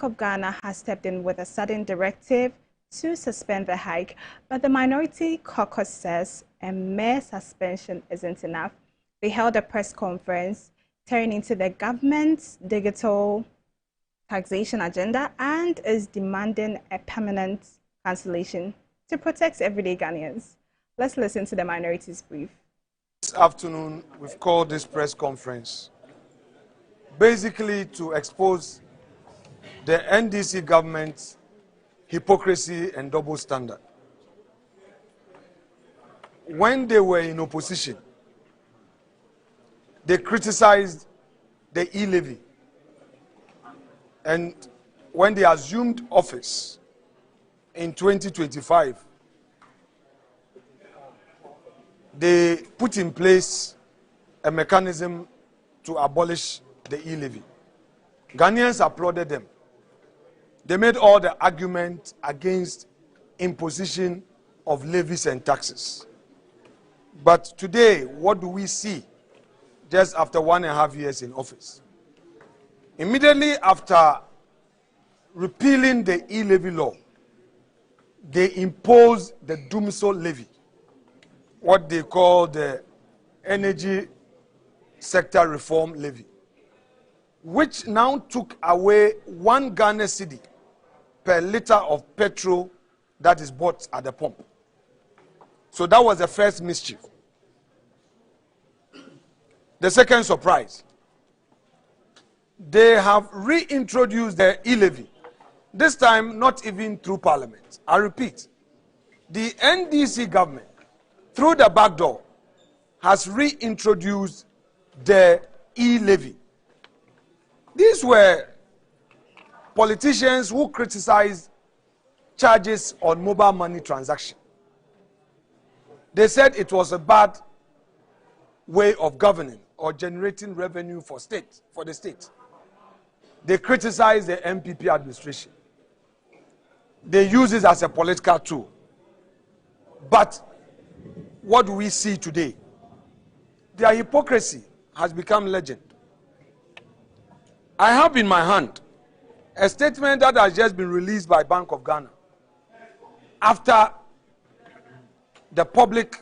of Ghana has stepped in with a sudden directive to suspend the hike, but the Minority Caucus says a mere suspension isn't enough. They held a press conference tearing into the government's digital taxation agenda and is demanding a permanent cancellation to protect everyday Ghanaians. Let's listen to the minorities brief. This afternoon, we've called this press conference basically to expose the NDC government's hypocrisy and double standard. When they were in opposition, they criticized the e-levy. And when they assumed office in 2025, they put in place a mechanism to abolish the e-levy. Ghanaians applauded them. They made all the arguments against imposition of levies and taxes. But today, what do we see just after 1.5 years in office? Immediately after repealing the e-levy law, they imposed the Dumsor levy, what they call the Energy Sector Reform Levy, which now took away 1 Ghana cedi per litre of petrol that is bought at the pump. So that was the first mischief. The second surprise, they have reintroduced the e-levy, this time not even through Parliament. I repeat, the NDC government, through the back door, has reintroduced the e-levy. These were politicians who criticized charges on mobile money transaction. They said it was a bad way of governing or generating revenue for the state. They criticized the MPP administration. They use it as a political tool. But what do we see today? Their hypocrisy has become legend. I have in my hand a statement that has just been released by Bank of Ghana after the public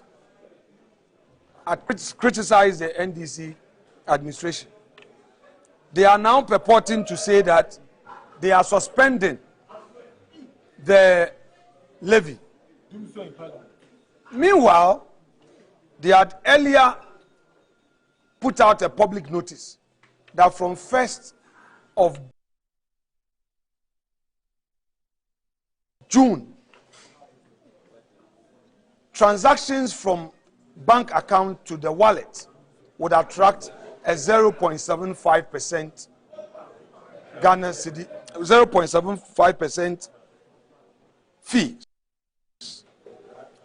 had criticized the NDC administration. They are now purporting to say that they are suspending the levy. Meanwhile, they had earlier put out a public notice that from 1st of June, transactions from bank account to the wallet would attract a 0.75% Ghana cedi, 0.75% fee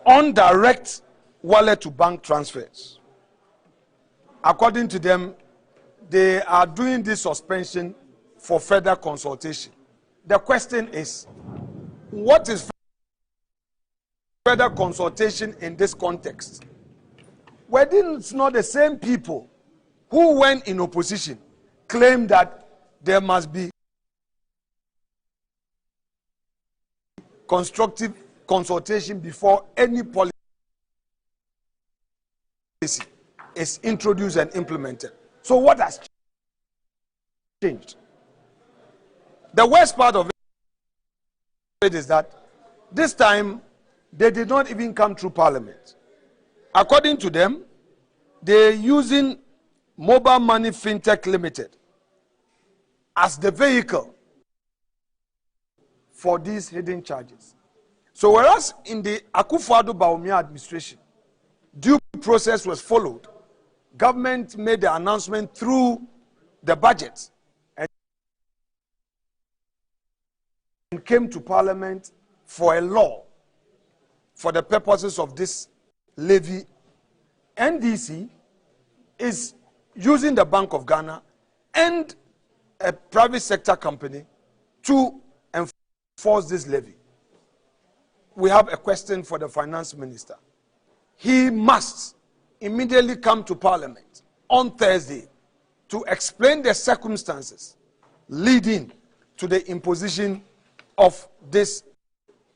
on direct wallet to bank transfers. According to them, they are doing this suspension for further consultation. The question is, what is further consultation in this context? Were these not the same people who, when in opposition, claimed that there must be constructive consultation before any policy is introduced and implemented? So what has changed? The worst part of it is that this time they did not even come through Parliament. According to them, they're using Mobile Money Fintech Limited as the vehicle for these hidden charges. So whereas in the Akufo-Addo Bawumia administration, due process was followed, government made the announcement through the budget and came to Parliament for a law for the purposes of this levy. NDC is using the Bank of Ghana and a private sector company to enforce this levy. We have a question for the finance minister. He must immediately come to Parliament on Thursday to explain the circumstances leading to the imposition of this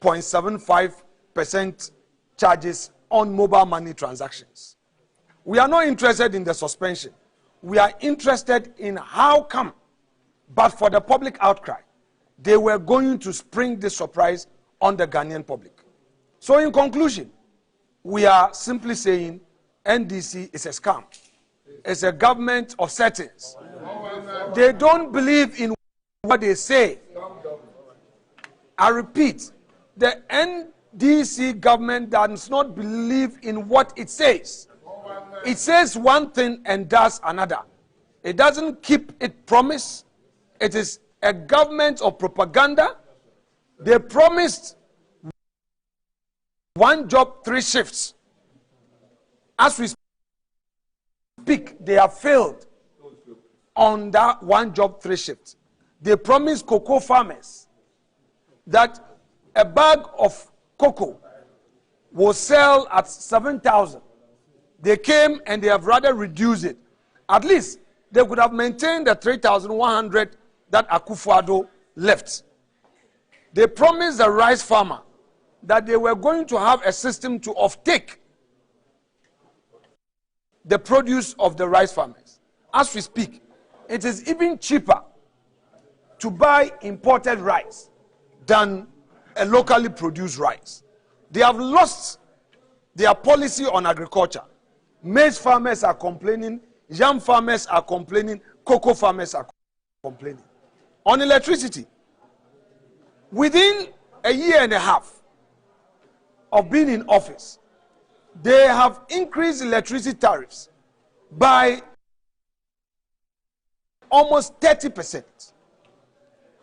0.75% charges on mobile money transactions. We are not interested in the suspension. We are interested in how come, but for the public outcry, they were going to spring this surprise on the Ghanaian public. So in conclusion, we are simply saying NDC is a scam. It's a government of settings. They don't believe in what they say. I repeat, the NDC government does not believe in what it says. It says one thing and does another. It doesn't keep its promise. It is a government of propaganda. They promised 1 job, 3 shifts. As we speak, they have failed on that 1 job, 3 shifts. They promised cocoa farmers that a bag of cocoa will sell at 7,000. They came and they have rather reduced it. At least they could have maintained the 3,100 that Akufo-Addo left. They promised the rice farmer that they were going to have a system to offtake the produce of the rice farmers. As we speak, it is even cheaper to buy imported rice than a locally produced rice. They have lost their policy on agriculture. Maize farmers are complaining, yam farmers are complaining, cocoa farmers are complaining. On electricity, within a year and a half of being in office, they have increased electricity tariffs by almost 30%.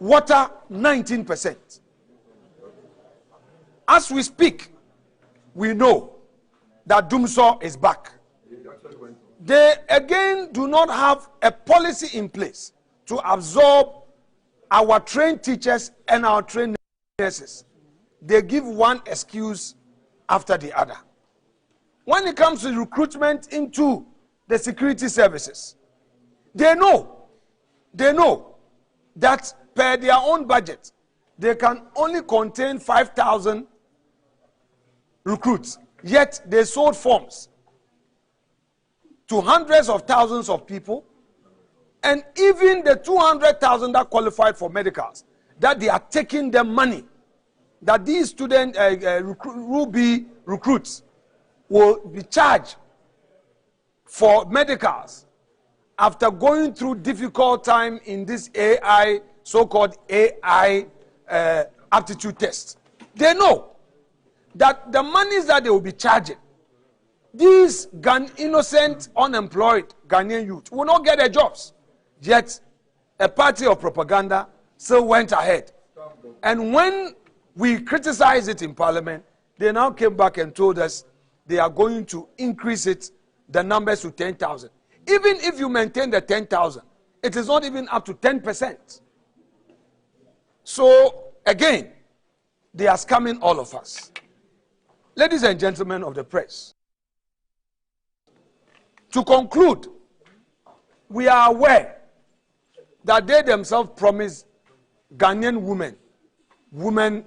Water, 19%. As we speak, we know that Dumsor is back. They again do not have a policy in place to absorb our trained teachers and our trained nurses. They give one excuse after the other. When it comes to recruitment into the security services, they know that per their own budget, they can only contain 5,000 recruits. Yet they sold forms to hundreds of thousands of people, and even the 200,000 that qualified for medicals, that they are taking the money that these student Ruby recruits will be charged for medicals after going through difficult time in this AI, so-called AI aptitude test. They know that the monies that they will be charging, these innocent, unemployed Ghanaian youth will not get their jobs. Yet, a party of propaganda still went ahead. And when we criticized it in Parliament, they now came back and told us they are going to increase it, the numbers to 10,000. Even if you maintain the 10,000, it is not even up to 10%. So, again, they are scamming all of us. Ladies and gentlemen of the press, to conclude, we are aware that they themselves promised Ghanaian women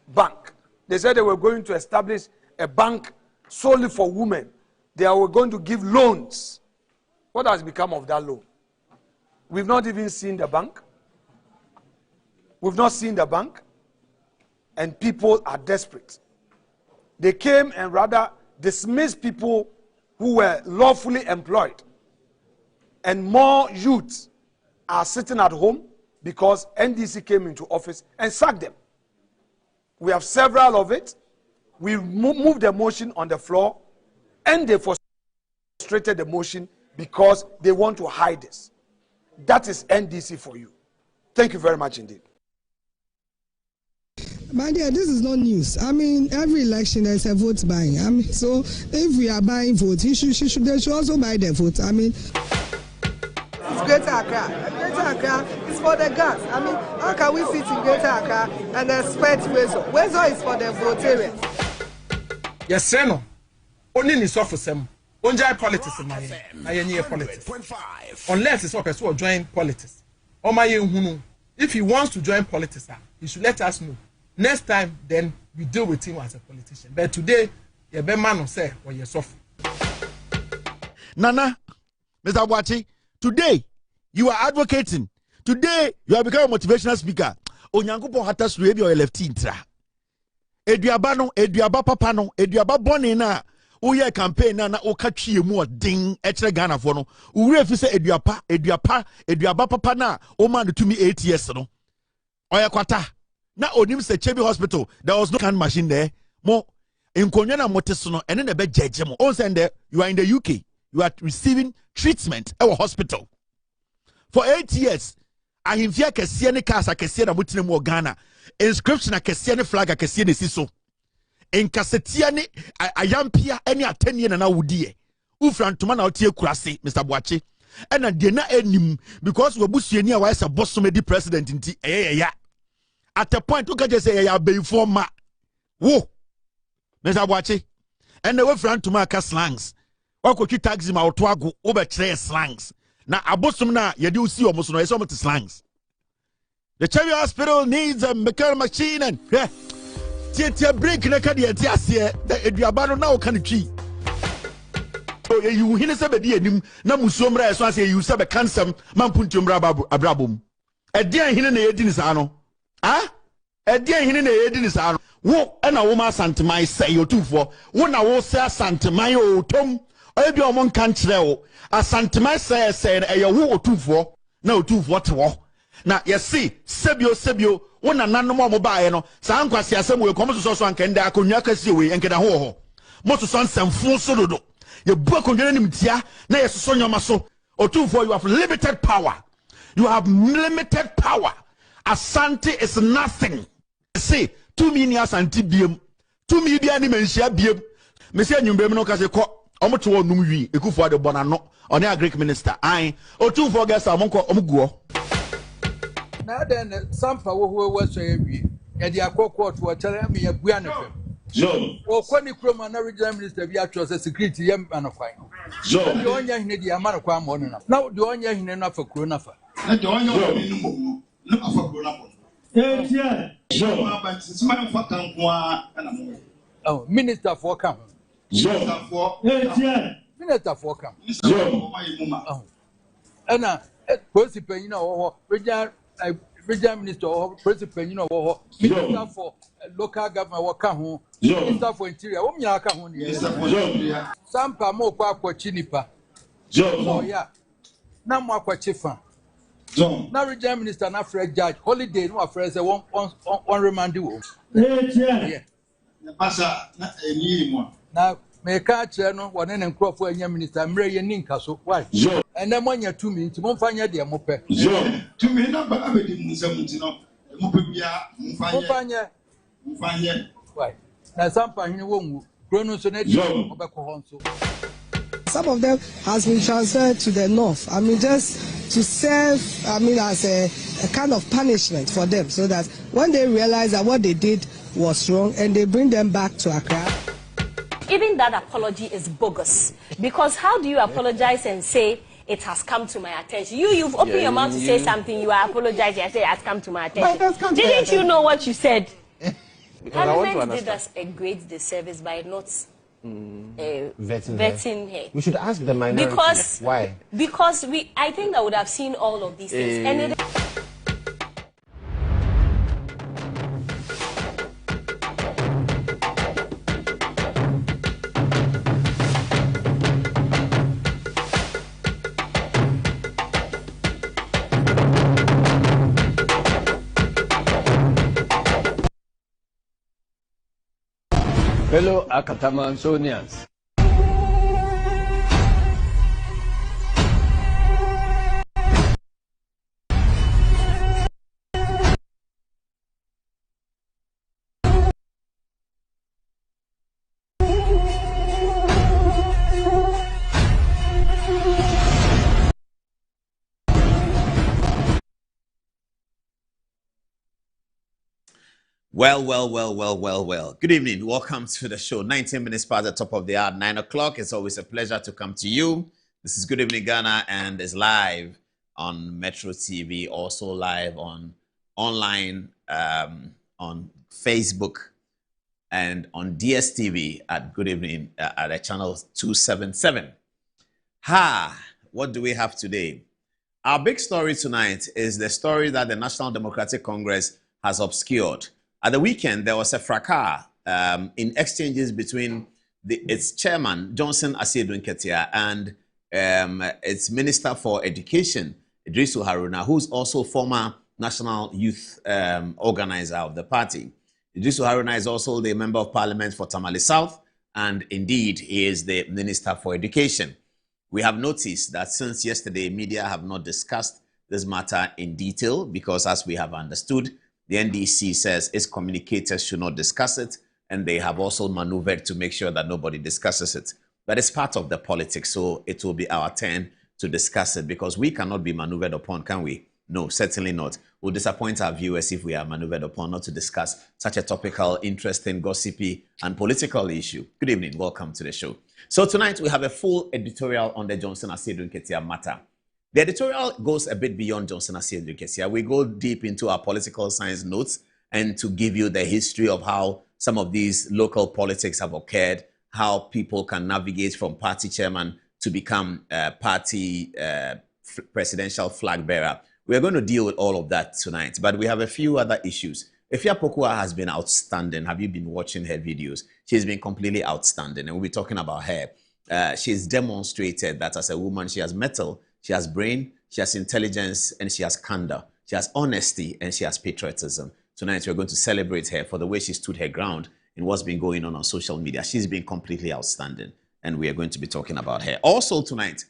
bank. They said they were going to establish a bank solely for women. They were going to give loans. What has become of that loan? We've not even seen the bank. We've not seen the bank. And people are desperate. They came and rather dismissed people who were lawfully employed. And more youths are sitting at home because NDC came into office and sacked them. We have several of it. We moved the motion on the floor, and they frustrated the motion because they want to hide this. That is NDC for you. Thank you very much indeed. My dear, this is not news. I mean, every election there's a vote buying. I mean, so if we are buying votes, they should also buy their votes. I mean, it's Greater Accra. Greater Accra is for the gas. I mean, how can we sit in Greater Accra and expect Wezo? Wezo is for the voters. Yes, sir. No. Only in soft for some. Only politics in my politics. Unless it's okay, so join politics. Oh my, If he wants to join politics, he should let us know. Next time, then we deal with him as a politician. But today, you be man say or you suffer. Nana, Mr. Wachi, today you are advocating. Today you have become a motivational speaker. Onyankopo hatas rebi or lefty intra. Eduaba no, eduaba papa no, eduaba boni na. Uye campaign na okatwi emu odin echre Ghana for no. Ure fi se eduaba papa na o man to me 8 years no. Oya kwata. Na onim se Chebi Hospital, there was no can machine there. Mo in Konyana Motesuno, and then the bed judgemo. On Sunday, you are in the UK, you are receiving treatment at a hospital. For 8 years, I am here Kessiani Casa, Kessiana Mutinemo Ghana, inscription a Kessiani flag, a Kessiani Siso. In Cassetiani, I am Pia, any 10 years and I would dear. Ufran to man out here, Krasi, Mr. Boachi. And I did not end him because we're Bussiania was a boss president in T. At the point, you can just say, I be for ma. Whoa, Mr. Wachi. And the way friend to my slangs. What could you tax him out to go over tray slangs? Now, I bought some now, you do see almost no some of the slangs. The Cherry Hospital needs a mechanical machine and theater break in a cadia, the Ediabano now can achieve. So you hear somebody and Namusumra, as I say, you sub a cancer, Mampuntum Abrabum. A dear hin in the 18th anno. Ah? A dear hin in the 18th anno. Wo and a woman Santamai say you two for one I will say Santamai o Tom. I be among country. A Santamai said a woo two for no 2 for 2. Now you see, Sebio, one and none more mobile. San Quasia some will come to so and can da Kunyaka see and get a ho. Most of sons and full solo. You book on your name, Tia, nay, son your muscle or 2 for you have limited power. You have limited power. Asante is nothing. See, 2 million anti-bium, 2 million dementia bium. Monsieur Numbemino Casco, Omoto Numi, a coup for the Bonano, on a Greek minister. I, or 2 for guests, Amonco Omugo. Now then, some power who was a and the Akoko were telling me a Guiana. So, or Quani Chroma, and original minister, Viatros, a security young man of fine. so, the only Hindi Amanaquam on enough. Now, the only enough for Cronafa. I don't know. No, for grown up. So, but it's my fucking one. Oh, minister for come. So, for Minister for come. so, my mama. And principal, you know, regional minister or principal, you know, minister for local government or Kahu, minister for interior, Omyaka, some more kwa chinipa. So, yeah. Now more kwa chifa. so, Now regional minister, not Fred Judge, holiday, no friends, one remand you. yeah. Passa, not a new one. Now, may catch no one and crop for a minister, I'm ready Ninka, so why? So, And then when you're 2 minutes, you won't find your dear mope. so, to me, not by everything, something, Mupia, Mufanya, Mufanya. why? Now, some time you won't grown so net so. Some of them has been transferred to the north. I mean, just to serve, I mean, as a kind of punishment for them, so that when they realize that what they did was wrong, and they bring them back to Accra. Even that apology is bogus, because how do you apologize and say it has come to my attention? You've opened your mouth to say something, you are apologizing and say it has come to my attention. Didn't you know what you said? Government did us a great disservice by not vetting her. We should ask the minority. Because why? Because I think I would have seen all of these things. And it, Fellow Akatamansonians. Well. Good evening. Welcome to the show. 19 minutes past the top of the hour, 9 o'clock. It's always a pleasure to come to you. This is Good Evening Ghana and is live on Metro TV, also live on online on Facebook and on DSTV at Good Evening at the channel 277. What do we have today? Our big story tonight is the story that the National Democratic Congress has obscured. At the weekend, there was a fracas in exchanges between its chairman, Johnson Asiedu Nketia, and its Minister for Education, Idrisu Haruna, who's also former National Youth Organizer of the party. Idrisu Haruna is also the Member of Parliament for Tamale South, and indeed, he is the Minister for Education. We have noticed that since yesterday, media have not discussed this matter in detail because, as we have understood, the NDC says its communicators should not discuss it, and they have also maneuvered to make sure that nobody discusses it. But it's part of the politics, so it will be our turn to discuss it because we cannot be maneuvered upon, can we? No, certainly not. We'll disappoint our viewers if we are maneuvered upon not to discuss such a topical, interesting, gossipy, and political issue. Good evening. Welcome to the show. So tonight we have a full editorial on the Johnson Asiedu Nketia matter. The editorial goes a bit beyond Johnson Asiedu Nketia. We go deep into our political science notes and to give you the history of how some of these local politics have occurred, how people can navigate from party chairman to become party presidential flag bearer. We are going to deal with all of that tonight, but we have a few other issues. Efia Pokuah has been outstanding. Have you been watching her videos? She's been completely outstanding, and we'll be talking about her. She's demonstrated that as a woman, she has mettle, she has brain, she has intelligence, and she has candor. She has honesty, and she has patriotism. Tonight, we're going to celebrate her for the way she stood her ground in what's been going on social media. She's been completely outstanding, and we are going to be talking about her. Also tonight,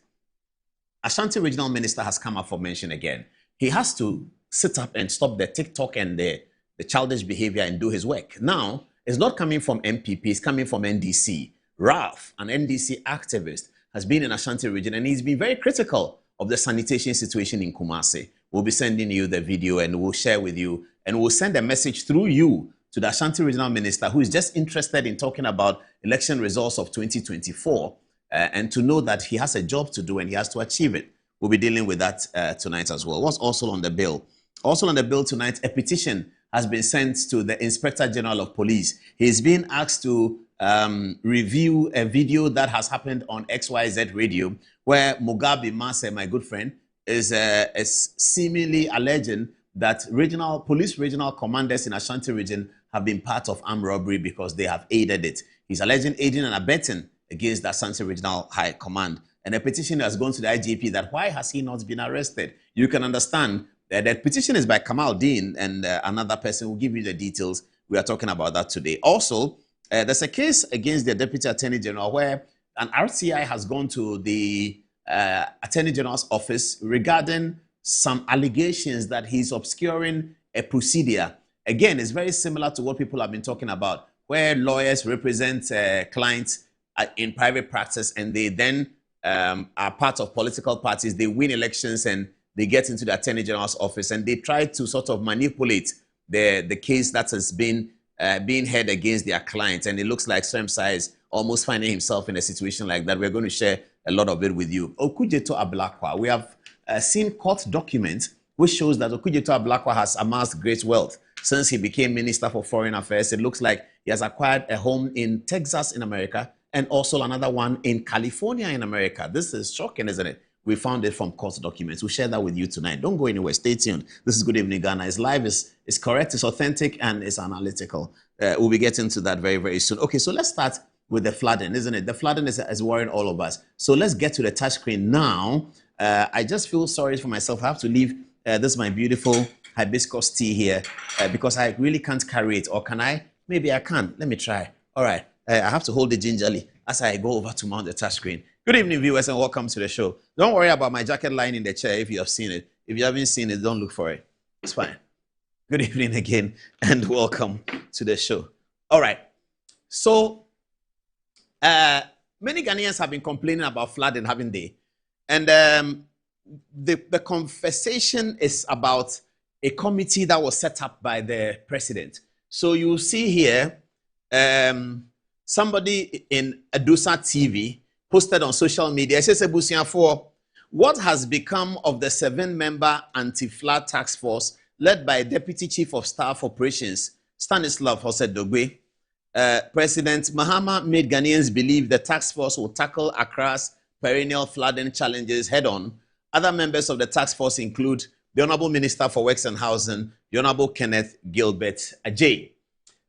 Ashanti Regional Minister has come up for mention again. He has to sit up and stop the TikTok and the childish behavior and do his work. Now, it's not coming from MPP, it's coming from NDC. Ralph, an NDC activist, has been in Ashanti region and he's been very critical of the sanitation situation in Kumasi. We'll be sending you the video and we'll share with you and we'll send a message through you to the Ashanti Regional Minister who is just interested in talking about election results of 2024 and to know that he has a job to do and he has to achieve it. We'll be dealing with that tonight as well. What's also on the bill? Also on the bill tonight, a petition has been sent to the Inspector General of Police. He's been asked to review a video that has happened on XYZ Radio where Mugabe Mase, my good friend, is seemingly alleging that police regional commanders in Ashanti region have been part of armed robbery because they have aided it. He's alleging aiding and abetting against the Ashanti Regional High Command. And a petition has gone to the IGP that why has he not been arrested? You can understand that the petition is by Kamal Dean and another person will give you the details. We are talking about that today. Also, there's a case against the Deputy Attorney General where an RCI has gone to the Attorney General's office regarding some allegations that he's obscuring a procedure. Again, it's very similar to what people have been talking about, where lawyers represent clients in private practice and they then are part of political parties. They win elections and they get into the Attorney General's office and they try to sort of manipulate the case that has been being heard against their clients. And it looks like Sremsa is almost finding himself in a situation like that. We're going to share a lot of it with you. Okudzeto Ablakwa, we have seen court documents which shows that Okudzeto Ablakwa has amassed great wealth since he became Minister for Foreign Affairs. It looks like he has acquired a home in Texas in America and also another one in California in America. This is shocking, isn't it? We found it from court documents. We'll share that with you tonight. Don't go anywhere. Stay tuned. This is Good Evening Ghana. It's live, it's correct, it's authentic, and it's analytical. We'll be getting to that very, very soon. Okay, so let's start with the flooding, isn't it? The flooding is worrying all of us. So let's get to the touchscreen now. I just feel sorry for myself. I have to leave this my beautiful hibiscus tea here because I really can't carry it. Or can I? Maybe I can. Let me try. All right. I have to hold it gingerly as I go over to mount the touchscreen. Good evening, viewers, and welcome to the show. Don't worry about my jacket lying in the chair if you have seen it. If you haven't seen it, don't look for it. It's fine. Good evening again, and welcome to the show. All right. So, many Ghanaians have been complaining about flooding, haven't they? And the conversation is about a committee that was set up by the president. So you see here, somebody in Adusa TV posted on social media, it says, what has become of the 7-member anti-flood task force led by Deputy Chief of Staff Operations, Stanislav Hosedogbe. President Mahama made Ghanaians believe the task force will tackle Accra's perennial flooding challenges head-on. Other members of the task force include the Honorable Minister for Works and Housing, the Honorable Kenneth Gilbert Ajay.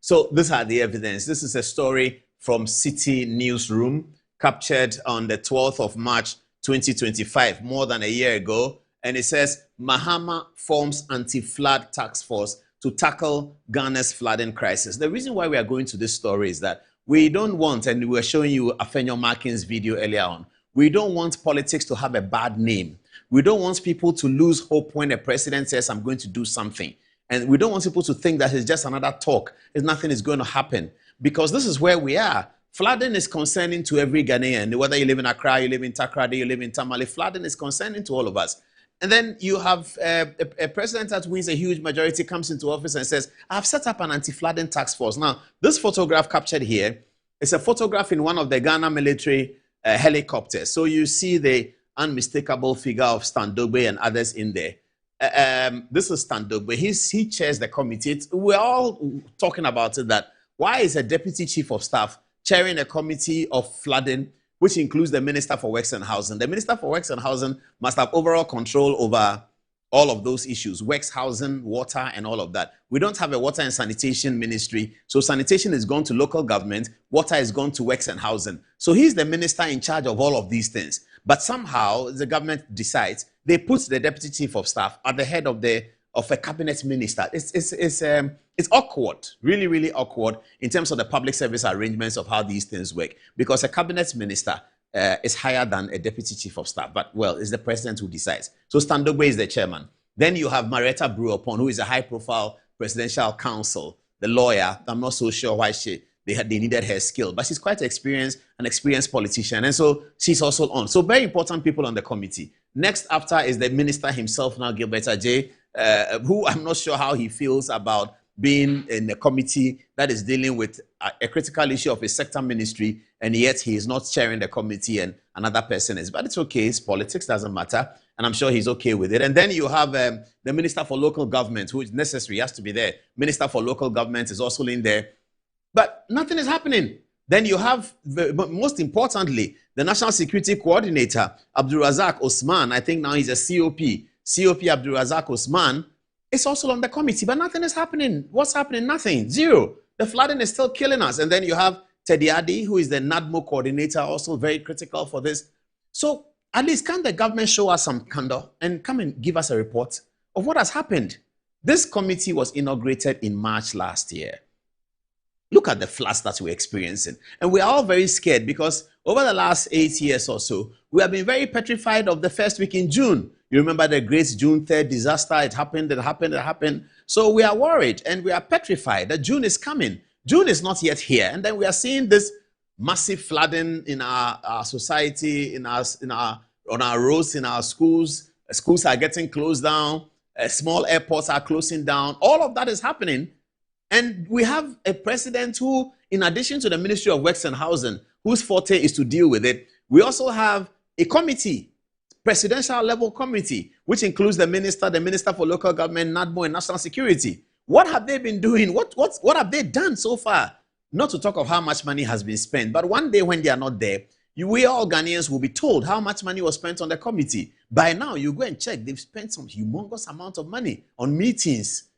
So these are the evidence. This is a story from City Newsroom, captured on the 12th of March 2025, more than a year ago. And it says, Mahama forms anti-flood task force to tackle Ghana's flooding crisis. The reason why we are going to this story is that we don't want, and we were showing you Afenyo Markin's video earlier on, we don't want politics to have a bad name. We don't want people to lose hope when a president says, I'm going to do something. And we don't want people to think that it's just another talk, nothing is going to happen. Because this is where we are. Flooding is concerning to every Ghanaian. Whether you live in Accra, you live in Takoradi, you live in Tamale, flooding is concerning to all of us. And then you have a president that wins a huge majority, comes into office and says, I've set up an anti-flooding task force. Now, this photograph captured here is a photograph in one of the Ghana military helicopters. So you see the unmistakable figure of Standogbe and others in there. This is Standogbe. He chairs the committee. We're all talking about it, that why is a deputy chief of staff chairing a committee of flooding, which includes the Minister for Works and Housing? The Minister for Works and Housing must have overall control over all of those issues, works, housing, water, and all of that. We don't have a water and sanitation ministry, so sanitation is gone to local government, water is gone to works and housing. So he's the minister in charge of all of these things. But somehow the government decides they put the deputy chief of staff at the head of a cabinet minister. It's awkward, really, really awkward in terms of the public service arrangements of how these things work, because a cabinet minister is higher than a deputy chief of staff. But, well, it's the president who decides. So Standogbe is the chairman. Then you have Marietta Brewer-Pon, who is a high-profile presidential counsel, the lawyer. I'm not so sure why they needed her skill, but she's quite experienced, an experienced politician. And so she's also on. So very important people on the committee. Next after is the minister himself now, Gilbert Ajay, who I'm not sure how he feels about being in a committee that is dealing with a critical issue of his sector ministry, and yet he is not chairing the committee and another person is. But it's okay, it's politics, doesn't matter, and I'm sure he's okay with it. And then you have the Minister for Local Government, who is necessary, has to be there. Minister for Local Government is also in there. But nothing is happening. Then you have, most importantly, the National Security Coordinator, Abdulrazak Osman. I think now he's a COP. COP Abdulrazak Osman is also on the committee, but nothing is happening. What's happening? Nothing. Zero. The flooding is still killing us. And then you have Teddy Adi, who is the NADMO coordinator, also very critical for this. So at least can the government show us some candor and come and give us a report of what has happened? This committee was inaugurated in March last year. Look at the floods that we're experiencing. And we're all very scared because over the last 8 years or so, we have been very petrified of the first week in June. You remember the great June 3rd disaster? It happened. So we are worried and we are petrified that June is coming. June is not yet here. And then we are seeing this massive flooding in our society, on our roads, in our schools. Schools are getting closed down. Small airports are closing down. All of that is happening. And we have a president who, in addition to the Ministry of Works and Housing, whose forte is to deal with it, we also have a committee, presidential level committee, which includes the Minister for Local Government, NADMO, and National Security. What have they been doing? What have they done so far? Not to talk of how much money has been spent, but one day when they are not there, we all Ghanaians will be told how much money was spent on the committee. By now, you go and check. They've spent some humongous amount of money on meetings.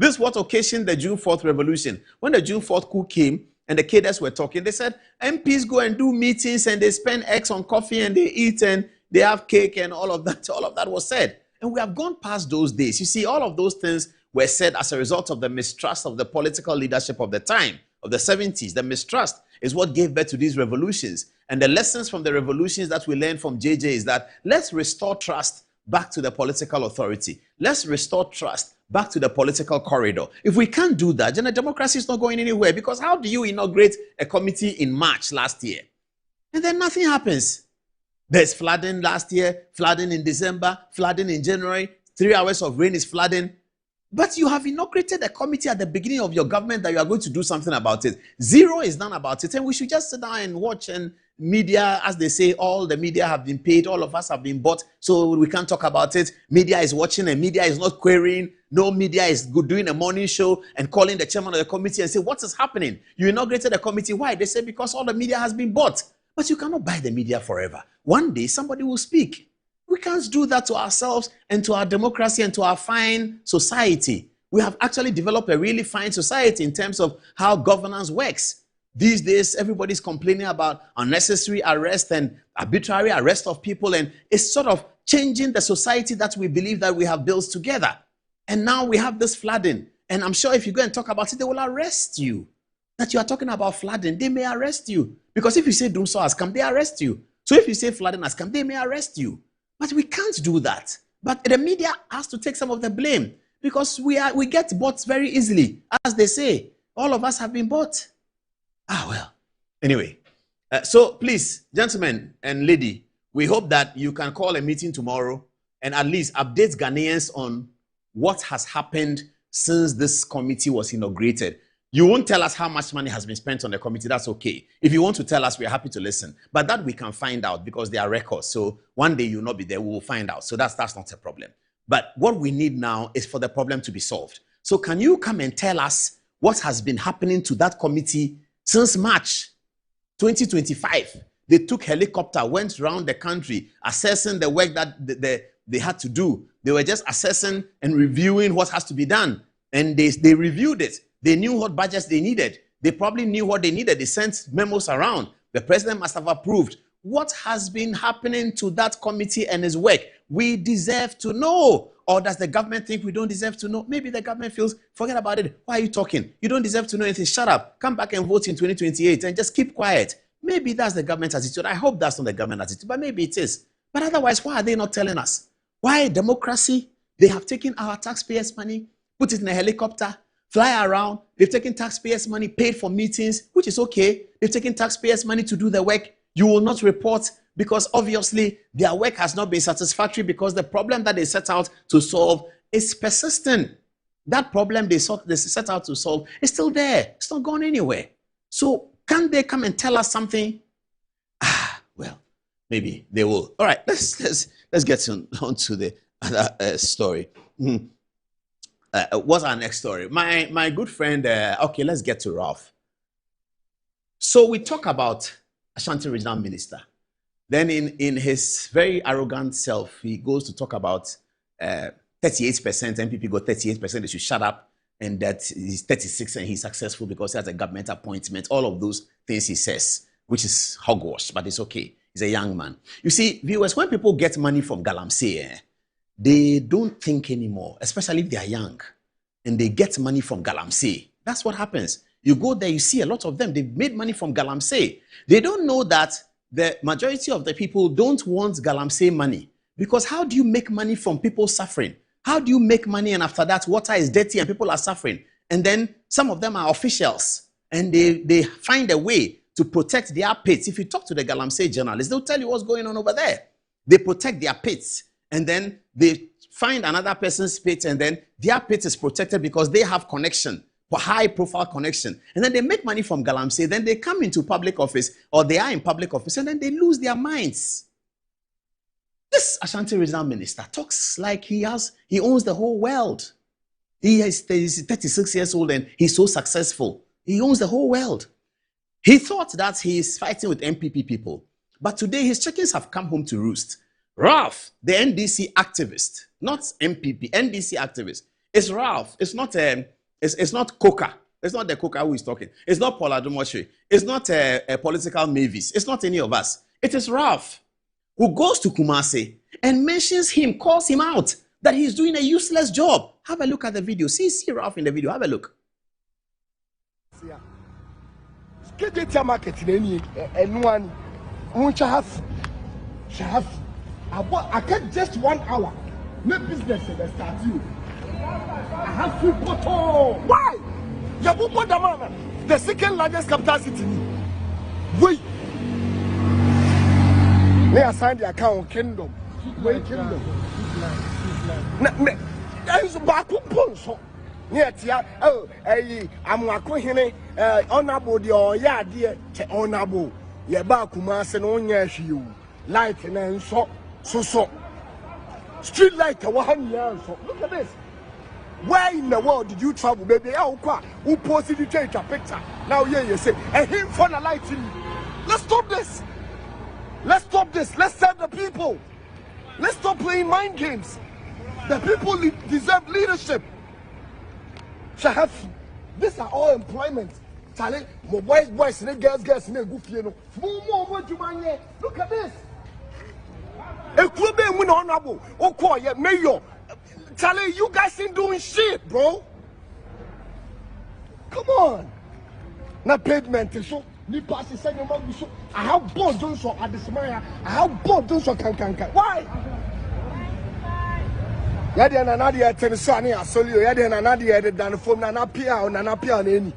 This is what occasioned the June 4th revolution. When the June 4th coup came and the cadres were talking, they said, MPs go and do meetings and they spend X on coffee and they eat and they have cake and all of that. All of that was said. And we have gone past those days. You see, all of those things were said as a result of the mistrust of the political leadership of the time, of the 70s. The mistrust is what gave birth to these revolutions. And the lessons from the revolutions that we learned from JJ is that let's restore trust back to the political authority. Let's restore trust back to the political corridor. If we can't do that, then the democracy is not going anywhere, because how do you inaugurate a committee in March last year and then nothing happens? There's flooding last year, flooding in December, flooding in January, 3 hours of rain is flooding. But you have inaugurated a committee at the beginning of your government that you are going to do something about it. Zero is done about it, and we should just sit down and watch and media, as they say, all the media have been paid, all of us have been bought, so we can't talk about it. Media is watching and media is not querying. No media is doing a morning show and calling the chairman of the committee and say, what is happening? You inaugurated the committee. Why? They say, because all the media has been bought. But you cannot buy the media forever. One day, somebody will speak. We can't do that to ourselves and to our democracy and to our fine society. We have actually developed a really fine society in terms of how governance works. These days, everybody's complaining about unnecessary arrest and arbitrary arrest of people, and it's sort of changing the society that we believe that we have built together. And now we have this flooding, and I'm sure if you go and talk about it, they will arrest you. That you are talking about flooding, they may arrest you. Because if you say Dumsor has come, they arrest you. So if you say flooding has come, they may arrest you. But we can't do that. But the media has to take some of the blame, because we get bought very easily. As they say, all of us have been bought. Well. Anyway, so please, gentlemen and lady, we hope that you can call a meeting tomorrow and at least update Ghanaians on what has happened since this committee was inaugurated. You won't tell us how much money has been spent on the committee. That's okay. If you want to tell us, we're happy to listen. But that we can find out because there are records. So one day you'll not be there. We will find out. So that's not a problem. But what we need now is for the problem to be solved. So can you come and tell us what has been happening to that committee since March 2025? They took helicopter, went around the country, assessing the work that they had to do. They were just assessing and reviewing what has to be done. And they reviewed it. They knew what budgets they needed. They probably knew what they needed. They sent memos around. The president must have approved. What has been happening to that committee and his work? We deserve to know. Or does the government think we don't deserve to know? Maybe the government feels, forget about it. Why are you talking? You don't deserve to know anything. Shut up. Come back and vote in 2028 and just keep quiet. Maybe that's the government's attitude. I hope that's not the government attitude, but maybe it is. But otherwise, why are they not telling us? Why democracy? They have taken our taxpayers' money, put it in a helicopter, fly around. They've taken taxpayers' money, paid for meetings, which is okay. They've taken taxpayers' money to do the work. You will not report because obviously their work has not been satisfactory because the problem that they set out to solve is persistent. That problem they set out to solve is still there. It's not gone anywhere. So can't they come and tell us something? Well, maybe they will. All right, let's get on to the other story. What's our next story? My good friend, okay, let's get to Ralph. So we talk about Ashanti Regional Minister. Then in his very arrogant self, he goes to talk about 38%, MPP got 38%, they should shut up, and that he's 36 and he's successful because he has a government appointment. All of those things he says, which is hogwash, but it's okay. He's a young man. You see, viewers, when people get money from Galamsey, they don't think anymore, especially if they are young, and they get money from Galamsey. That's what happens. You go there, you see a lot of them, they've made money from Galamsey. They don't know that the majority of the people don't want Galamsey money. Because how do you make money from people suffering? How do you make money and after that water is dirty and people are suffering? And then some of them are officials and they find a way to protect their pits. If you talk to the Galamsey journalists, they'll tell you what's going on over there. They protect their pits and then they find another person's pit and then their pit is protected because they have connection, high profile connection. And then they make money from Galamsey, then they come into public office or they are in public office and then they lose their minds. This Ashanti Regional Minister talks like he owns the whole world. He's 36 years old and he's so successful. He owns the whole world. He thought that he's fighting with MPP people. But today his chickens have come home to roost. Ralph, the NDC activist, not MPP, NDC activist. It's Ralph. It's not Coca. It's not the Coca who is talking. It's not Paula Dumoche. It's not a political Mavis. It's not any of us. It is Ralph, who goes to Kumasi and mentions him, calls him out, that he's doing a useless job. Have a look at the video. See Ralph in the video. Have a look. I get just 1 hour. No business that start you. I have to put on. Why? Yabuko Damana, the second largest capital city. Wait. They assigned the account Kingdom. Wait, Kingdom. There is a back so. Yet, I'm honorable, the yard, dear, honorable. Ye ba Kumasi no nya hwe light na nso so. Street light a 1 year so. Look at this. Where in the world did you travel, baby? Who posted the change a picture? Now you say, and him for the light in you. Let's stop this. Let's stop this. Let's serve the people. Let's stop playing mind games. The people deserve leadership. These are all employment. Charlie, boys, and girls, and goofy, you know. Look at this. A club win honorable. Oh, mayor. Charlie, you guys ain't doing shit, bro. Come on. Na pavement is so. Ni pass is saying so. I have both done so at this Maya. I have both done so can. Why? Yadi and Nadia Tenisani, I saw you. Yadi and Nadia than from Nanapia or Nanapia and any.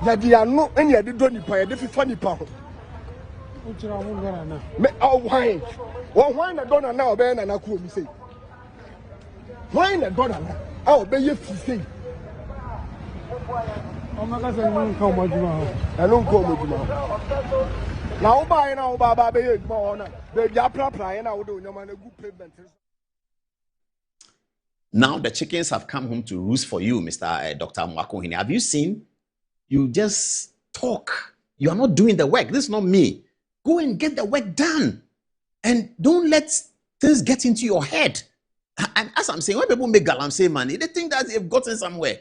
Yadi are no any of the donny pay, the funny pound. Oh, wine. Well, wine I don't know, Ben and I could say. Wine a dollar. I'll be you to say. Oh my God, I don't come with you. I don't come with you. Now, buy now, Baba, baby, and I will do no man a good payment. Now the chickens have come home to roost for you, Mr. Dr. Mwakohini. Have you seen? You just talk. You are not doing the work. This is not me. Go and get the work done. And don't let things get into your head. And as I'm saying, when people make galamsey money, they think that they've gotten somewhere.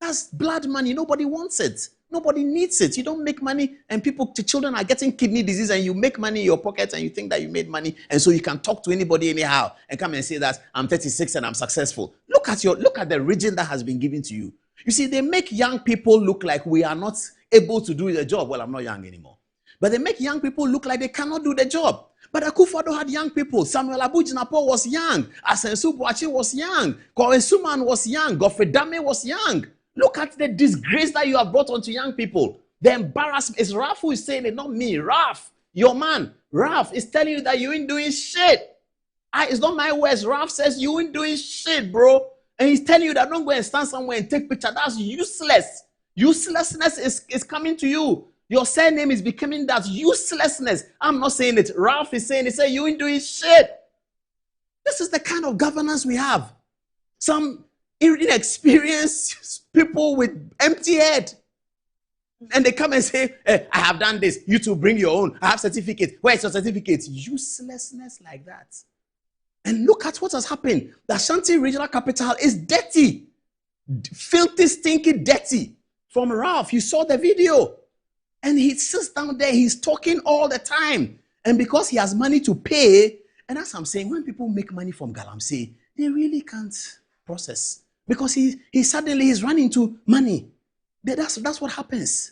That's blood money. Nobody wants it. Nobody needs it. You don't make money and children are getting kidney disease and you make money in your pocket and you think that you made money and so you can talk to anybody anyhow and come and say that I'm 36 and I'm successful. Look at the region that has been given to you. You see, they make young people look like we are not able to do the job. Well, I'm not young anymore. But they make young people look like they cannot do the job. But Akufo-Addo had young people. Samuel Abu Jinapor was young. Asensu Boakye was young. Kowai Suman was young. Godfrey Dame was young. Look at the disgrace that you have brought onto young people. The embarrassment. It's Raf who is saying it, not me. Raf, your man. Raf is telling you that you ain't doing shit. It's not my words. Raf says you ain't doing shit, bro. And he's telling you that don't go and stand somewhere and take picture. That's useless. Uselessness is coming to you. Your surname is becoming that uselessness. I'm not saying it. Ralph is saying it. Say you ain't doing shit. This is the kind of governance we have. Some inexperienced people with empty head. And they come and say, hey, I have done this. You two bring your own. I have certificates. Where's your certificates? Uselessness like that. And look at what has happened. The Ashanti Regional Capital is dirty. Filthy, stinky, dirty. From Ralph, you saw the video. And he sits down there, he's talking all the time. And because he has money to pay, and as I'm saying, when people make money from galamsey, they really can't process. Because he suddenly is running into money. That's what happens.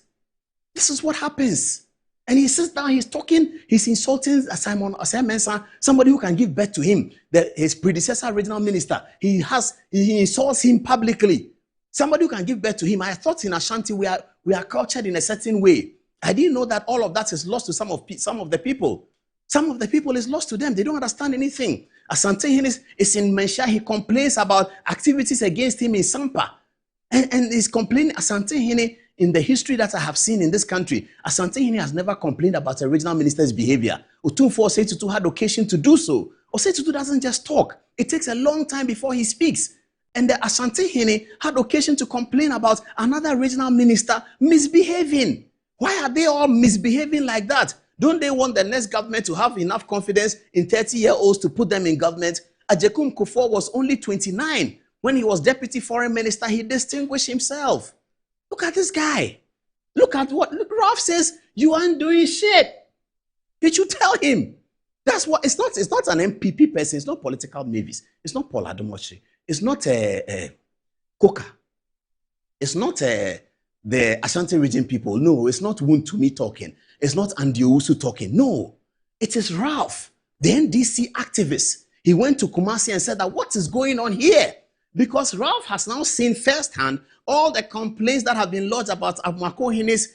This is what happens. And he sits down, he's talking, he's insulting Simon Mensah, somebody who can give birth to him, his predecessor, regional minister. He insults him publicly. Somebody who can give birth to him. I thought in Ashanti we are cultured in a certain way. I didn't know that all of that is lost to some of the people. Some of the people is lost to them. They don't understand anything. Asante Hene is in Menchia. He complains about activities against him in Sampa. And he's complaining, Asante Hene, in the history that I have seen in this country, Asante Hene has never complained about a regional minister's behavior. Otumfuo Osei-Tutu had occasion to do so. Osei-Tutu doesn't just talk. It takes a long time before he speaks. And the Asante Hene had occasion to complain about another regional minister misbehaving. Why are they all misbehaving like that? Don't they want the next government to have enough confidence in 30-year-olds to put them in government? Ajekum Kufuor was only 29. When he was deputy foreign minister, he distinguished himself. Look at this guy. Look at what Ralph says, you aren't doing shit. Did you tell him? That's what, it's not an MPP person, it's not political mavis. It's not Paul Adomochi. It's not Coca. It's not the Ashanti region people. No, it's not Wontumi talking. It's not Andy Owusu talking. No, it is Ralph, the NDC activist. He went to Kumasi and said that what is going on here? Because Ralph has now seen firsthand all the complaints that have been lodged about Mwakohine's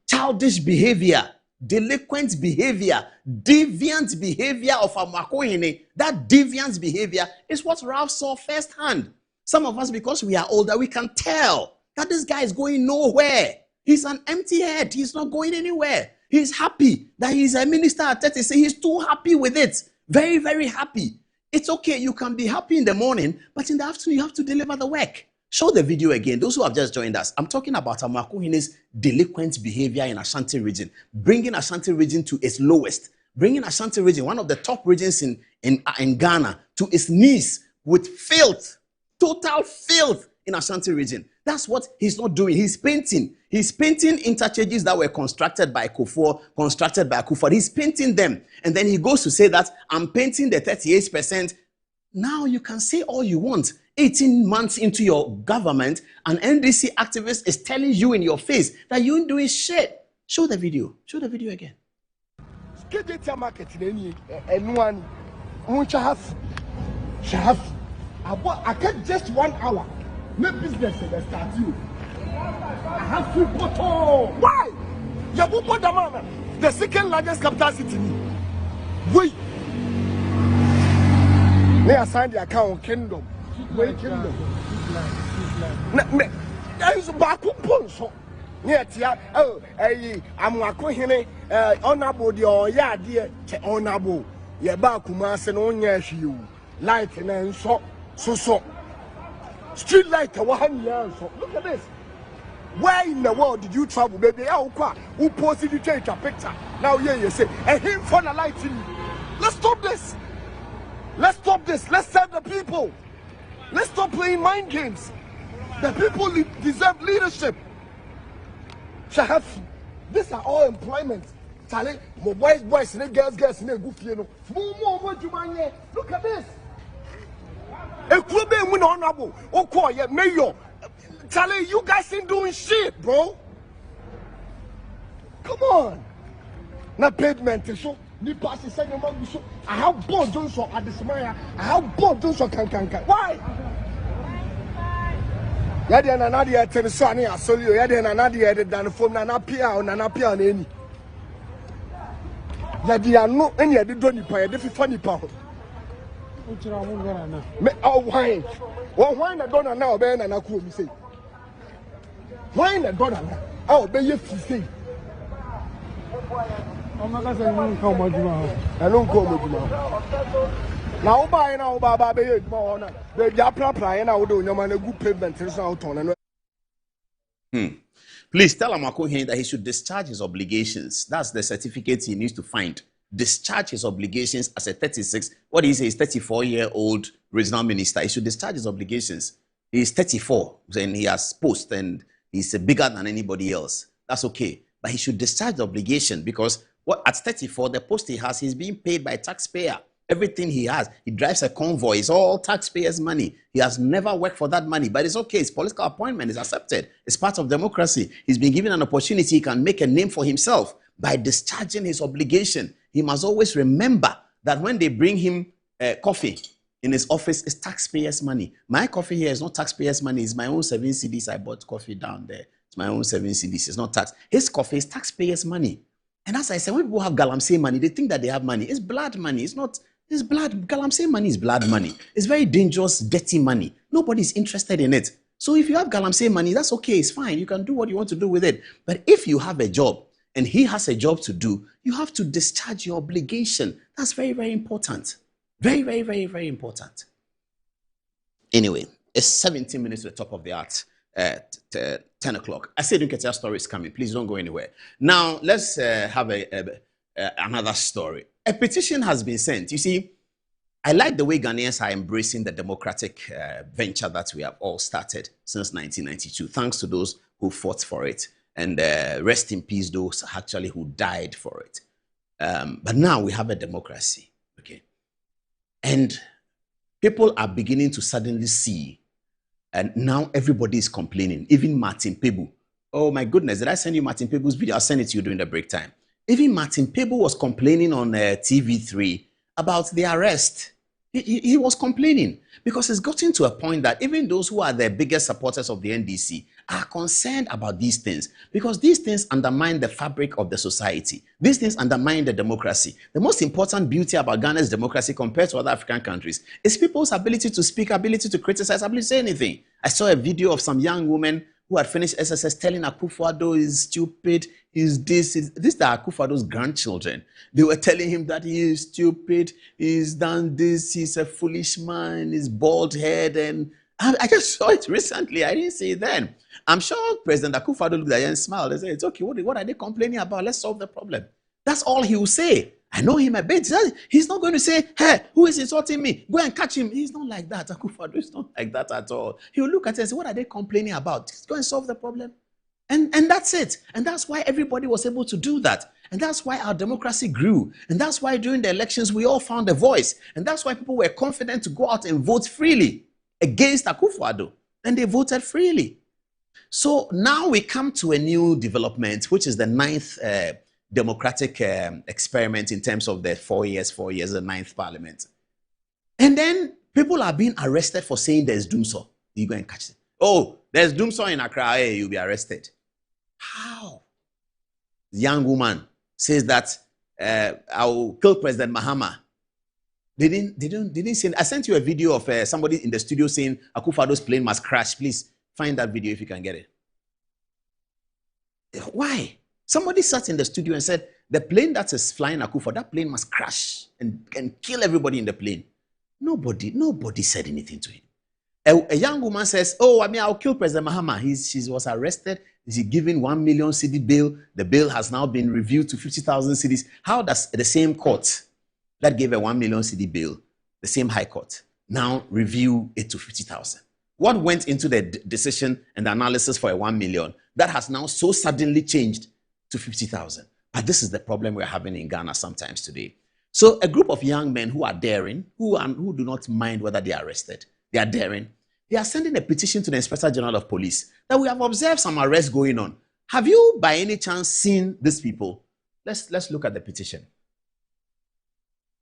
childish behavior, delinquent behavior, deviant behavior of Mwakohine. That deviant behavior is what Ralph saw firsthand. Some of us, because we are older, we can tell that this guy is going nowhere. He's an empty head. He's not going anywhere. He's happy that he's a minister at 36. He's too happy with it. Very, very happy. It's okay. You can be happy in the morning, but in the afternoon, you have to deliver the work. Show the video again. Those who have just joined us, I'm talking about Amoako Hine's delinquent behavior in Ashanti region, bringing Ashanti region to its lowest, bringing Ashanti region, one of the top regions in Ghana, to its knees with filth, total filth in Ashanti region. That's what he's not doing. He's painting. He's painting interchanges that were constructed by Kufuor, constructed by Akufo. He's painting them. And then he goes to say that I'm painting the 38%. Now you can say all you want. 18 months into your government, an NDC activist is telling you in your face that you ain't doing shit. Show the video. Show the video again. I get just 1 hour. No business in start you. I have to put on. Why? Yabupo Damana, the second largest capital city. Wait. They assigned the account kingdom. Wait, kingdom. There is a Baku Ponso. Near Tia, Amoako Hine, honorable, the dear, honorable. Yabakumas and Onyashi, light and so. Street light, 1 year. Look at this. Where in the world did you travel, baby? Who posted you take a picture? Now, here you say, and him for the light in. Let's stop this. Let's stop this. Let's serve the people. Let's stop playing mind games. The people deserve leadership. Shahaf, these are all employment. Charlie, boys, girls, goofy. Look at this. A club win honorable. Okay, mayor. Charlie, you guys ain't doing shit, bro. Come on. Not pavement, so. I have bought Johnson at the Samaya. I have bought Johnson can. Why? Yadian and Nadia Tenisani, I saw you. Yadian and Nadia than from Nanapia or Nanapia and any. Yadian no any of the Donny Pie, the funny pound. Oh, wine. Well, wine a donor now, Ben and I could say. Wine a donor now. Oh, Ben, you see. I don't come with you. Now, by now, Baba, the Japra, and I would do no man a good payment out on. Please tell Amoako Hine that he should discharge his obligations. That's the certificate he needs to find. Discharge his obligations as a 36, what he says, 34-year-old regional minister. He should discharge his obligations. He's 34, and he has post, and he's bigger than anybody else. That's okay. But he should discharge the obligation because at 34, the post he has, he's being paid by taxpayer. Everything he has, he drives a convoy. It's all taxpayers' money. He has never worked for that money, but it's okay. His political appointment is accepted. It's part of democracy. He's been given an opportunity. He can make a name for himself by discharging his obligation. He must always remember that when they bring him coffee in his office, it's taxpayers' money. My coffee here is not taxpayers' money. It's my own 7 cedis. I bought coffee down there. It's my own 7 cedis. It's not tax. His coffee is taxpayers' money. And as I said, when people have galamsey money, they think that they have money. It's blood money. It's not. It's blood. Galamsey money is blood money. It's very dangerous, dirty money. Nobody's interested in it. So if you have galamsey money, that's okay. It's fine. You can do what you want to do with it. But if you have a job and he has a job to do, you have to discharge your obligation. That's very, very important. Very, very, very, very important. Anyway, it's 17 minutes to the top of the hour at 10 o'clock. I said Nketia story is coming. Please don't go anywhere. Now, let's have another story. A petition has been sent. You see, I like the way Ghanaians are embracing the democratic venture that we have all started since 1992. Thanks to those who fought for it. And rest in peace, those actually who died for it. But now we have a democracy. Okay. And people are beginning to suddenly see. And now everybody is complaining. Even Martin Pebu. Oh my goodness, did I send you Martin Pebu's video? I'll send it to you during the break time. Even Martin Pebu was complaining on TV3 about the arrest. He was complaining because it's gotten to a point that even those who are the biggest supporters of the NDC are concerned about these things because these things undermine the fabric of the society. These things undermine the democracy. The most important beauty about Ghana's democracy compared to other African countries is people's ability to speak, ability to criticize, ability to say anything. I saw a video of some young woman who had finished SSS telling Akufo-Addo is stupid, he's this. These are Akufo-Addo's grandchildren. They were telling him that he is stupid, he's done this, he's a foolish man, he's bald head. And I just saw it recently. I didn't see it then. I'm sure President Akufo-Addo looked at you and smiled and said, it's okay, what are they complaining about? Let's solve the problem. That's all he will say. I know him a bit. He's not going to say, hey, who is insulting me? Go and catch him. He's not like that. Akufo-Addo is not like that at all. He will look at it and say, what are they complaining about? Just go and solve the problem. And that's it. And that's why everybody was able to do that. And that's why our democracy grew. And that's why during the elections, we all found a voice. And that's why people were confident to go out and vote freely against Akufo-Addo. And they voted freely. So now we come to a new development, which is the 9th democratic experiment in terms of the 4 years, the 9th parliament. And then people are being arrested for saying there's doomsday. You go and catch it. Oh, there's doomsday in Accra, hey, you'll be arrested. How? The young woman says that I will kill President Mahama. They didn't say. I sent you a video of somebody in the studio saying Akufo-Addo's plane must crash. Please find that video if you can get it. Why? Somebody sat in the studio and said, the plane that is flying Akufo, that plane must crash and kill everybody in the plane. Nobody said anything to him. A young woman says, oh, I'll kill President Mahama. She was arrested. She's given 1 million cedi bail. The bail has now been reviewed to 50,000 cedis. How does the same court that gave a 1 million cedi bail, the same high court, now review it to 50,000? What went into the decision and the analysis for a 1 million that has now so suddenly changed to 50,000? But this is the problem we're having in Ghana sometimes today. So a group of young men who are daring, who do not mind whether they are arrested, they are daring, they are sending a petition to the Inspector General of Police that we have observed some arrests going on. Have you by any chance seen these people? Let's look at the petition.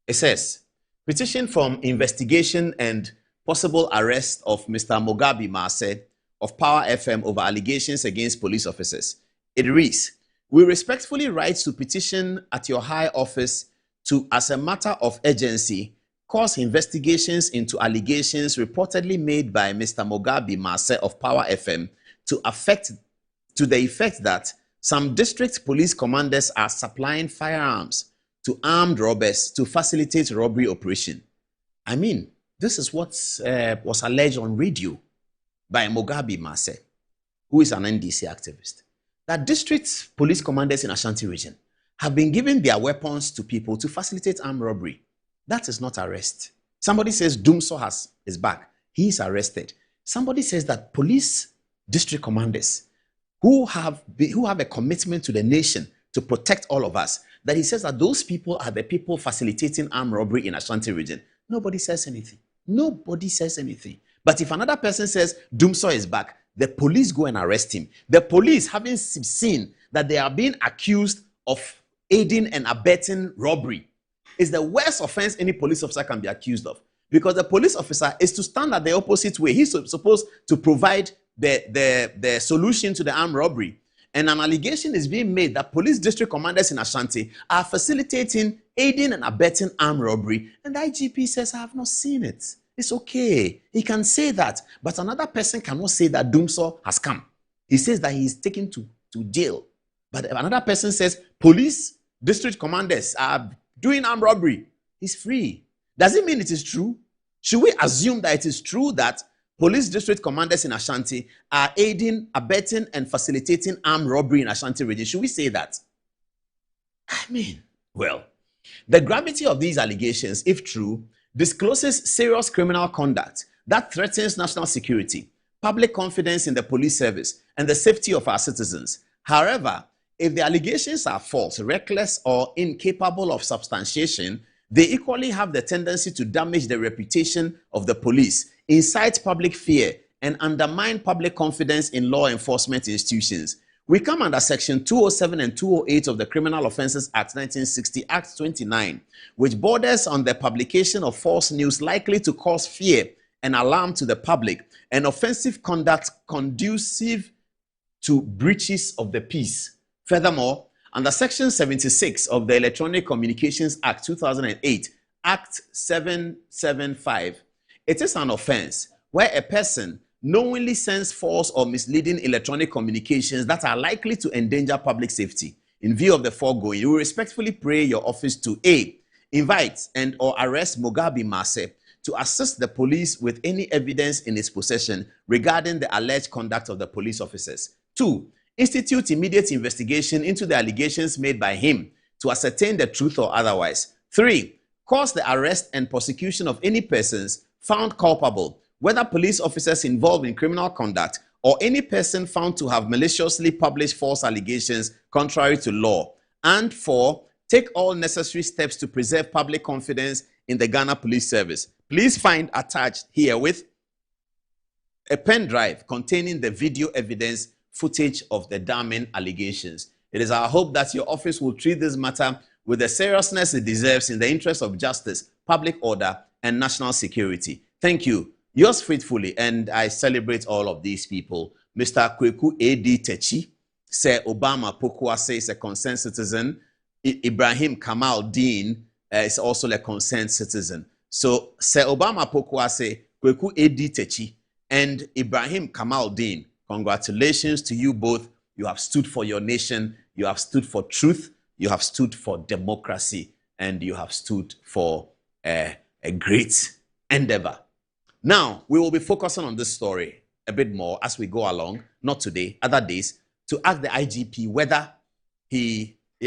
It says, petition from investigation and possible arrest of Mr. Mugabe Marse of Power FM over allegations against police officers. It reads, we respectfully write to petition at your high office to, as a matter of urgency, cause investigations into allegations reportedly made by Mr. Mugabe Marse of Power FM to the effect that some district police commanders are supplying firearms to armed robbers to facilitate robbery operation. I mean, this is what was alleged on radio by Mugabe Marse, who is an NDC activist, that district police commanders in Ashanti region have been giving their weapons to people to facilitate armed robbery. That is not arrest. Somebody says Doomso is back. He is arrested. Somebody says that police district commanders who have a commitment to the nation to protect all of us, that he says that those people are the people facilitating armed robbery in Ashanti region. Nobody says anything. Nobody says anything. But if another person says Doomso is back, the police go and arrest him. The police, having seen that they are being accused of aiding and abetting robbery, is the worst offense any police officer can be accused of. Because the police officer is to stand at the opposite way. He's supposed to provide the solution to the armed robbery. And an allegation is being made that police district commanders in Ashanti are facilitating, aiding and abetting armed robbery. And the IGP says, I have not seen it. It's okay. He can say that. But another person cannot say that Doomso has come. He says that he is taken to jail. But if another person says police district commanders are doing armed robbery, he's free. Does it mean it is true? Should we assume that it is true that police district commanders in Ashanti are aiding, abetting, and facilitating armed robbery in Ashanti region? Should we say that? I mean, well, the gravity of these allegations, if true, discloses serious criminal conduct that threatens national security, public confidence in the police service, and the safety of our citizens. However, if the allegations are false, reckless, or incapable of substantiation, they equally have the tendency to damage the reputation of the police, incite public fear, and undermine public confidence in law enforcement institutions. We come under Section 207 and 208 of the Criminal Offences Act 1960, Act 29, which borders on the publication of false news likely to cause fear and alarm to the public, and offensive conduct conducive to breaches of the peace. Furthermore, under Section 76 of the Electronic Communications Act 2008, Act 775, it is an offense where a person knowingly sends false or misleading electronic communications that are likely to endanger public safety. In view of the foregoing, you will respectfully pray your office to A, invite and or arrest Mugabe Mase to assist the police with any evidence in its possession regarding the alleged conduct of the police officers. 2, institute immediate investigation into the allegations made by him to ascertain the truth or otherwise. 3, cause the arrest and prosecution of any persons found culpable, whether police officers involved in criminal conduct or any person found to have maliciously published false allegations contrary to law. And 4, take all necessary steps to preserve public confidence in the Ghana Police Service. Please find attached herewith a pen drive containing the video evidence footage of the damning allegations. It is our hope that your office will treat this matter with the seriousness it deserves in the interest of justice, public order, and national security. Thank you. Yours faithfully, and I celebrate all of these people. Mr. Kweku A.D. Techi, Sir Obama Pokuase is a concerned citizen. Ibrahim Kamal Dean is also a concerned citizen. So, Sir Obama Pokuase, Kweku A.D. Techi, and Ibrahim Kamal Dean, congratulations to you both. You have stood for your nation. You have stood for truth. You have stood for democracy. And you have stood for a great endeavor. Now, we will be focusing on this story a bit more as we go along, not today, other days, to ask the IGP whether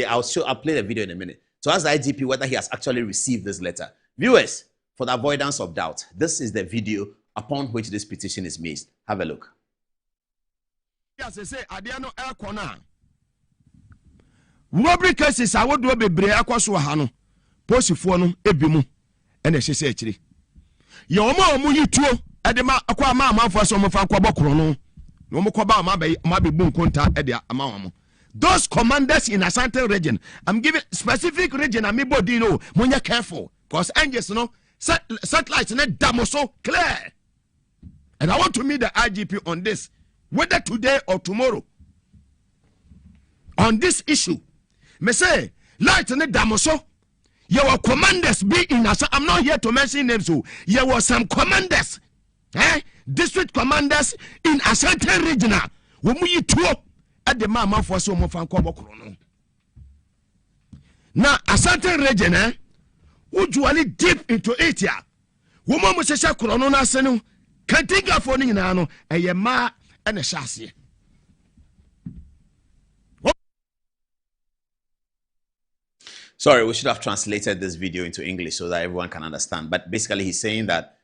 I'll play the video in a minute. To ask the IGP whether he has actually received this letter. Viewers, for the avoidance of doubt, this is the video upon which this petition is made. Have a look. Robbery cases I would be breakfast hano. Posifono ebimu and a shesechri. Yomo muyi tuo edema akwa ma for some of akwa bokrono. No mokoba mabe boom konta edia amamo. Those commanders in Asante region, I'm giving specific region and me body know when you're careful. Because angels no satellites net damoso clear. And I want to meet the IGP on this, whether today or tomorrow. On this issue. Me say, light net damoso. Your commanders be in Asante. I'm not here to mention names. So there were some commanders, district commanders in Asante region. When we talk at the mama for some of Ankobo. Now, Asante region, usually deep into it here. Woman was a chrono senu, can't think of one in ano, a yama and a chassis. Sorry, we should have translated this video into English so that everyone can understand. But basically, he's saying that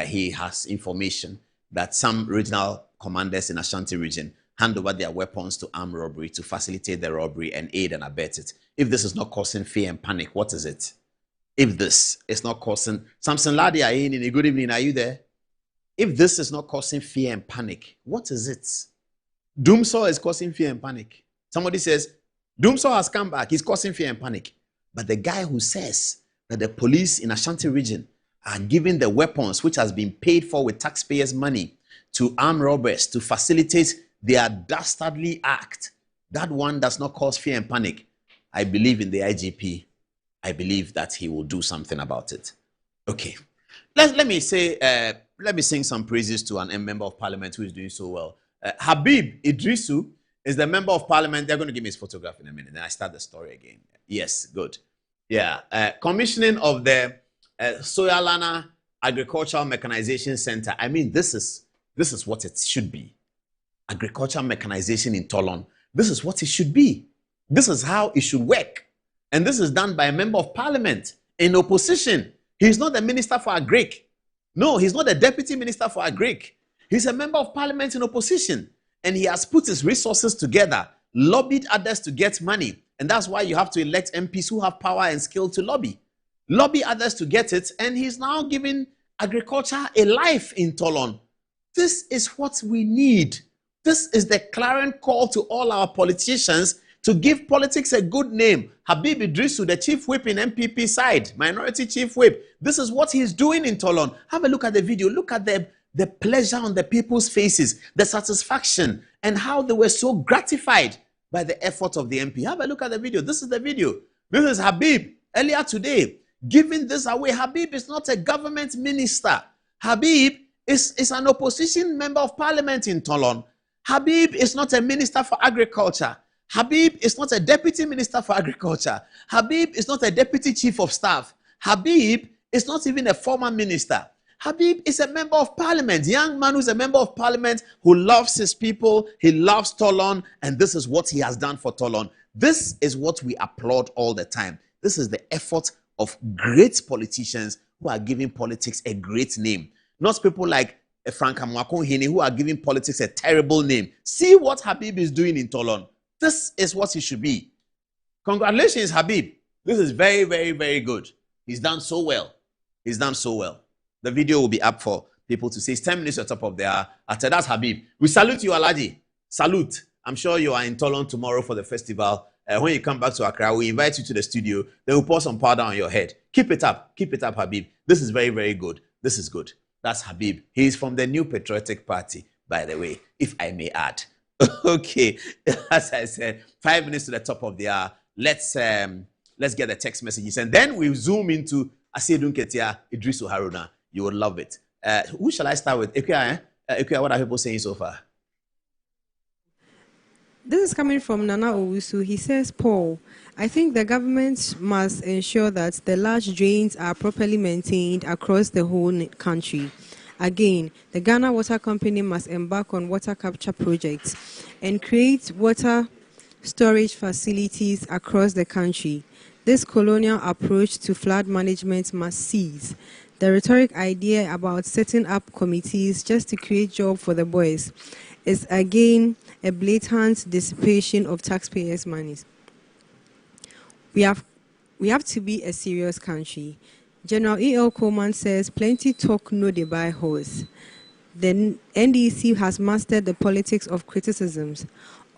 he has information that some regional commanders in Ashanti region hand over their weapons to armed robbery to facilitate the robbery and aid and abet it. If this is not causing fear and panic, what is it? If this is not causing... Samson Ladi, good evening, are you there? If this is not causing fear and panic, what is it? Doomsaw is causing fear and panic. Somebody says, Doomsaw has come back, he's causing fear and panic. But the guy who says that the police in Ashanti region are giving the weapons which has been paid for with taxpayers' money to armed robbers to facilitate their dastardly act, that one does not cause fear and panic. I believe in the IGP. I believe that he will do something about it. Okay. Let me sing some praises to an member of parliament who is doing so well. Habib Idrisu is the member of parliament. They're going to give me his photograph in a minute. Then I start the story again. Yes, good. Yeah. Commissioning of the Soyalana Agricultural Mechanization Center. I mean, this is what it should be. Agricultural mechanization in Tolon. This is what it should be. This is how it should work. And this is done by a member of parliament in opposition. He's not the minister for Agric. No, he's not the deputy minister for Agric. He's a member of parliament in opposition. And he has put his resources together, lobbied others to get money. And that's why you have to elect MPs who have power and skill to lobby. Lobby others to get it. And he's now giving agriculture a life in Tolon. This is what we need. This is the clarion call to all our politicians to give politics a good name. Habib Idrisu, the chief whip in MPP side, minority chief whip. This is what he's doing in Tolon. Have a look at the video. Look at the pleasure on the people's faces, the satisfaction, and how they were so gratified by the effort of the MP. Have a look at the video. This is the video. This is Habib earlier today giving this away. Habib is not a government minister. Habib is an opposition member of parliament in Tolon. Habib is not a minister for agriculture. Habib is not a deputy minister for agriculture. Habib is not a deputy chief of staff. Habib is not even a former minister. Habib is a member of parliament, young man who's a member of parliament who loves his people, he loves Tolon, and this is what he has done for Tolon. This is what we applaud all the time. This is the effort of great politicians who are giving politics a great name. Not people like Frank Amwakon who are giving politics a terrible name. See what Habib is doing in Tolon. This is what he should be. Congratulations, Habib. This is very, very, very good. He's done so well. He's done so well. The video will be up for people to see. It's 10 minutes on top of the hour. After that's Habib. We salute you, Alaji. Salute. I'm sure you are in Tolon tomorrow for the festival. When you come back to Accra, we invite you to the studio. Then we'll pour some powder on your head. Keep it up. Keep it up, Habib. This is very, very good. This is good. That's Habib. He's from the New Patriotic Party, by the way, if I may add. Okay. As I said, 5 minutes to the top of the hour. Let's get the text messages. And then we zoom into Asiedun Ketia, Idrisu Haruna. You will love it. Who shall I start with? Ikuya, what are people saying so far? This is coming from Nana Owusu. He says, Paul, I think the government must ensure that the large drains are properly maintained across the whole country. Again, the Ghana Water Company must embark on water capture projects and create water storage facilities across the country. This colonial approach to flood management must cease. The rhetoric idea about setting up committees just to create jobs for the boys is again a blatant dissipation of taxpayers' money. We have to be a serious country. General E.L. Coleman says, plenty talk, no they buy horse. The NDC has mastered the politics of criticisms,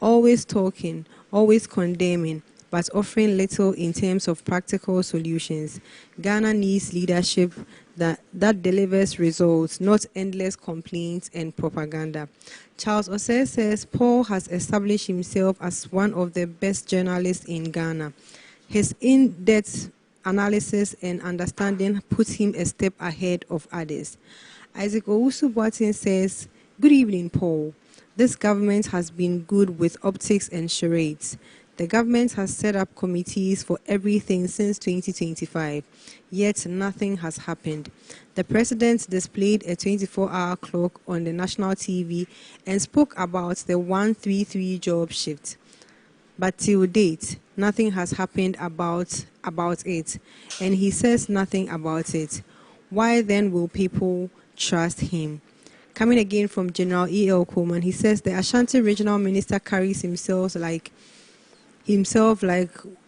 always talking, always condemning, but offering little in terms of practical solutions. Ghana needs leadership that delivers results, not endless complaints and propaganda. Charles Osei says, Paul has established himself as one of the best journalists in Ghana. His in-depth analysis and understanding puts him a step ahead of others. Isaac Owusu-Boateng says, good evening, Paul. This government has been good with optics and charades. The government has set up committees for everything since 2025, yet nothing has happened. The president displayed a 24-hour clock on the national TV and spoke about the 133 job shift. But till date, nothing has happened about it, and he says nothing about it. Why then will people trust him? Coming again from General E.L. Coleman, he says the Ashanti regional minister carries himself like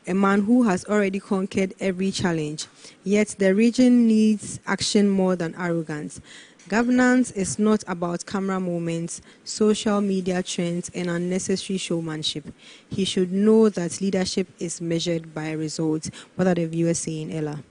a man who has already conquered every challenge. Yet the region needs action more than arrogance. Governance is not about camera moments, social media trends, and unnecessary showmanship. He should know that leadership is measured by results. What are the viewers saying, Ella?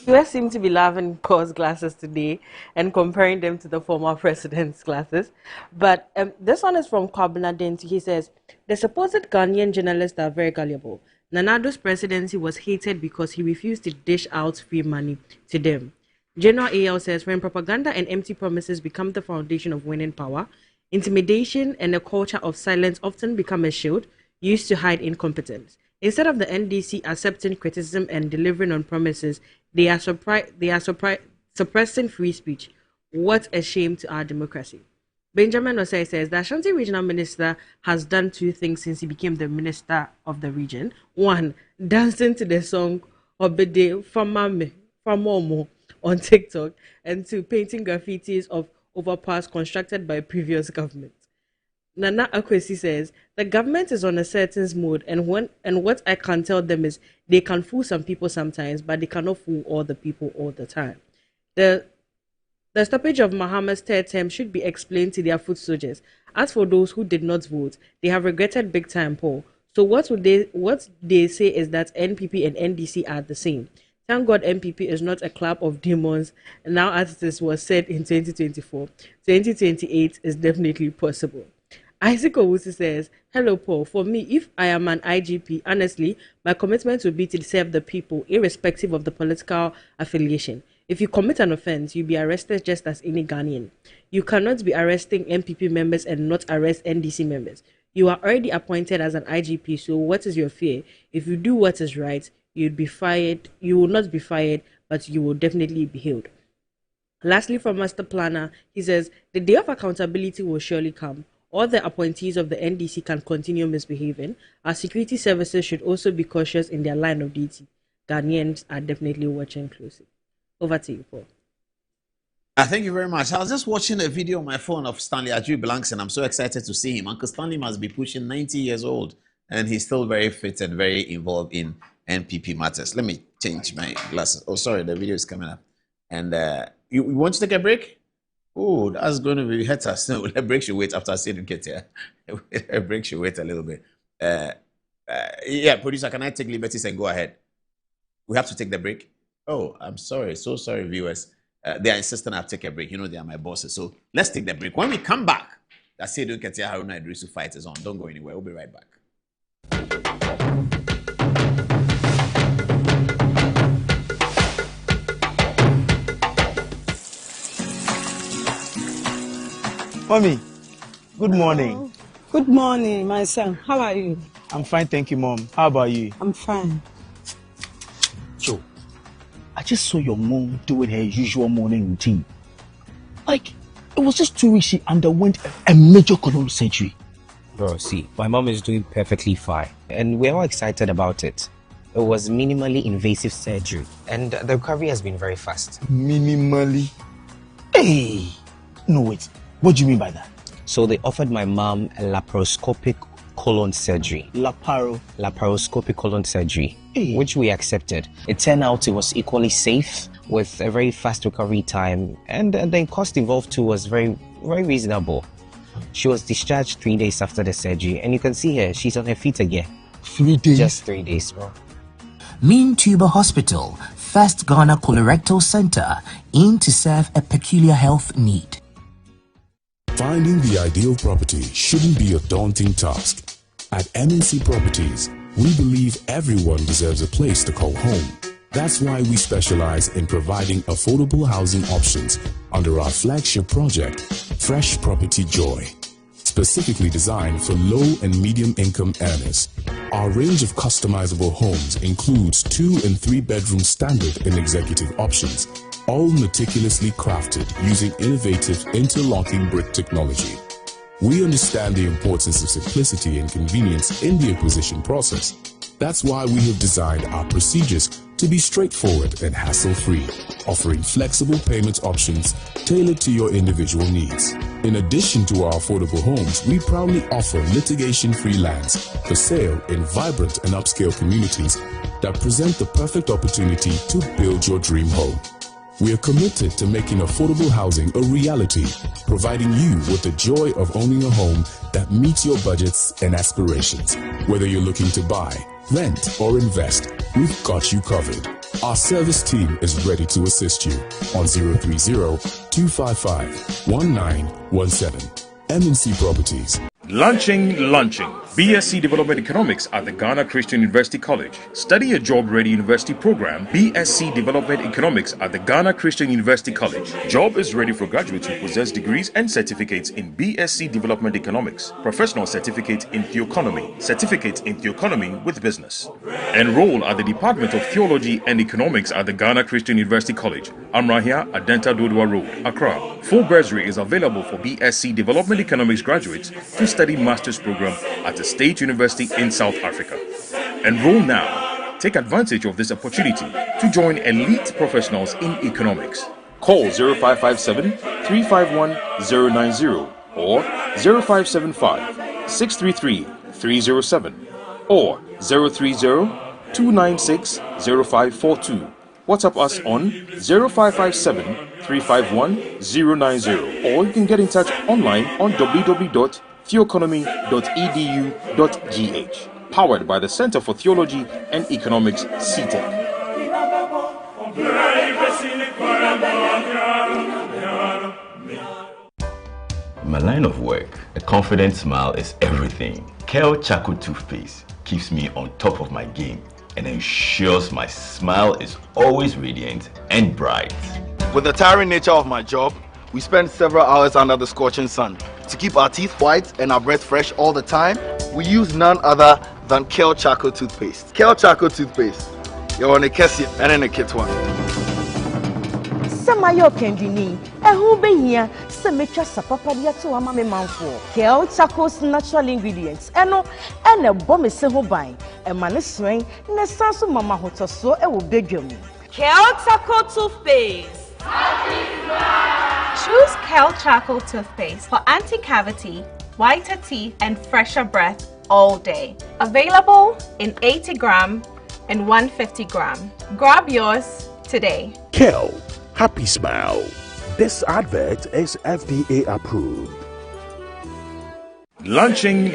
You seem to be loving Paul's glasses today and comparing them to the former president's glasses. But this one is from Kwabena Denti. He says, the supposed Ghanaian journalists are very gullible. Nana Ado's presidency was hated because he refused to dish out free money to them. General A.L. says, when propaganda and empty promises become the foundation of winning power, intimidation and a culture of silence often become a shield used to hide incompetence. Instead of the NDC accepting criticism and delivering on promises, they are suppressing free speech. What a shame to our democracy. Benjamin Osei says the Ashanti regional minister has done two things since he became the minister of the region. One, dancing to the song Obede Famame Famomo on TikTok, and two, painting graffitis of overpass constructed by previous government. Nana Akwesi says the government is on a certain mode, and what I can tell them is they can fool some people sometimes, but they cannot fool all the people all the time. The stoppage of Mahama's third term should be explained to their foot soldiers. As for those who did not vote, they have regretted big time, Paul. So what they say is that NPP and NDC are the same. Thank God NPP is not a club of demons. And now, as this was said in 2024, 2028 is definitely possible. Isaac Owusu says, hello, Paul. For me, if I am an IGP, honestly, my commitment would be to serve the people, irrespective of the political affiliation. If you commit an offense, you'll be arrested just as any Ghanaian. You cannot be arresting MPP members and not arrest NDC members. You are already appointed as an IGP, so what is your fear? If you do what is right, you'd be fired. You will not be fired, but you will definitely be held. Lastly, from Master Planner, he says, the day of accountability will surely come. All the appointees of the NDC can continue misbehaving. Our security services should also be cautious in their line of duty. Ghanaians are definitely watching closely. Over to you, Paul. Thank you very much. I was just watching a video on my phone of Stanley Adjui Blanks, and I'm so excited to see him. Uncle Stanley must be pushing 90 years old, and he's still very fit and very involved in NPP matters. Let me change my glasses. Oh, sorry, the video is coming up. And you want to take a break? Oh, that's going to be hurt us. No, the break should wait after I see him get here. A break should wait a little bit. Yeah, producer, can I take liberties and go ahead? We have to take the break. Oh, I'm sorry. So sorry, viewers. They are insisting I take a break. You know they are my bosses. So let's take the break. When we come back, that's Seydou Ketia Haruna Idrisu fight is on. Don't go anywhere. We'll be right back. Mommy, good morning. Good morning, my son. How are you? I'm fine, thank you, Mom. How about you? I'm fine. Joe, I just saw your mom doing her usual morning routine. Like, it was just 2 weeks she underwent a major colon surgery. Bro, see, my mom is doing perfectly fine, and we're all excited about it. It was minimally invasive surgery, and the recovery has been very fast. Minimally? Hey! No, wait. What do you mean by that? So they offered my mom a laparoscopic colon surgery. Laparoscopic colon surgery, which we accepted. It turned out it was equally safe with a very fast recovery time, and the cost involved too was very, very reasonable. She was discharged 3 days after the surgery, and you can see her, she's on her feet again. 3 days? Just 3 days, bro. Mean Tuber Hospital, first Ghana colorectal center, aimed to serve a peculiar health need. Finding the ideal property shouldn't be a daunting task. At MNC Properties, we believe everyone deserves a place to call home. That's why we specialize in providing affordable housing options under our flagship project, Fresh Property Joy. Specifically designed for low and medium income earners. Our range of customizable homes includes 2 and 3 bedroom standard and executive options, all meticulously crafted using innovative interlocking brick technology. We understand the importance of simplicity and convenience in the acquisition process. That's why we have designed our procedures to be straightforward and hassle-free, offering flexible payment options tailored to your individual needs. In addition to our affordable homes, we proudly offer litigation-free lands for sale in vibrant and upscale communities that present the perfect opportunity to build your dream home. We are committed to making affordable housing a reality, providing you with the joy of owning a home that meets your budgets and aspirations. Whether you're looking to buy, rent, or invest, we've got you covered. Our service team is ready to assist you on 030-255-1917. MNC Properties. Launching BSc Development Economics at the Ghana Christian University College. Study a job-ready university program, BSc Development Economics at the Ghana Christian University College. Job is ready for graduates who possess degrees and certificates in BSc Development Economics, professional certificate in theoeconomy, certificate in theoeconomy with business. Enroll at the Department of Theology and Economics at the Ghana Christian University College, Amrahia, Adenta Dodua Road, Accra. Full bursary is available for BSc Development Economics graduates to study master's program at a state university in South Africa. Enroll now. Take advantage of this opportunity to join elite professionals in economics. Call 0557-351-090 or 0575-633-307 or 030-296-0542. WhatsApp us on 0557-351-090 or you can get in touch online on www.theoeconomy.edu.gh. Powered by the Center for Theology and Economics, CTEC. In my line of work, a confident smile is everything. Kel Charcoal Toothpaste keeps me on top of my game and ensures my smile is always radiant and bright. With the tiring nature of my job, we spend several hours under the scorching sun. To keep our teeth white and our breath fresh all the time, we use none other than Kale Charcoal Toothpaste. Kale Charcoal Toothpaste. You're on a Kessie and in a kit one. Samayo Kendini, a who be here, Sametra Sapapadia to a mammy manful. Kale Charcoal's natural ingredients, and a bomb is so buying, a man is swing, and a sansu mama hoto so a will beg you. Kale Charcoal Toothpaste. Choose Kale Charcoal Toothpaste for anti-cavity, whiter teeth, and fresher breath all day. Available in 80 gram and 150 gram. Grab yours today. Kale, happy smile. This advert is FDA approved. Launching.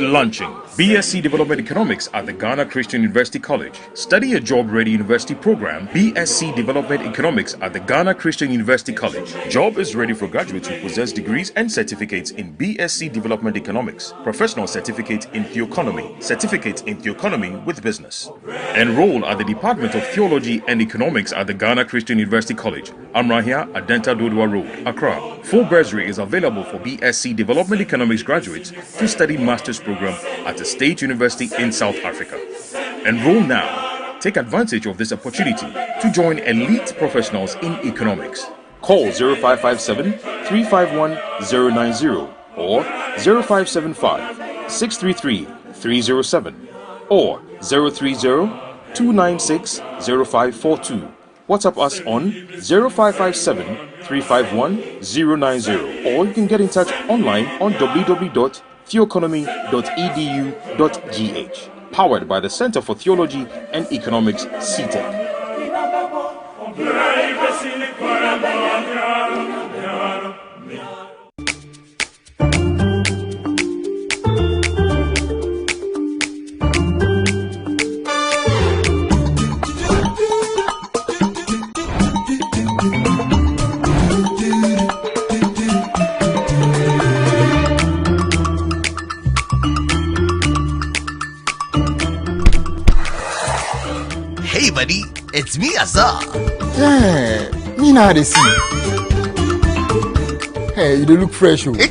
BSc Development Economics at the Ghana Christian University College. Study a job-ready university program, BSc Development Economics at the Ghana Christian University College. Job is ready for graduates who possess degrees and certificates in BSc Development Economics, professional certificate in Theoeconomy, certificate in Theoeconomy with business. Enroll at the Department of Theology and Economics at the Ghana Christian University College, Amrahia, Adenta Dodua Road, Accra. Full bursary is available for BSc Development Economics graduates to study master's program at the State University in South Africa. Enroll now. Take advantage of this opportunity to join elite professionals in economics. Call 0557 351 090 or 0575 633 307 or 030 296 0542. WhatsApp us on 0557 351 090 or you can get in touch online on www.theoeconomy.edu.gh. Powered by the Center for Theology and Economics, CTEC. Hey buddy, it's me Azar. Yeah, me now they see. Hey, you don't look fresh. Oh. Hey.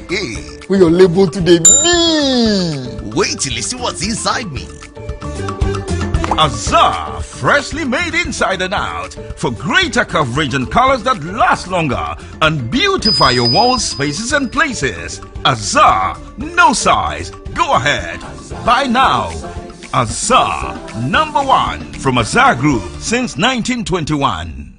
With your label today, me. Wait till you see what's inside me. Azar, freshly made inside and out for greater coverage and colors that last longer and beautify your walls, spaces and places. Azar, no size. Go ahead. Buy now. Azar, #1 from Azar Group since 1921.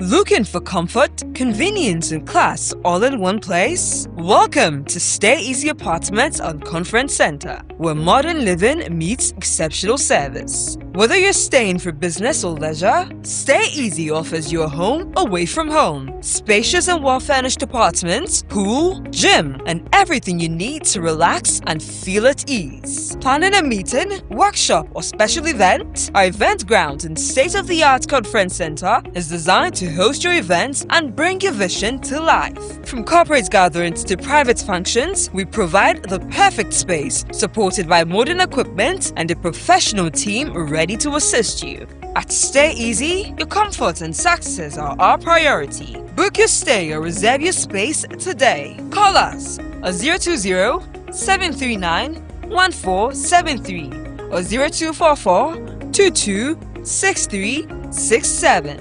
Looking for comfort, convenience, and class all in one place? Welcome to Stay Easy Apartments on Conference Center, where modern living meets exceptional service. Whether you're staying for business or leisure, Stay Easy offers you a home away from home. Spacious and well-furnished apartments, pool, gym, and everything you need to relax and feel at ease. Planning a meeting, workshop, or special event? Our event ground and state-of-the-art conference center is designed to host your events and bring your vision to life. From corporate gatherings to private functions, we provide the perfect space, supported by modern equipment and a professional team ready to assist you. At Stay Easy, your comfort and success are our priority. Book your stay or reserve your space today. Call us at 020-739-1473 or 0244-226367.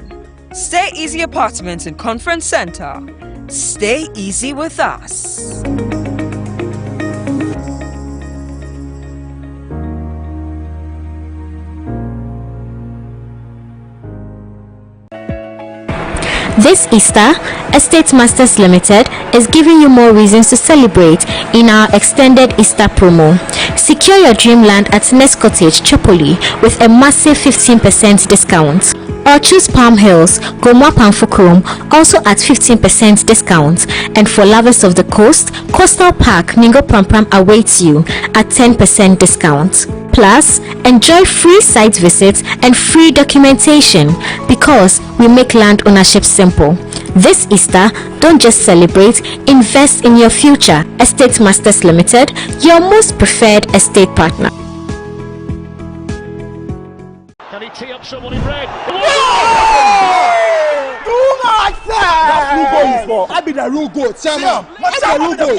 Stay Easy Apartments and Conference Center. Stay easy with us. This Easter, Estate Masters Limited is giving you more reasons to celebrate in our extended Easter promo. Secure your dreamland at Nest Cottage, Chopoli with a massive 15% discount. Or choose Palm Hills, Gomwa Pamfukrom, also at 15% discount. And for lovers of the coast, Coastal Park, Ningo Prampram awaits you at 10% discount. Plus, enjoy free site visits and free documentation because we make land ownership simple. This Easter, don't just celebrate, invest in your future. Estate Masters Limited, your most preferred estate partner. Can he tee up someone in red? I be the real goat, Sam. What's the real goat?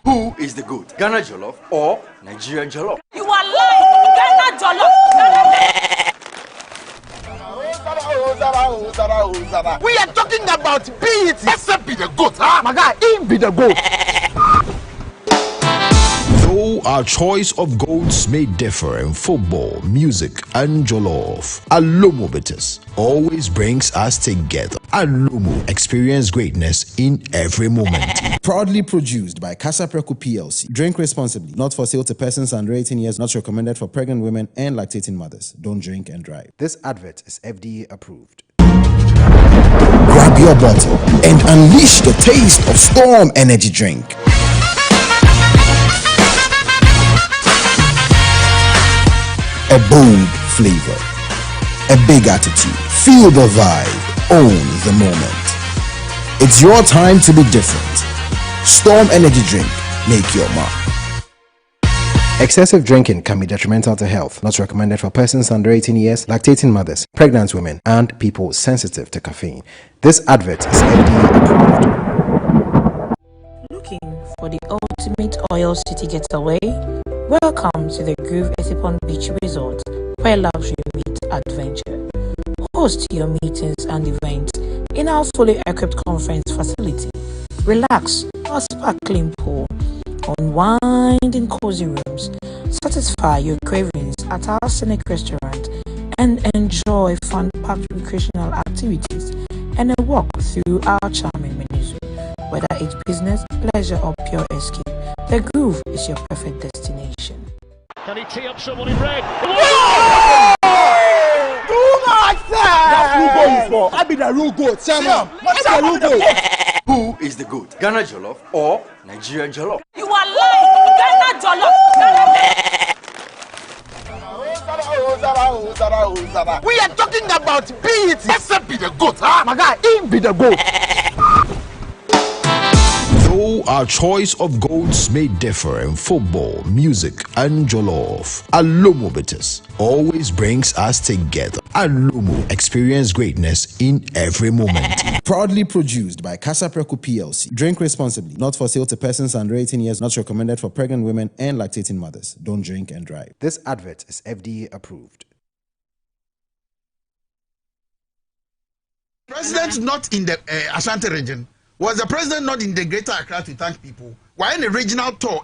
Who is the goat? Ghana Jollof or Nigeria Jollof? You are lying. Ghana Jollof. We are talking about BET. Except be the goat, huh? My guy, he be the goat. Though our choice of goats may differ in football, music, and jollof, Alomo Bitters always brings us together. Alomo, experience greatness in every moment. Proudly produced by Casa Preco PLC. Drink responsibly. Not for sale to persons under 18 years. Not recommended for pregnant women and lactating mothers. Don't drink and drive. This advert is FDA approved. Grab your bottle and unleash the taste of Storm Energy Drink. A bold flavor, a big attitude. Feel the vibe, own the moment. It's your time to be different. Storm Energy Drink, make your mark. Excessive drinking can be detrimental to health. Not recommended for persons under 18 years, lactating mothers, pregnant women, and people sensitive to caffeine. This advert is FDA approved. Looking for the ultimate oil city getaway? Welcome to the Groove Esipon Beach Resort, where luxury meets adventure. Host your meetings and events in our fully equipped conference facility. Relax our sparkling pool, unwind in cozy rooms, satisfy your cravings at our scenic restaurant, and enjoy fun-packed recreational activities and a walk through our charming menus. Whether it's business, pleasure, or pure escape, the Groove is your perfect destination. Can he tee up someone in red? I be the real goat, Sam. What's the real goat? Who is the goat? Ghana Jollof or Nigeria Jollof? You are lying. Ghana Jollof. We are talking about BET. Except be the goat, huh? My guy, he be the goat. Though our choice of goats may differ in football, music, and jollof, Alomo Bitters always brings us together. Alomo, experience greatness in every moment. Proudly produced by Casa Preco PLC. Drink responsibly. Not for sale to persons under 18 years. Not recommended for pregnant women and lactating mothers. Don't drink and drive. This advert is FDA approved. President not in the Ashanti region. Was the president not in the Greater Accra to thank people? Why in the regional tour?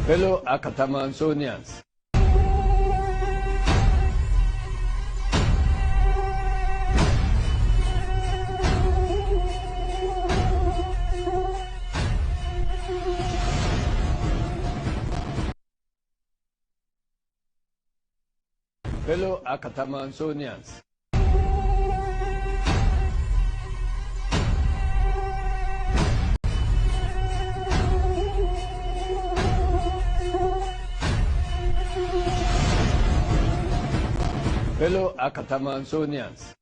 Fellow Akatamansonians, fellow Akatamansonians, fellow Akatamansonians,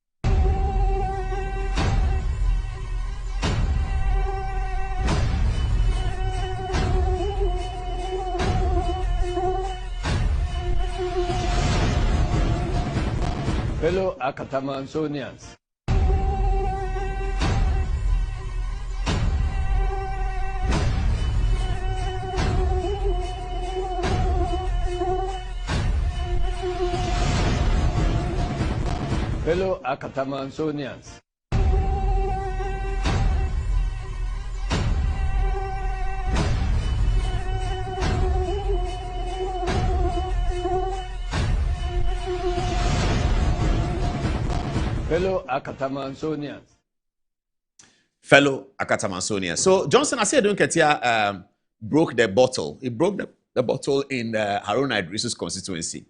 fellow Akatamansonians, fellow Akatamansonians, fellow Akatamansonians, fellow Akatamansonians. So Johnson, I said, Ketia broke the bottle. He broke the bottle in Haruna Idris's constituency.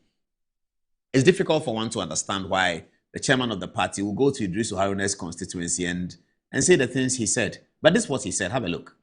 It's difficult for one to understand why the chairman of the party will go to Idrisu Haruna's constituency and say the things he said. But this is what he said. Have a look.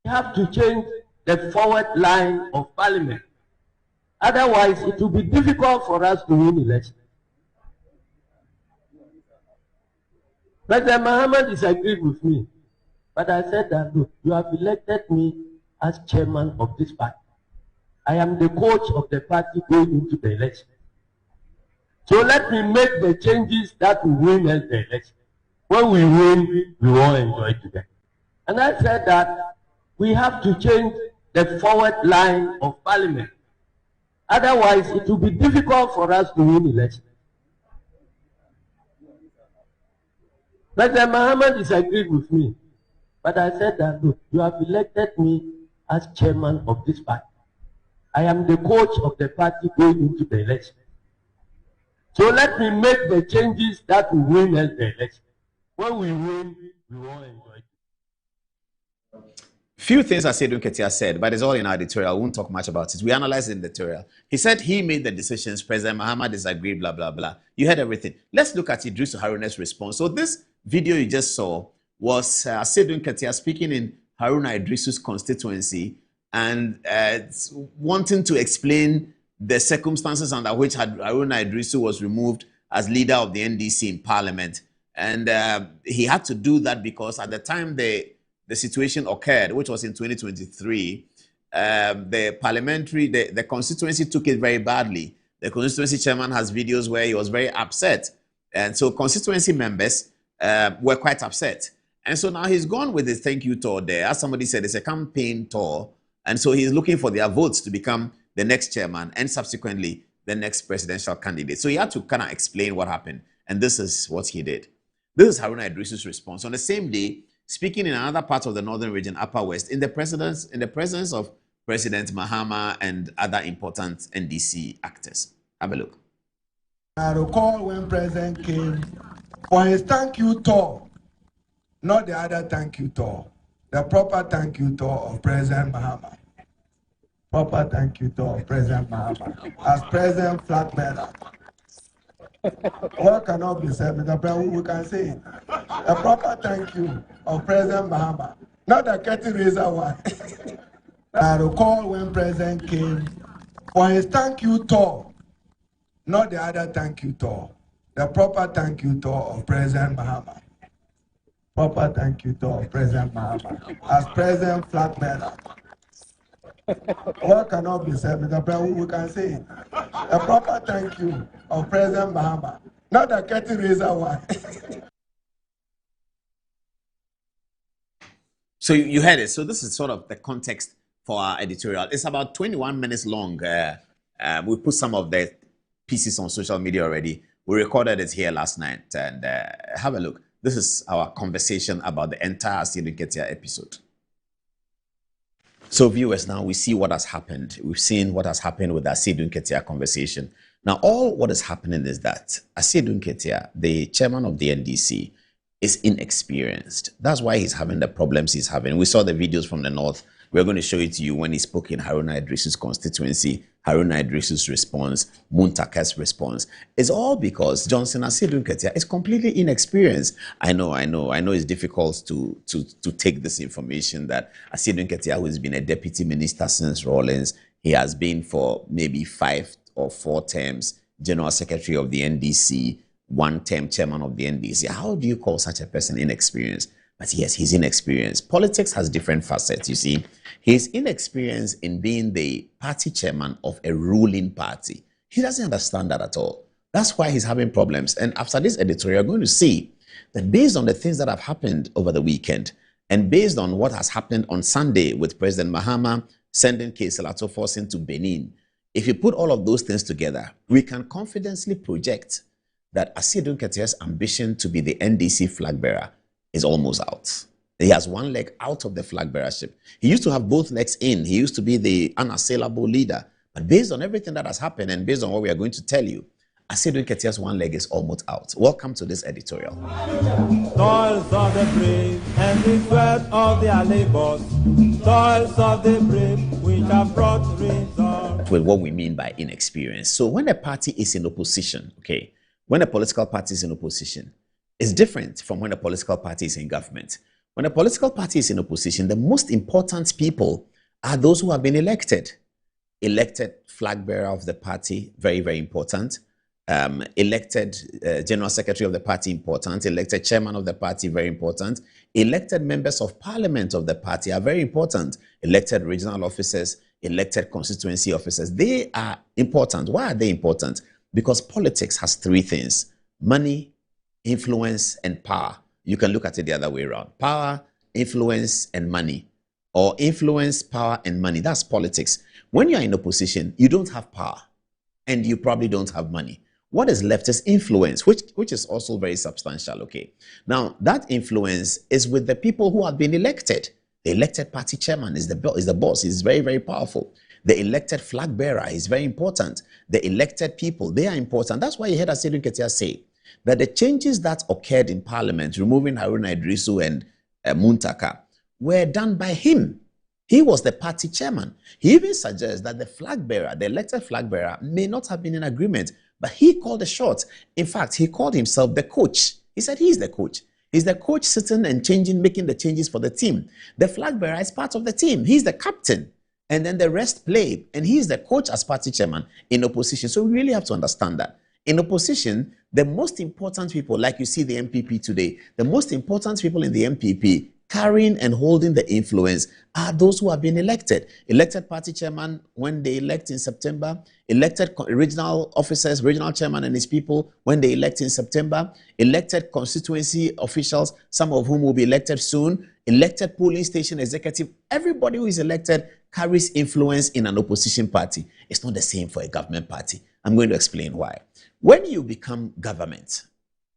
We have to change the forward line of parliament. Otherwise, it will be difficult for us to win elections. President Mahama disagreed with me, but I said that, look, you have elected me as chairman of this party. I am the coach of the party going into the election. So let me make the changes that will win us the election. When we win, we all enjoy together. And I said that we have to change the forward line of parliament. Otherwise, it will be difficult for us to win elections. President Mahama disagreed with me, but I said that, look, you have elected me as chairman of this party. I am the coach of the party going into the election. So let me make the changes that will win us the election. When we win, we all enjoy it. Few things Asiedu Nketia said, but it's all in our editorial. We won't talk much about it. We analyzed in the editorial. He said he made the decisions. President Mahama disagreed, blah, blah, blah. You heard everything. Let's look at Idrisu Haruna's response. So this video you just saw was Asiedu Nketia speaking in Haruna Idrisu's constituency and wanting to explain the circumstances under which Haruna Idrisu was removed as leader of the NDC in parliament. And he had to do that because at the time the situation occurred, which was in 2023, the constituency took it very badly. The constituency chairman has videos where he was very upset. And so constituency members were quite upset. And so now he's gone with his thank you tour there. As somebody said, it's a campaign tour. And so he's looking for their votes to become the next chairman and subsequently the next presidential candidate. So he had to kind of explain what happened. And this is what he did. This is Haruna Idrisu's response. On the same day, speaking in another part of the northern region, Upper West, in the presence of President Mahama and other important NDC actors. Have a look. I recall when President came for his thank you tour, not the other thank you tour, the proper thank you tour of President Mahama. Proper thank you tour of President Mahama as President Flag Bearer. What cannot be said, Mr. President, we can say it. A proper thank you of President Mahama, not the curtain raiser one. I recall when President came for his thank you tour, not the other thank you tour, the proper thank you tour of President Mahama. Proper thank you tour of President Mahama as President Flag Bearer. What cannot be said, Mr. President, we can say it. A proper thank you of President Mahama, not the curtain raiser one. So you heard it. So this is sort of the context for our editorial. It's about 21 minutes long. We put some of the pieces on social media already. We recorded it here last night. And have a look. This is our conversation about the entire Asiedu Nketia episode. So viewers, now we see what has happened. We've seen what has happened with the Asiedu Nketia conversation. Now, all what is happening is that Asiedu Nketia, the chairman of the NDC, is inexperienced. That's why he's having the problems he's having. We saw the videos from the north. We're going to show it to you when he spoke in Haruna Idrisu's constituency, Haruna Idrisu's response, Muntaka's response. It's all because Johnson Asiedu Nketia is completely inexperienced. I know it's difficult to take this information that Asiedu Nketia, who has been a deputy minister since Rawlings, he has been for maybe 5 or 4 terms general secretary of the NDC, 1-term chairman of the NDC. How do you call such a person inexperienced? But yes, he's inexperienced. Politics has different facets, you see. He's inexperienced in being the party chairman of a ruling party. He doesn't understand that at all. That's why he's having problems. And after this editorial, you're going to see that based on the things that have happened over the weekend, and based on what has happened on Sunday with President Mahama sending K. Selato Force into Benin, if you put all of those things together, we can confidently project that Asiedu Nketiah's ambition to be the NDC flag bearer is almost out. He has one leg out of the flag bearership. He used to have both legs in. He used to be the unassailable leader. But based on everything that has happened and based on what we are going to tell you, Asiedu Nketiah's one leg is almost out. Welcome to this editorial. Toils of the brave and the sweat of their labors. Toils of the brave which have brought results. With what we mean by inexperience. So when a party is in opposition, okay, when a political party is in opposition, it's different from when a political party is in government. When a political party is in opposition, the most important people are those who have been elected. Elected flag bearer of the party, very, very important. Elected general secretary of the party, important. Elected chairman of the party, very important. Elected members of parliament of the party are very important. Elected regional officers, elected constituency officers, they are important. Why are they important? Because politics has three things: money, influence, and power. You can look at it the other way around. Power, influence, and money. Or influence, power, and money. That's politics. When you're in opposition, you don't have power. And you probably don't have money. What is left is influence, which is also very substantial, okay? Now, that influence is with the people who have been elected. The elected party chairman is the boss. He's very, very powerful. The elected flag bearer is very important. The elected people, they are important. That's why you heard Asiedu Nketiah say that the changes that occurred in Parliament, removing Haruna Idrisu and Muntaka, were done by him. He was the party chairman. He even suggests that the flag bearer, the elected flag bearer, may not have been in agreement, but he called the shots. In fact, he called himself the coach. He said he's the coach. He's the coach sitting and changing, making the changes for the team. The flag bearer is part of the team. He's the captain. And then the rest play. And he's the coach as party chairman in opposition. So we really have to understand that. In opposition, the most important people, like you see the MPP today, the most important people in the MPP carrying and holding the influence are those who have been elected. Elected party chairman when they elect in September, elected regional officers, regional chairman and his people when they elect in September, elected constituency officials, some of whom will be elected soon, elected polling station executive. Everybody who is elected carries influence in an opposition party. It's not the same for a government party. I'm going to explain why. When you become government,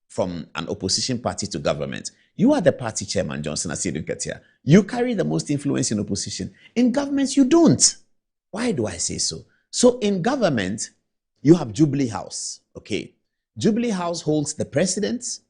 from an opposition party to government, you are the party chairman, Johnson Asiedu Nketiah. You carry the most influence in opposition. In government, you don't. Why do I say so? So in government, you have Jubilee House, okay? Jubilee House holds the president,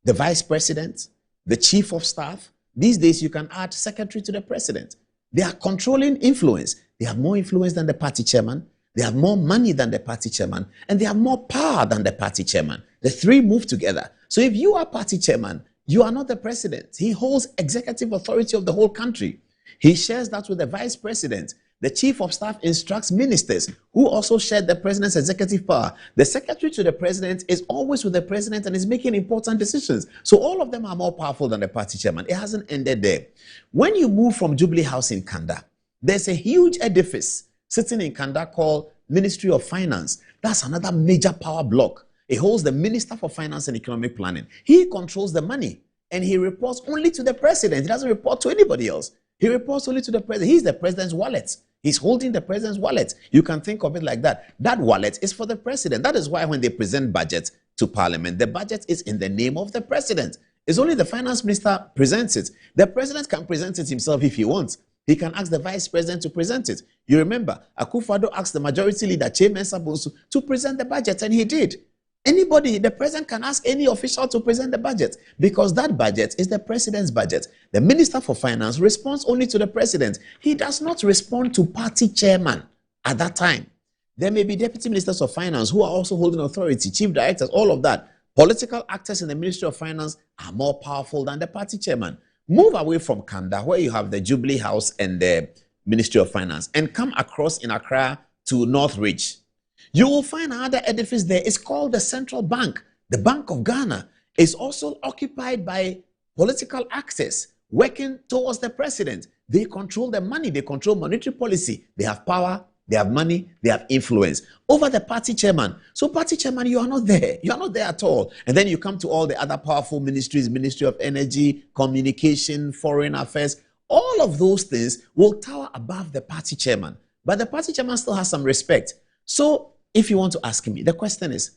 the vice president, the chief of staff. These days, you can add secretary to the president. They are controlling influence. They have more influence than the party chairman. They have more money than the party chairman. And they have more power than the party chairman. The three move together. So if you are party chairman, you are not the president. He holds executive authority of the whole country. He shares that with the vice president. The chief of staff instructs ministers who also share the president's executive power. The secretary to the president is always with the president and is making important decisions. So all of them are more powerful than the party chairman. It hasn't ended there. When you move from Jubilee House in Kanda, there's a huge edifice sitting in Kanda called Ministry of Finance. That's another major power block. It holds the Minister for Finance and Economic Planning. He controls the money and he reports only to the president. He doesn't report to anybody else. He reports only to the president. He's the president's wallet. He's holding the president's wallet. You can think of it like that. That wallet is for the president. That is why when they present budget to Parliament, the budget is in the name of the president. It's only the finance minister presents it. The president can present it himself if he wants. He can ask the vice president to present it. You remember, Akufo-Addo asked the majority leader, Mensah Bonsu, to present the budget, and he did. Anybody, the president can ask any official to present the budget because that budget is the president's budget. The Minister for Finance responds only to the president. He does not respond to party chairman at that time. There may be deputy ministers of finance who are also holding authority, chief directors, all of that. Political actors in the Ministry of Finance are more powerful than the party chairman. Move away from Kanda, where you have the Jubilee House and the Ministry of Finance, and come across in Accra to Northridge. You will find another edifice there. It's called the Central Bank. The Bank of Ghana is also occupied by political actors working towards the president. They control the money. They control monetary policy. They have power. They have money. They have influence over the party chairman. So party chairman, you are not there. You are not there at all. And then you come to all the other powerful ministries, Ministry of Energy, Communication, Foreign Affairs. All of those things will tower above the party chairman. But the party chairman still has some respect. So if you want to ask me, the question is,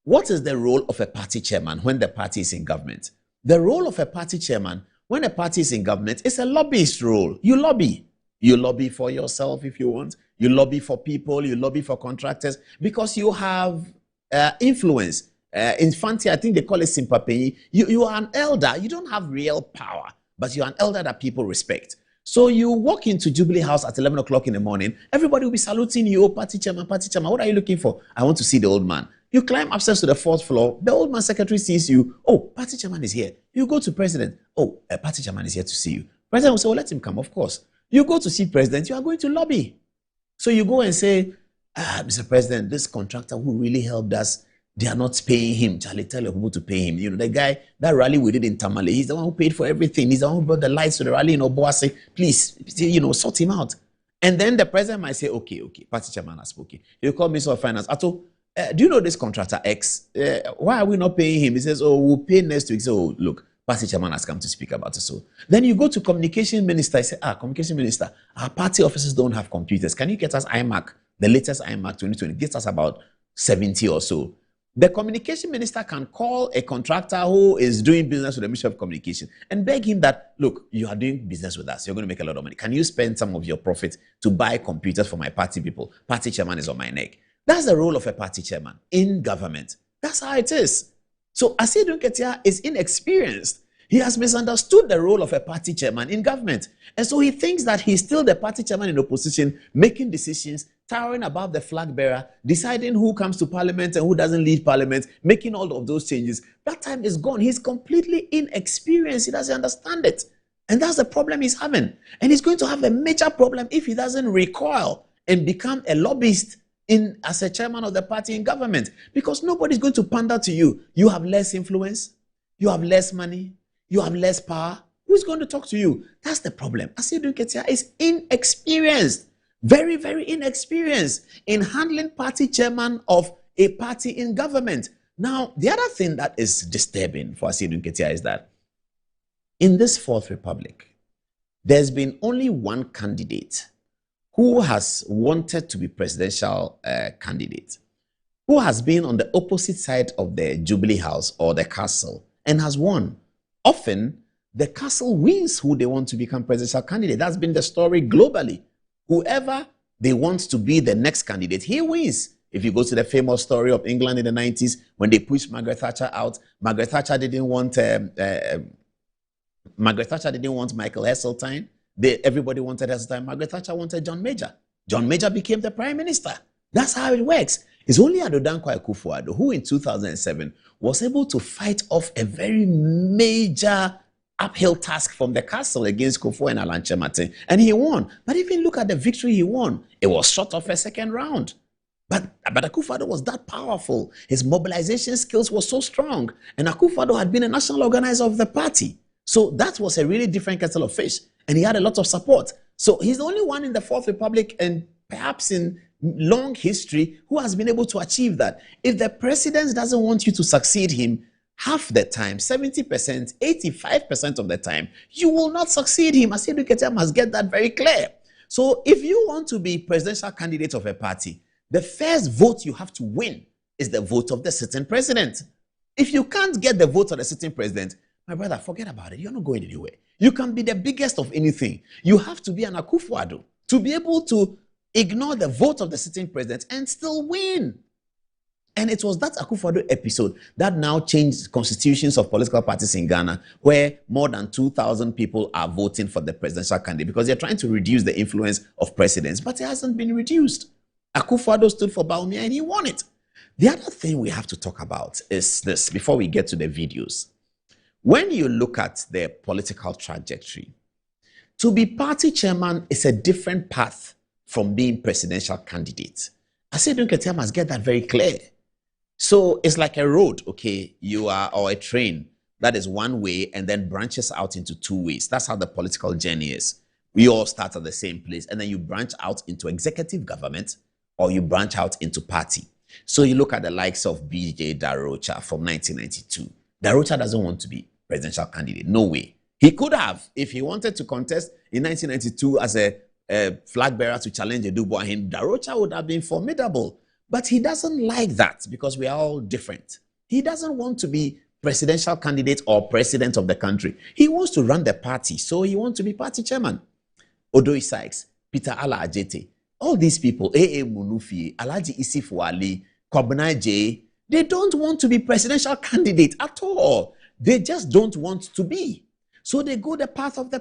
what is the role of a party chairman when the party is in government? The role of a party chairman when a party is in government is a lobbyist role. You lobby. You lobby for yourself if you want. You lobby for people. You lobby for contractors because you have influence. Infante, I think they call it sympathy. You are an elder. You don't have real power, but you're an elder that people respect. So you walk into Jubilee House at 11 o'clock in the morning. Everybody will be saluting you. Oh, party chairman, party chairman. What are you looking for? I want to see the old man. You climb upstairs to the 4th floor. The old man secretary sees you. Oh, party chairman is here. You go to president. Oh, a party chairman is here to see you. President will say, well, let him come, of course. You go to see president. You are going to lobby. So you go and say, Mr. President, this contractor who really helped us, they are not paying him. Charlie, tell your people to pay him. You know, the guy, that rally we did in Tamale, he's the one who paid for everything. He's the one who brought the lights to the rally in Obuasi. Please, sort him out. And then the president might say, okay, party chairman has spoken. He'll call Minister of Finance. Ato, do you know this contractor X? Why are we not paying him? He says, oh, we'll pay next week. So, look, party chairman has come to speak about it. So then you go to communication minister. I say, communication minister, our party officers don't have computers. Can you get us iMac, the latest iMac 2020? Get us about 70 or so. The communication minister can call a contractor who is doing business with the Ministry of Communication and beg him that, look, you are doing business with us. You're going to make a lot of money. Can you spend some of your profit to buy computers for my party people? Party chairman is on my neck. That's the role of a party chairman in government. That's how it is. So Asiedu Nketia is inexperienced. He has misunderstood the role of a party chairman in government. And so he thinks that he's still the party chairman in opposition, making decisions, towering above the flag bearer, deciding who comes to parliament and who doesn't leave parliament, making all of those changes. That time is gone. He's completely inexperienced. He doesn't understand it. And that's the problem he's having. And he's going to have a major problem if he doesn't recoil and become a lobbyist as a chairman of the party in government. Because nobody's going to pander to you. You have less influence. You have less money. You have less power. Who's going to talk to you? That's the problem. Asiedu Nketia is inexperienced. Very, very inexperienced in handling party chairman of a party in government. Now, the other thing that is disturbing for Asiedu Nketia is that in this Fourth Republic, there's been only one candidate who has wanted to be presidential candidate, who has been on the opposite side of the Jubilee House or the castle and has won. Often, the castle wins who they want to become presidential candidate. That's been the story globally. Whoever they want to be the next candidate, he wins. If you go to the famous story of England in the 90s, when they pushed Margaret Thatcher out, Margaret Thatcher didn't want Michael Heseltine. Everybody wanted Heseltine. Margaret Thatcher wanted John Major. John Major became the prime minister. That's how it works. It's only Ado Dankwa Akufo-Addo who in 2007 was able to fight off a very major uphill task from the castle against Kufuor and Alan Kyerematen, and he won. But even look at the victory he won. It was short of a second round. But Akufo-Addo was that powerful. His mobilization skills were so strong. And Akufo-Addo had been a national organizer of the party. So that was a really different kettle of fish. And he had a lot of support. So he's the only one in the Fourth Republic and perhaps in long history who has been able to achieve that. If the president doesn't want you to succeed him, half the time, 70%, 85% of the time, you will not succeed him. Asiedu Nketia must get that very clear. So if you want to be presidential candidate of a party, the first vote you have to win is the vote of the sitting president. If you can't get the vote of the sitting president, my brother, forget about it. You're not going anywhere. You can be the biggest of anything. You have to be an Akufo-Addo to be able to ignore the vote of the sitting president and still win. And it was that Akufo-Addo episode that now changed constitutions of political parties in Ghana, where more than 2,000 people are voting for the presidential candidate because they're trying to reduce the influence of presidents, but it hasn't been reduced. Akufo-Addo stood for Bawumia and he won it. The other thing we have to talk about is this before we get to the videos. When you look at the political trajectory, to be party chairman is a different path from being presidential candidate. Asiedu Nketia must get that very clear. So it's like a road, okay? Or a train that is one way and then branches out into two ways. That's how the political journey is. We all start at the same place and then you branch out into executive government or you branch out into party. So you look at the likes of B.J. Darocha from 1992. Darocha doesn't want to be presidential candidate. No way. He could have, if he wanted to contest in 1992 as a flag bearer to challenge Adu Boahen, Darocha would have been formidable. But he doesn't like that because we are all different. He doesn't want to be presidential candidate or president of the country. He wants to run the party, so he wants to be party chairman. Odoi Sykes, Peter Ala Ajete, all these people, A.A. Munufi, Alhaji Isif Wali, Kobna J, they don't want to be presidential candidate at all. They just don't want to be. So they go the path of the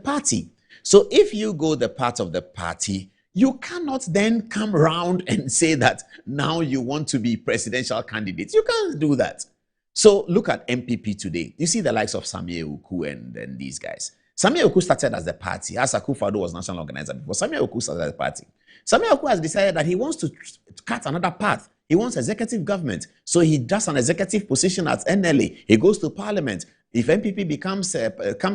party. So if you go the path of the party, you cannot then come around and say that now you want to be presidential candidates. You can't do that. So look at MPP today. You see the likes of Samuel Oku and these guys. Samuel Oku started as the party. As Akufo-Addo was national organizer before. Samuel Oku started as the party. Samuel Oku has decided that he wants to cut another path. He wants executive government. So he does an executive position at NLA. He goes to parliament. If MPP comes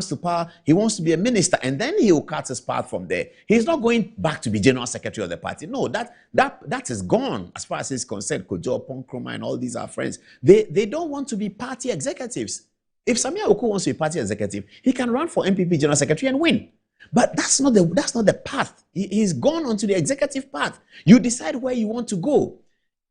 to power, he wants to be a minister, and then he will cut his path from there. He's not going back to be general secretary of the party. No, that is gone as far as he's concerned. Kojo, Ponkroma, and all these are friends. They don't want to be party executives. If Samuel Oku wants to be party executive, he can run for MPP general secretary and win. But that's not the path. He's gone onto the executive path. You decide where you want to go.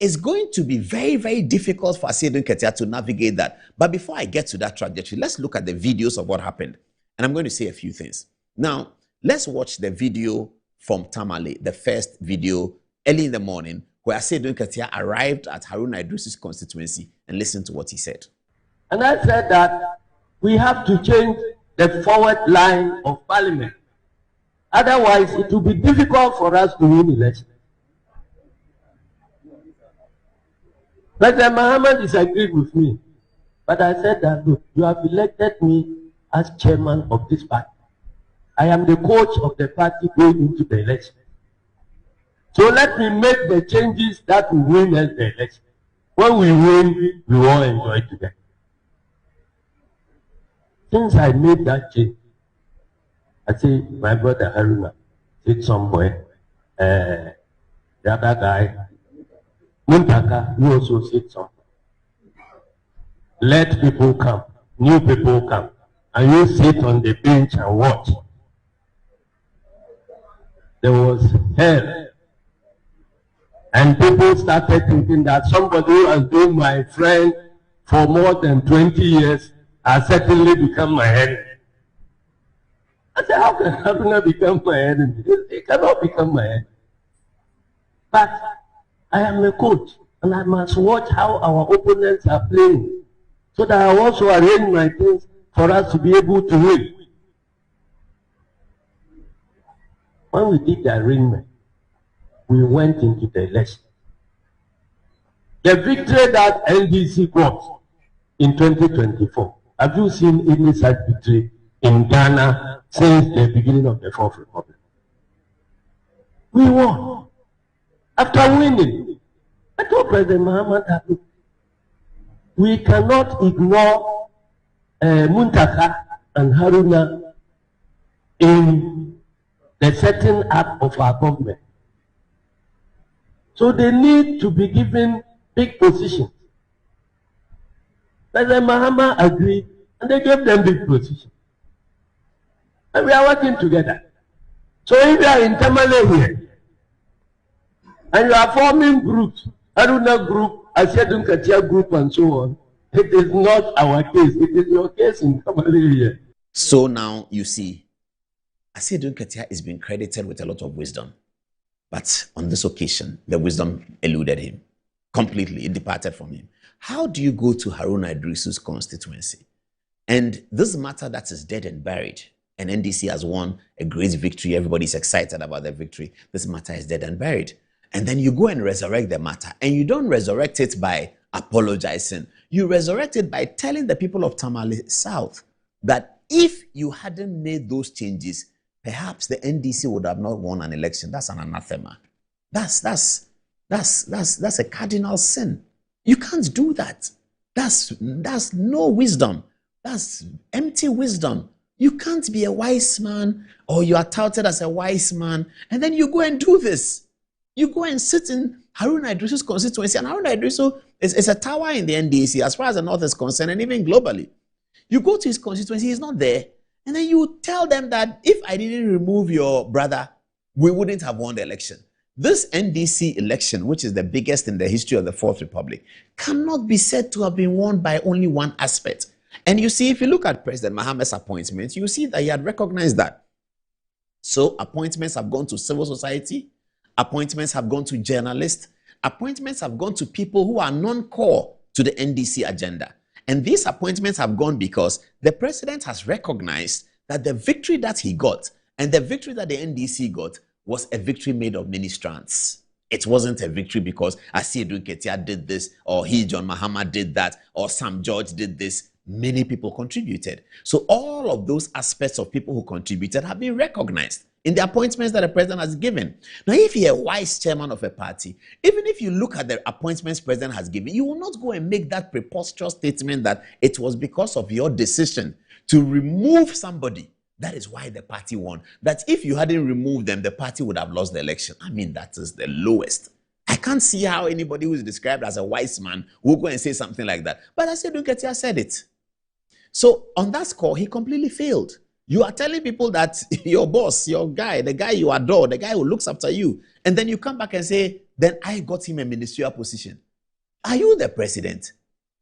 It's going to be very, very difficult for Asiedu Nketia to navigate that. But before I get to that trajectory, let's look at the videos of what happened. And I'm going to say a few things. Now, let's watch the video from Tamale, the first video early in the morning, where Asiedu Nketia arrived at Haruna Idris's constituency, and listen to what he said. And I said that we have to change the forward line of parliament. Otherwise, it will be difficult for us to win elections. President Mahama disagreed with me, but I said that, look, you have elected me as chairman of this party. I am the coach of the party going into the election. So let me make the changes that will win us the election. When we win, we all enjoy together. Since I made that change, I say, my brother Haruna, sit somewhere, the other guy, Muntaka, you also sit somewhere. Let people come, new people come, and you sit on the bench and watch. There was hell. And people started thinking that somebody who has been my friend for more than 20 years has certainly become my enemy. I said, how can Haruna become my enemy? He cannot become my enemy. But I am a coach, and I must watch how our opponents are playing, so that I also arrange my things for us to be able to win. When we did the arrangement, we went into the election. The victory that NDC got in 2024, have you seen any such victory in Ghana since the beginning of the Fourth Republic? We won. After winning, I told President Mahama that we cannot ignore Muntaka and Haruna in the setting up of our government. So they need to be given big positions. President Mahama agreed, and they gave them big positions. And we are working together. So if you are in Tamale here, and you are forming groups, Haruna group, Asiedu Nketia group, and so on, it is not our case. It is your case in Tamale here. So now you see, Asiedu Nketia is being credited with a lot of wisdom. But on this occasion, the wisdom eluded him completely. It departed from him. How do you go to Haruna Idrisu's constituency? And this matter that is dead and buried, and NDC has won a great victory, everybody's excited about the victory, this matter is dead and buried. And then you go and resurrect the matter, and you don't resurrect it by apologizing. You resurrect it by telling the people of Tamale South that if you hadn't made those changes, perhaps the NDC would have not won an election. That's an anathema. That's a cardinal sin. You can't do that. That's no wisdom. That's empty wisdom. You can't be a wise man, or you are touted as a wise man, and then you go and do this. You go and sit in Haruna Idrisu's constituency, and Haruna Idrisu is a tower in the NDC as far as the North is concerned, and even globally. You go to his constituency, he's not there, and then you tell them that if I didn't remove your brother, we wouldn't have won the election. This NDC election, which is the biggest in the history of the Fourth Republic, cannot be said to have been won by only one aspect. And you see, if you look at President Mahama's appointments, you see that he had recognized that. So appointments have gone to civil society, appointments have gone to journalists, appointments have gone to people who are non-core to the NDC agenda. And these appointments have gone because the president has recognized that the victory that he got and the victory that the NDC got was a victory made of many strands. It wasn't a victory because Asiedu Ketia did this, or he, John Mahama, did that, or Sam George did this. Many people contributed. So all of those aspects of people who contributed have been recognized in the appointments that the president has given. Now, if you're a vice chairman of a party, even if you look at the appointments president has given, you will not go and make that preposterous statement that it was because of your decision to remove somebody. That is why the party won. That if you hadn't removed them, the party would have lost the election. I mean, that is the lowest. I can't see how anybody who is described as a wise man will go and say something like that. But Asiedu Ketia said it. So on that score, he completely failed. You are telling people that your boss, your guy, the guy you adore, the guy who looks after you, and then you come back and say, then I got him a ministerial position. Are you the president?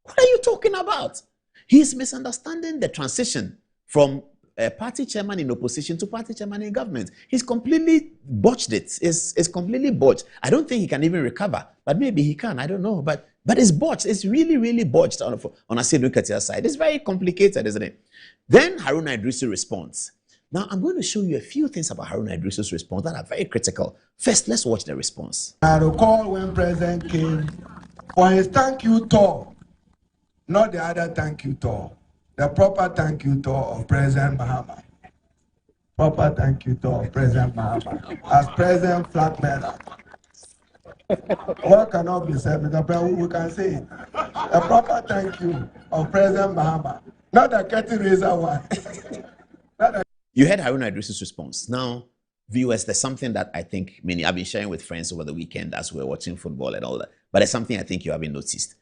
What are you talking about? He's misunderstanding the transition from a party chairman in opposition to party chairman in government. He's completely botched it. It's completely botched. I don't think he can even recover, but maybe he can. I don't know. But it's botched. It's really, really botched on Asiedu Ketia's side. It's very complicated, isn't it? Then Haruna Iddrisu responds. Now, I'm going to show you a few things about Haruna Iddrisu's response that are very critical. First, let's watch the response. I recall when President came for his thank you tour, not the other thank you tour, the proper thank you tour of President Mahama. Proper thank you tour of President Mahama as President Flatman. What cannot be said, Mr. President? We can say it. A proper thank you of President Mahama, not the curtain raiser one. You heard Haruna Iddrisu's response. Now, viewers, there's something that I think I've been sharing with friends over the weekend as we're watching football and all that. But there's something I think you haven't noticed.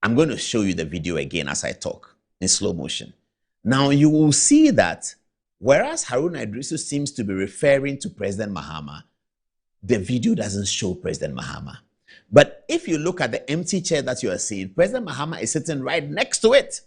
I'm going to show you the video again as I talk in slow motion. Now, you will see that whereas Haruna Iddrisu seems to be referring to President Mahama, the video doesn't show President Mahama. But if you look at the empty chair that you are seeing, President Mahama is sitting right next to it.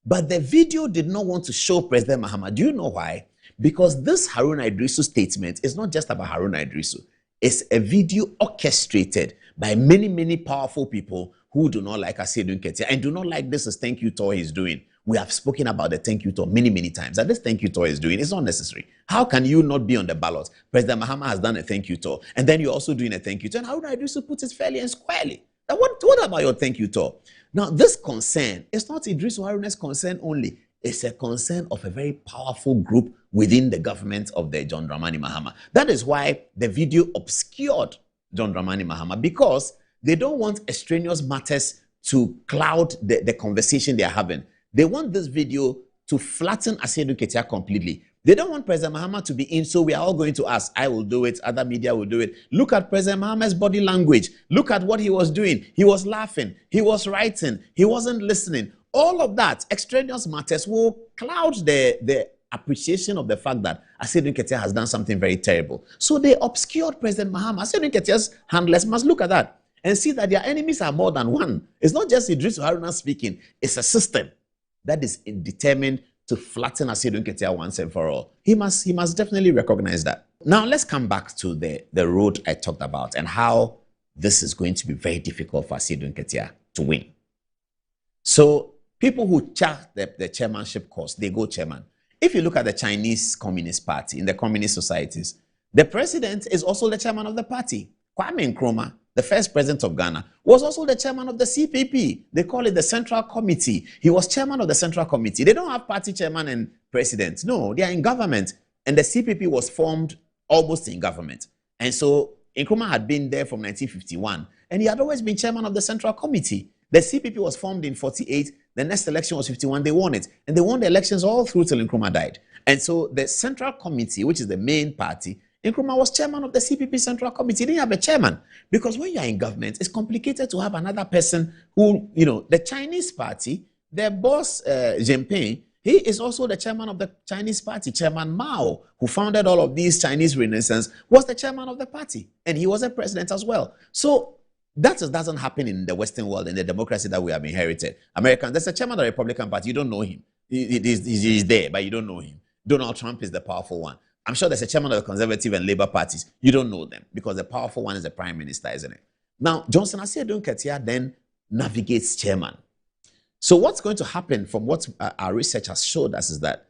But the video did not want to show President Mahama. Do you know why? Because this Haruna Iddrisu statement is not just about Haruna Iddrisu. It's a video orchestrated by many, many powerful people who do not like Asiedu Ketia and do not like this thank you tour he's doing. We have spoken about the thank you tour many, many times. That this thank you tour is doing is not necessary. How can you not be on the ballot? President Mahama has done a thank you tour, and then you're also doing a thank you tour. And Haruna Iddrisu puts it fairly and squarely. Now, what about your thank you tour? Now, this concern is not Iddrisu Haruna's concern only. It's a concern of a very powerful group within the government of the John Dramani Mahama. That is why the video obscured John Dramani Mahama, because they don't want extraneous matters to cloud the conversation they are having. They want this video to flatten Asiedu Ketia completely. They don't want President Mahama to be in, so we are all going to ask. I will do it. Other media will do it. Look at President Mahama's body language. Look at what he was doing. He was laughing. He was writing. He wasn't listening. All of that, extraneous matters, will cloud the appreciation of the fact that Asiedu Ketia has done something very terrible. So they obscured President Mahama. Asiedu Ketia's handlers must look at that and see that their enemies are more than one. It's not just Iddrisu Haruna speaking. It's a system that is determined to flatten Asiedu Ketia once and for all. He must definitely recognize that. Now, let's come back to the road I talked about and how this is going to be very difficult for Asiedu Ketia to win. So, people who chart the chairmanship course, they go chairman. If you look at the Chinese Communist Party, in the communist societies, the president is also the chairman of the party. Kwame Nkrumah, the first president of Ghana, was also the chairman of the CPP. They call it the Central Committee. He was chairman of the Central Committee. They don't have party chairman and president. No, they are in government. And the CPP was formed almost in government. And so Nkrumah had been there from 1951. And he had always been chairman of the Central Committee. The CPP was formed in 48. The next election was 51. They won it. And they won the elections all through till Nkrumah died. And so the Central Committee, which is the main party, Nkrumah was chairman of the CPP Central Committee. He didn't have a chairman. Because when you are in government, it's complicated to have another person who, the Chinese party, their boss, Jinping, He is also the chairman of the Chinese party. Chairman Mao, who founded all of these Chinese Renaissance, was the chairman of the party. And he was a president as well. So that doesn't happen in the Western world, in the democracy that we have inherited. Americans, there's a chairman of the Republican Party. You don't know him. He's there, but you don't know him. Donald Trump is the powerful one. I'm sure there's a chairman of the Conservative and Labour parties. You don't know them because the powerful one is the prime minister, isn't it? Now, Johnson Asiedu Nketia then navigates chairman. So what's going to happen from what our research has showed us is that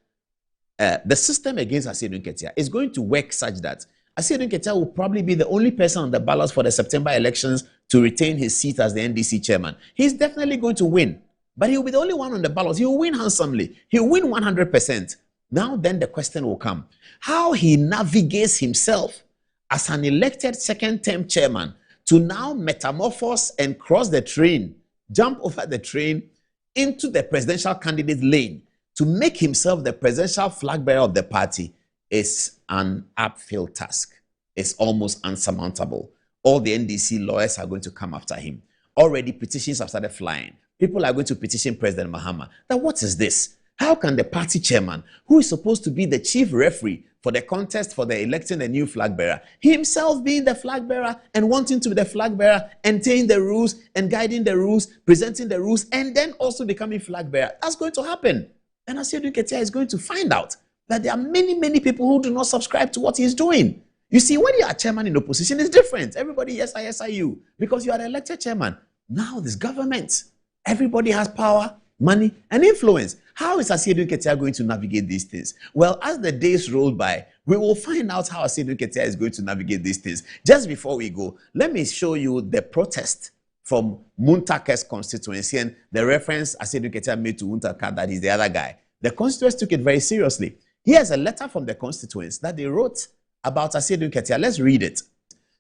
the system against Asiedu Nketia is going to work such that Asiedu Nketia will probably be the only person on the ballot for the September elections to retain his seat as the NDC chairman. He's definitely going to win, but he'll be the only one on the ballot. He'll win handsomely. He'll win 100%. Now then the question will come, how he navigates himself as an elected second-term chairman to now metamorphose and cross the train, jump over the train into the presidential candidate lane to make himself the presidential flag bearer of the party is an uphill task. It's almost unsurmountable. All the NDC lawyers are going to come after him. Already petitions have started flying. People are going to petition President Mahama. Now what is this? How can the party chairman, who is supposed to be the chief referee for the contest for the electing a new flag bearer, himself being the flag bearer and wanting to be the flag bearer, entaining the rules and guiding the rules, presenting the rules, and then also becoming flag bearer? That's going to happen. And Asiedu Nketia is going to find out that there are many, many people who do not subscribe to what he's doing. You see, when you are chairman in opposition, it's different. Everybody, yes, I, you, because you are the elected chairman. Now this government, everybody has power, money, and influence. How is Asiedu Nketia going to navigate these things? Well, as the days roll by, we will find out how Asiedu Nketia is going to navigate these things. Just before we go, let me show you the protest from Muntaka's constituency and the reference Asiedu Nketia made to Muntaka that he's the other guy. The constituents took it very seriously. Here's a letter from the constituents that they wrote about Asiedu Nketia. Let's read it.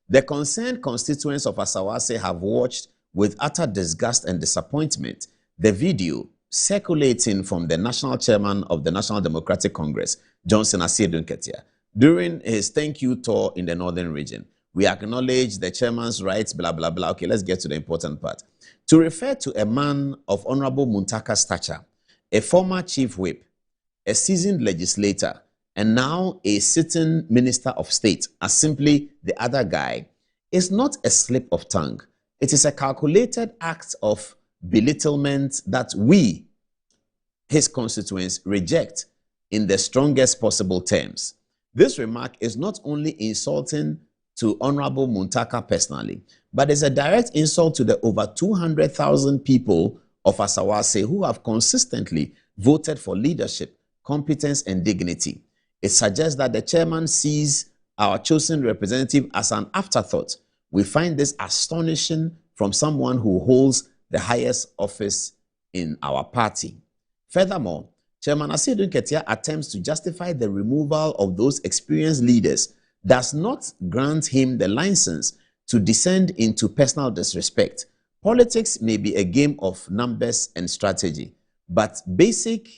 The concerned constituents of Asawase have watched with utter disgust and disappointment the video circulating from the national chairman of the National Democratic Congress, Johnson Asiedu Nketia, during his thank you tour in the northern region. We acknowledge the chairman's rights, blah, blah, blah. Okay, let's get to the important part. To refer to a man of Honorable Muntaka's stature, a former chief whip, a seasoned legislator, and now a sitting minister of state as simply the other guy is not a slip of tongue. It is a calculated act of belittlement that we, his constituents, reject in the strongest possible terms. This remark is not only insulting to Honorable Muntaka personally, but is a direct insult to the over 200,000 people of Asawase who have consistently voted for leadership, competence, and dignity. It suggests that the chairman sees our chosen representative as an afterthought. We find this astonishing from someone who holds the highest office in our party. Furthermore, Chairman Asiedu Nketia attempts to justify the removal of those experienced leaders does not grant him the license to descend into personal disrespect. Politics may be a game of numbers and strategy, but basic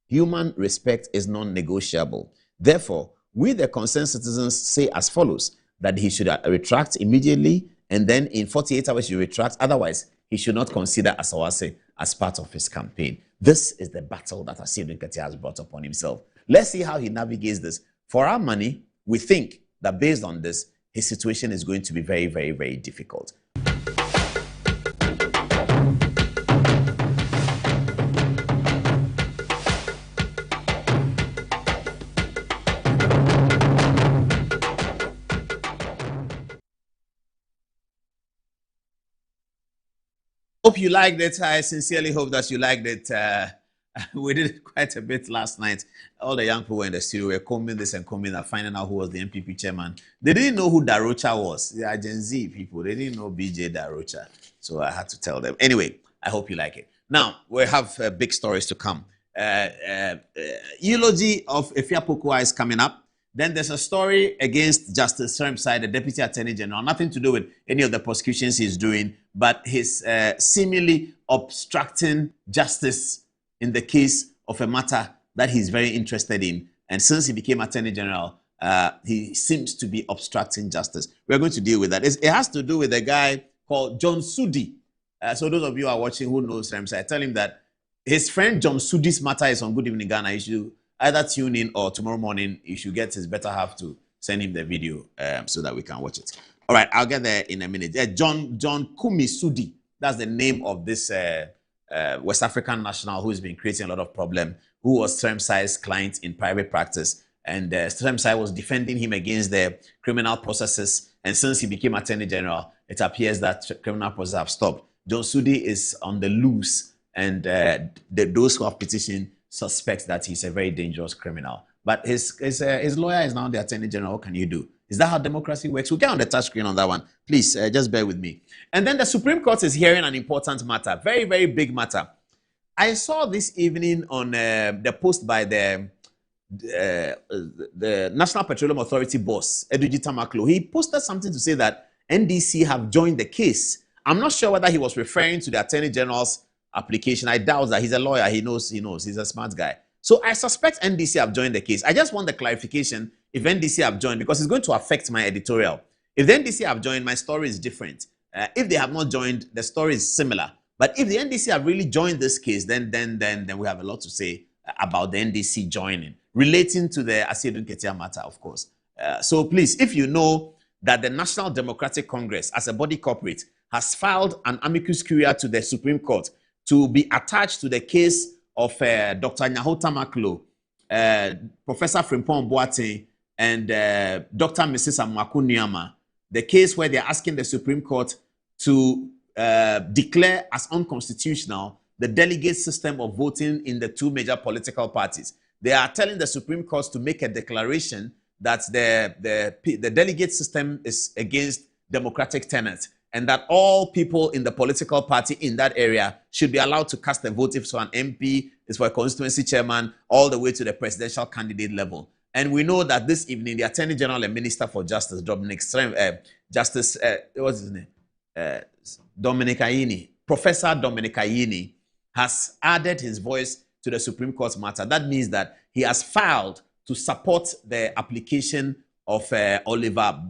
human respect is non-negotiable. Therefore, we the concerned citizens say as follows, that he should retract immediately and then in 48 hours he retracts. Otherwise, he should not consider Asawase as part of his campaign. This is the battle that Asiedu Nketia has brought upon himself. Let's see how he navigates this. For our money, we think that based on this, his situation is going to be very, very, very difficult. Hope you liked it. I sincerely hope that you liked it. We did quite a bit last night. All the young people were in the studio were combing this and combing that, finding out who was the MPP chairman. They didn't know who Darocha was. They are Gen Z people. They didn't know BJ Darocha. So I had to tell them. Anyway, I hope you like it. Now, we have big stories to come. Eulogy of Efia Pokua is coming up. Then there's a story against Justice Sermside, the Deputy Attorney General. Nothing to do with any of the prosecutions he's doing, but his seemingly obstructing justice in the case of a matter that he's very interested in. And since he became Attorney General, he seems to be obstructing justice. We're going to deal with that. It has to do with a guy called John Sudi. So those of you who are watching who knows Sermside, tell him that his friend John Sudi's matter is on Good Evening Ghana. You should either tune in or tomorrow morning you should get his better half to send him the video so that we can watch it. All right, I'll get there in a minute. John Kumi Sudi, that's the name of this West African national who's been creating a lot of problem, who was Tremsai's client in private practice. And Tremsai was defending him against the criminal processes. And since he became Attorney General, it appears that criminal processes have stopped. John Sudi is on the loose, and those who have petitioned suspect that he's a very dangerous criminal. But his lawyer is now the Attorney General. What can you do? Is that how democracy works? We'll get on the touch screen on that one. Please, just bear with me. And then the Supreme Court is hearing an important matter, very, very big matter. I saw this evening on the post by the National Petroleum Authority boss, Edwin Tamaklo. He posted something to say that NDC have joined the case. I'm not sure whether he was referring to the Attorney General's application. I doubt that. He's a lawyer. He knows. He's a smart guy. So I suspect NDC have joined the case. I just want the clarification if NDC have joined, because it's going to affect my editorial. If the NDC have joined, my story is different. If they have not joined, the story is similar. But if the NDC have really joined this case, then we have a lot to say about the NDC joining, relating to the Asiedu Nketia matter, of course. So please, if you know that the National Democratic Congress, as a body corporate, has filed an amicus curiae to the Supreme Court to be attached to the case of Dr. Nyaho Tamaklo, Professor Frimpong Boateng, and Dr. Mrs. Amoako Nneama, the case where they're asking the Supreme Court to declare as unconstitutional the delegate system of voting in the two major political parties. They are telling the Supreme Court to make a declaration that the delegate system is against democratic tenets, and that all people in the political party in that area should be allowed to cast a vote if so an MP is for a constituency chairman, all the way to the presidential candidate level. And we know that this evening, the Attorney General and Minister for Justice, Dominic Ayini, Professor Dominic Ayini, has added his voice to the Supreme Court matter. That means that he has filed to support the application of Oliver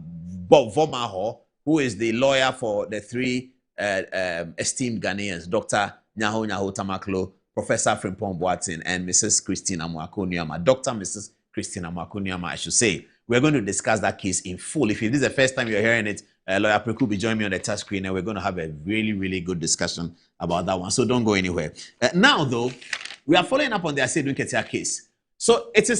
Vomaho, who is the lawyer for the three esteemed Ghanaians, Dr. Nyaho Tamaklo, Professor Frimpong Boateng, and Mrs. Christine Amoako Nneama. Dr. Mrs. Christine Amoako Nneama, I should say. We're going to discuss that case in full. If this is the first time you're hearing it, Lawyer Preku will be joining me on the touch screen, and we're going to have a really, really good discussion about that one. So don't go anywhere. Now, though, we are following up on the Asiedu Nketia case. So it's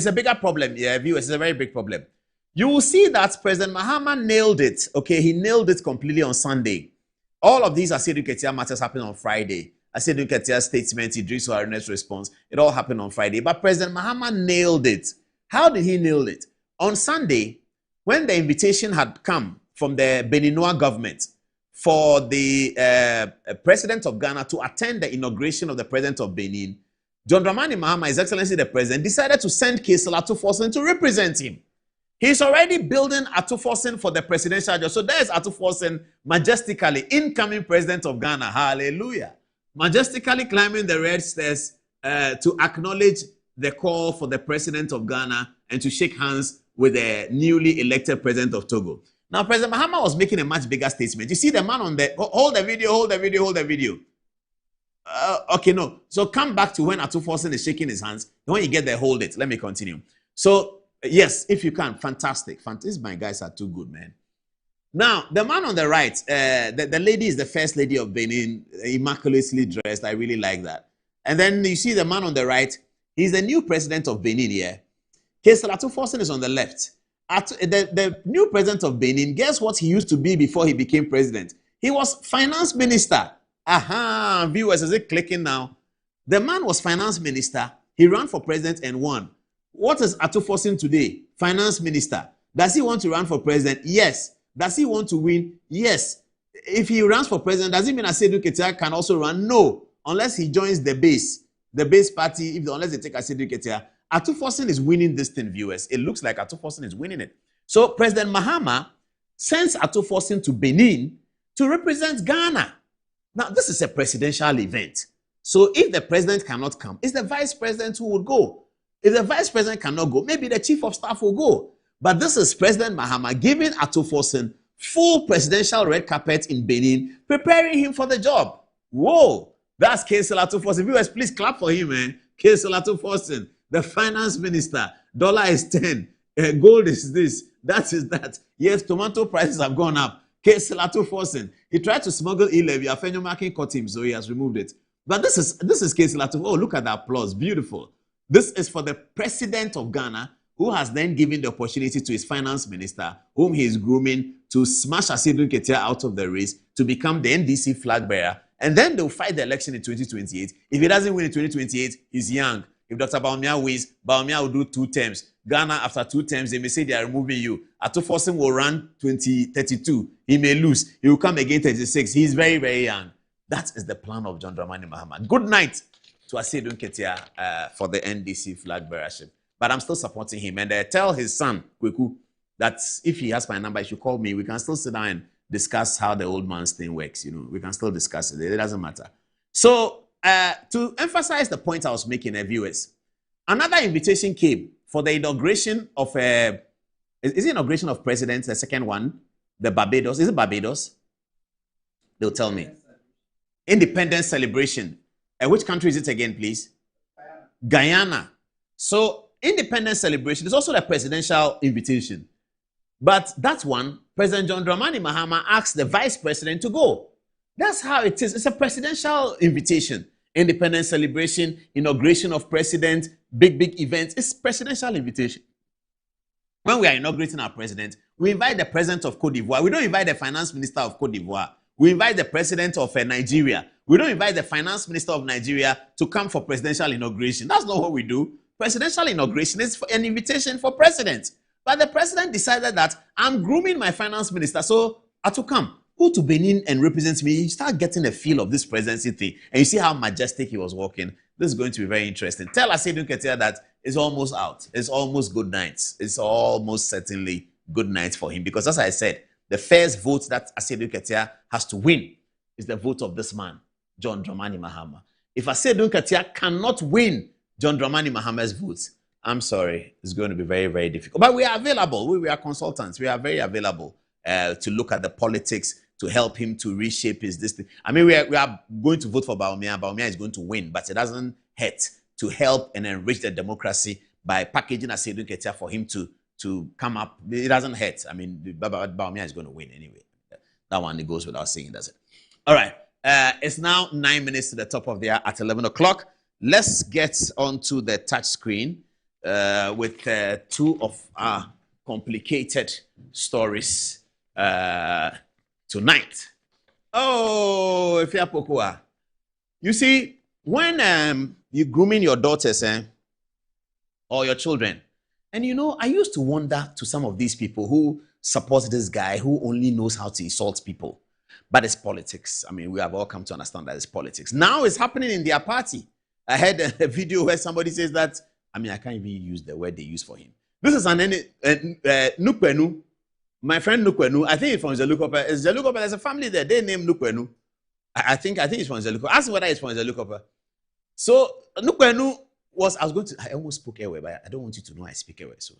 a bigger problem, viewers. It's a very big problem. You will see that President Mahama nailed it. Okay, he nailed it completely on Sunday. All of these Asiedu Nketia matters happened on Friday. Asiedu Nketia's statement, Idris Oharene's response, it all happened on Friday. But President Mahama nailed it. How did he nail it? On Sunday, when the invitation had come from the Beninois government for the president of Ghana to attend the inauguration of the president of Benin, John Dramani Mahama, His Excellency the President, decided to send Kaysel Atuforsen to represent him. He's already building Atuforsen for the presidential job. So there's Atuforsen majestically, incoming president of Ghana. Hallelujah. Majestically climbing the red stairs to acknowledge the call for the president of Ghana and to shake hands with the newly elected president of Togo. Now, President Mahama was making a much bigger statement. You see the man on the... Hold the video. Okay, no. So come back to when Atuforsen is shaking his hands. When you get there, hold it. Let me continue. So, yes, if you can, fantastic. These my guys are too good, man. Now, the man on the right, the lady is the first lady of Benin, immaculately dressed. I really like that. And then you see the man on the right, he's the new president of Benin here. Kaysel Atuforsen is on the left. The new president of Benin, guess what he used to be before he became president? He was finance minister. Aha, viewers, is it clicking now? The man was finance minister. He ran for president and won. What is Atuforsen today? Finance minister. Does he want to run for president? Yes. Does he want to win? Yes. If he runs for president, does it mean Asiedu Nketia can also run? No. Unless he joins the base party, unless they take Asiedu Nketia. Atuforsen is winning this thing, viewers. It looks like Atuforsen is winning it. So President Mahama sends Atuforsen to Benin to represent Ghana. Now, this is a presidential event. So if the president cannot come, it's the vice president who would go. If the vice president cannot go, maybe the chief of staff will go. But this is President Mahama giving Atuforsen full presidential red carpet in Benin, preparing him for the job. Whoa! That's Keselato Forson. Viewers, please clap for him, man. Keselato Forson, the finance minister. Dollar is 10. Gold is this. That is that. Yes, tomato prices have gone up. Keselato Forson. He tried to smuggle e-levy. Afenyomakin caught him, so he has removed it. But this is Keselato. Oh, look at the applause. Beautiful. This is for the president of Ghana, who has then given the opportunity to his finance minister, whom he is grooming to smash Asiedu Nketia out of the race to become the NDC flag bearer. And then they'll fight the election in 2028. If he doesn't win in 2028, he's young. If Dr. Bawumia wins, Bawumia will do 2 terms. Ghana, after 2 terms, they may say they are removing you. Ato Forson will run 2032. He may lose. He will come again 36. He's very, very young. That is the plan of John Dramani Mahama. Good night to Asiedu Nketia for the NDC flag bearership. But I'm still supporting him. And tell his son, Kweku, that if he has my number, he should call me. We can still sit down and discuss how the old man's thing works. You know, we can still discuss it. It doesn't matter. So, to emphasize the point I was making, viewers, another invitation came for the inauguration of is it inauguration of president, the second one, the Barbados. Is it Barbados? They'll tell me. Independence celebration. Which country is it again, please? Guyana. So, independence celebration is also the presidential invitation. But that one, President John Dramani Mahama asked the vice president to go. That's how it is. It's a presidential invitation. Independence celebration, inauguration of president, big events. It's presidential invitation. When we are inaugurating our president, we invite the president of Cote d'Ivoire. We don't invite the finance minister of Cote d'Ivoire. We invite the president of Nigeria. We don't invite the finance minister of Nigeria to come for presidential inauguration. That's not what we do. Presidential inauguration is an invitation for presidents. But the president decided that I'm grooming my finance minister, so I to come. Go to Benin and represent me. You start getting a feel of this presidency thing. And you see how majestic he was walking. This is going to be very interesting. Tell Asiedu Nketia that it's almost out. It's almost good nights. It's almost certainly good nights for him. Because as I said, the first vote that Asiedu Nketia has to win is the vote of this man, John Dramani Mahama. If Asiedu Nketia cannot win John Dramani Mahama's votes, I'm sorry, it's going to be very, very difficult. But we are available. We are consultants. We are very available to look at the politics, to help him to reshape his destiny. I mean, we are going to vote for Bawumia. Bawumia is going to win, but it doesn't hurt to help and enrich the democracy by packaging Asiedu Nketia for him to come up. It doesn't hurt. I mean, Bawumia is going to win anyway. That one, it goes without saying, does it? All right. It's now 9 minutes to the top of the hour at 11 o'clock. Let's get onto the touch screen with 2 of our complicated stories tonight. Oh, Efia Pokuah. You see, when you're grooming your daughters or your children, and you know, I used to wonder to some of these people who support this guy who only knows how to insult people. But it's politics. I mean, we have all come to understand that it's politics. Now it's happening in their party. I heard a video where somebody says that, I mean, I can't even use the word they use for him. This is an Nukwenu. My friend Nukwenu, I think it's from Zelukopa. Zelukopa, there's a family there. They named Nukwenu. I think it's from Zelukopa. Ask whether it's from Zelukopa. So Nukwenu I almost spoke Ewe, but I don't want you to know I speak Ewe, so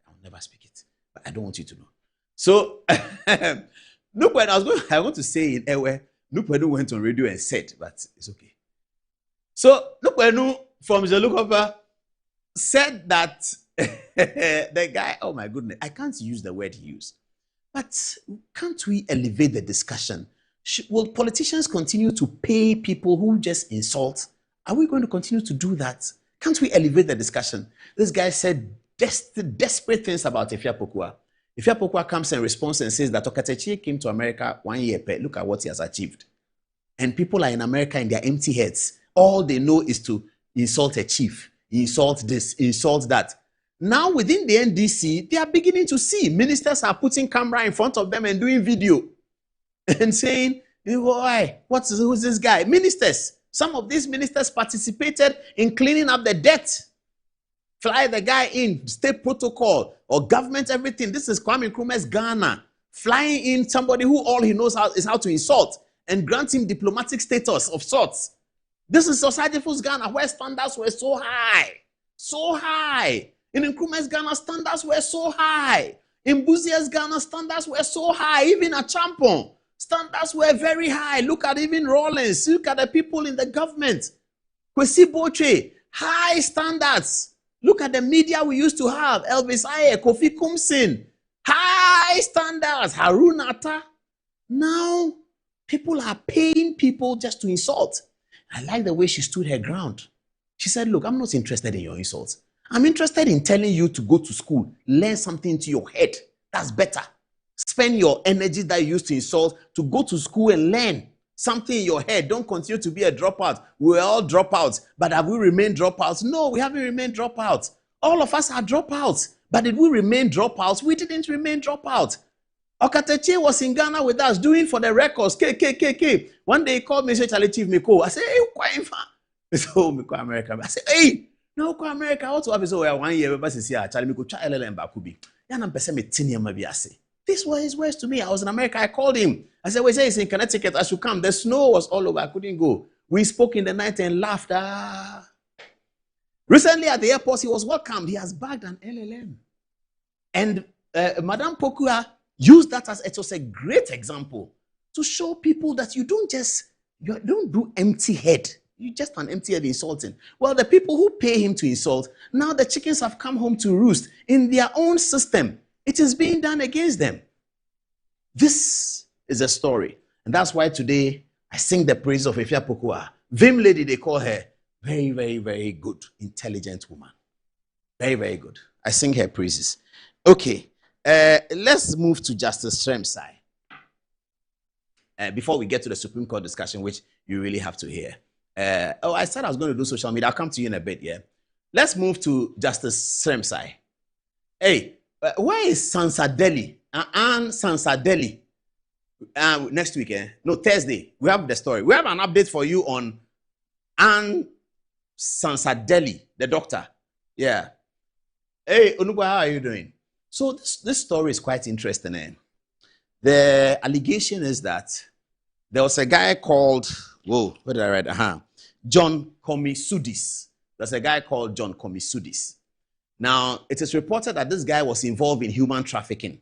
I'll never speak it. But I don't want you to know. So Nukwenu, I want to say in Ewe, Nukwenu went on radio and said, but it's okay. So Nukwenu from Zelukopa said that the guy, oh my goodness, I can't use the word he used. But can't we elevate the discussion? Will politicians continue to pay people who just insult? Are we going to continue to do that? Can't we elevate the discussion? This guy said desperate things about Efia Pokuah. Efia Pokuah comes in response and says that Okatechi came to America 1 year. Look at what he has achieved. And people are in America in their empty heads. All they know is to insult a chief, insult this, insult that. Now within the NDC, they are beginning to see ministers are putting camera in front of them and doing video and saying, why? Who's this guy? Ministers. Some of these ministers participated in cleaning up the debt. Fly the guy in, state protocol or government, everything. This is Kwame Nkrumah's Ghana. Flying in somebody who all he knows is how to insult and grant him diplomatic status of sorts. This is Osagyefo's Ghana, where standards were so high. So high. In Nkrumah's Ghana, standards were so high. In Buzia's Ghana, standards were so high. Even at Champon. Standards were very high. Look at even Rawlings. Look at the people in the government. Kwesi Boche, high standards. Look at the media we used to have. Elvis Aye, Kofi Kumsin, high standards. Harun Atta. Now, people are paying people just to insult. I like the way she stood her ground. She said, look, I'm not interested in your insults. I'm interested in telling you to go to school, learn something into your head. That's better. Spend your energy that you used to insult to go to school and learn something in your head. Don't continue to be a dropout. We're all dropouts. But have we remained dropouts? No, we haven't remained dropouts. All of us are dropouts. But did we remain dropouts? We didn't remain dropouts. Okateche was in Ghana with us doing for the records. KKKK. One day he called me and said, Charlie Chief Miko. I said, hey, why in fact? So Miko America. I said, hey, no, America. What's up? So 1 year, but since here, Charlie Miko, try LLM Bakubi. Yana Pese me tinia mabiase. This was his words to me. I was in America. I called him. I said, well, he's in Connecticut. I should come. The snow was all over. I couldn't go. We spoke in the night and laughed. Recently at the airport, he was welcomed. He has bagged an LLM. And Madame Pokua used that as it was a great example to show people that you don't do empty head. You just an empty head insulting. Well, the people who pay him to insult, now the chickens have come home to roost in their own system. It is being done against them. This is a story. And that's why today I sing the praise of Efia Pokua. Vim lady, they call her very, very, very good, intelligent woman. Very, very good. I sing her praises. Okay. Let's move to Justice Sremsai. Before we get to the Supreme Court discussion, which you really have to hear. I said I was going to do social media. I'll come to you in a bit, yeah? Let's move to Justice Sremsai. Hey, where is Sansadeli? Anne Sansadeli. Next week, no, Thursday. We have the story. We have an update for you on Anne Sansadeli, the doctor. Yeah. Hey, Onugba, how are you doing? So this story is quite interesting. The allegation is that there was a guy called, whoa, what did I write? John Komisudis. There's a guy called John Komisudis. Now, it is reported that this guy was involved in human trafficking,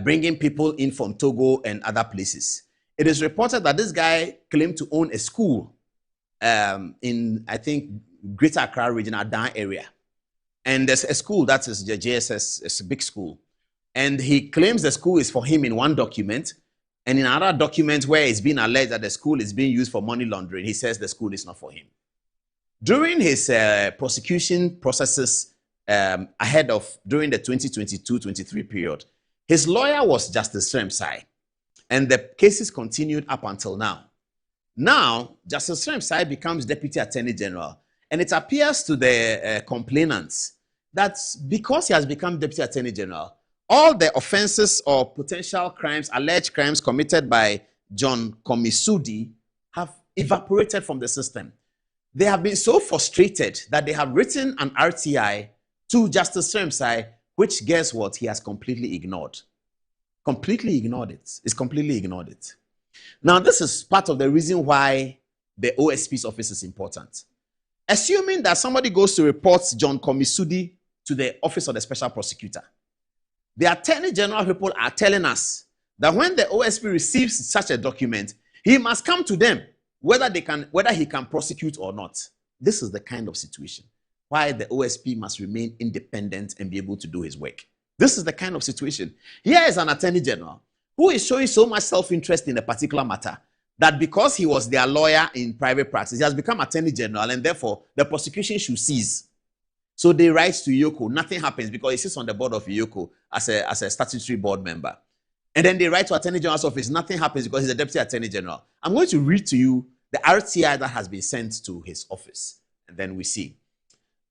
bringing people in from Togo and other places. It is reported that this guy claimed to own a school in, I think, Greater Accra region, Adan area. And there's a school, that is the JSS, it's a big school. And he claims the school is for him in one document. And in another document where it's been alleged that the school is being used for money laundering, he says the school is not for him. During his prosecution processes during the 2022-23 period, his lawyer was Justice Sremsai. And the cases continued up until now. Now, Justice Sremsai becomes Deputy Attorney General. And it appears to the complainants that because he has become Deputy Attorney General, all the offenses or potential crimes, alleged crimes committed by John Komisudi have evaporated from the system. They have been so frustrated that they have written an RTI to Justice Sremsai, which, guess what, he has completely ignored. Completely ignored it. He's completely ignored it. Now, this is part of the reason why the OSP's office is important. Assuming that somebody goes to report John Komisudi to the Office of the Special Prosecutor, the Attorney General people are telling us that when the OSP receives such a document, he must come to them, whether he can prosecute or not. This is the kind of situation why the OSP must remain independent and be able to do his work. This is the kind of situation. Here is an Attorney General who is showing so much self-interest in a particular matter that because he was their lawyer in private practice, he has become Attorney General, and therefore the prosecution should cease. So they write to Yoko. Nothing happens because he sits on the board of Yoko as a statutory board member. And then they write to Attorney General's office. Nothing happens because he's a Deputy Attorney General. I'm going to read to you the RTI that has been sent to his office. And then we see.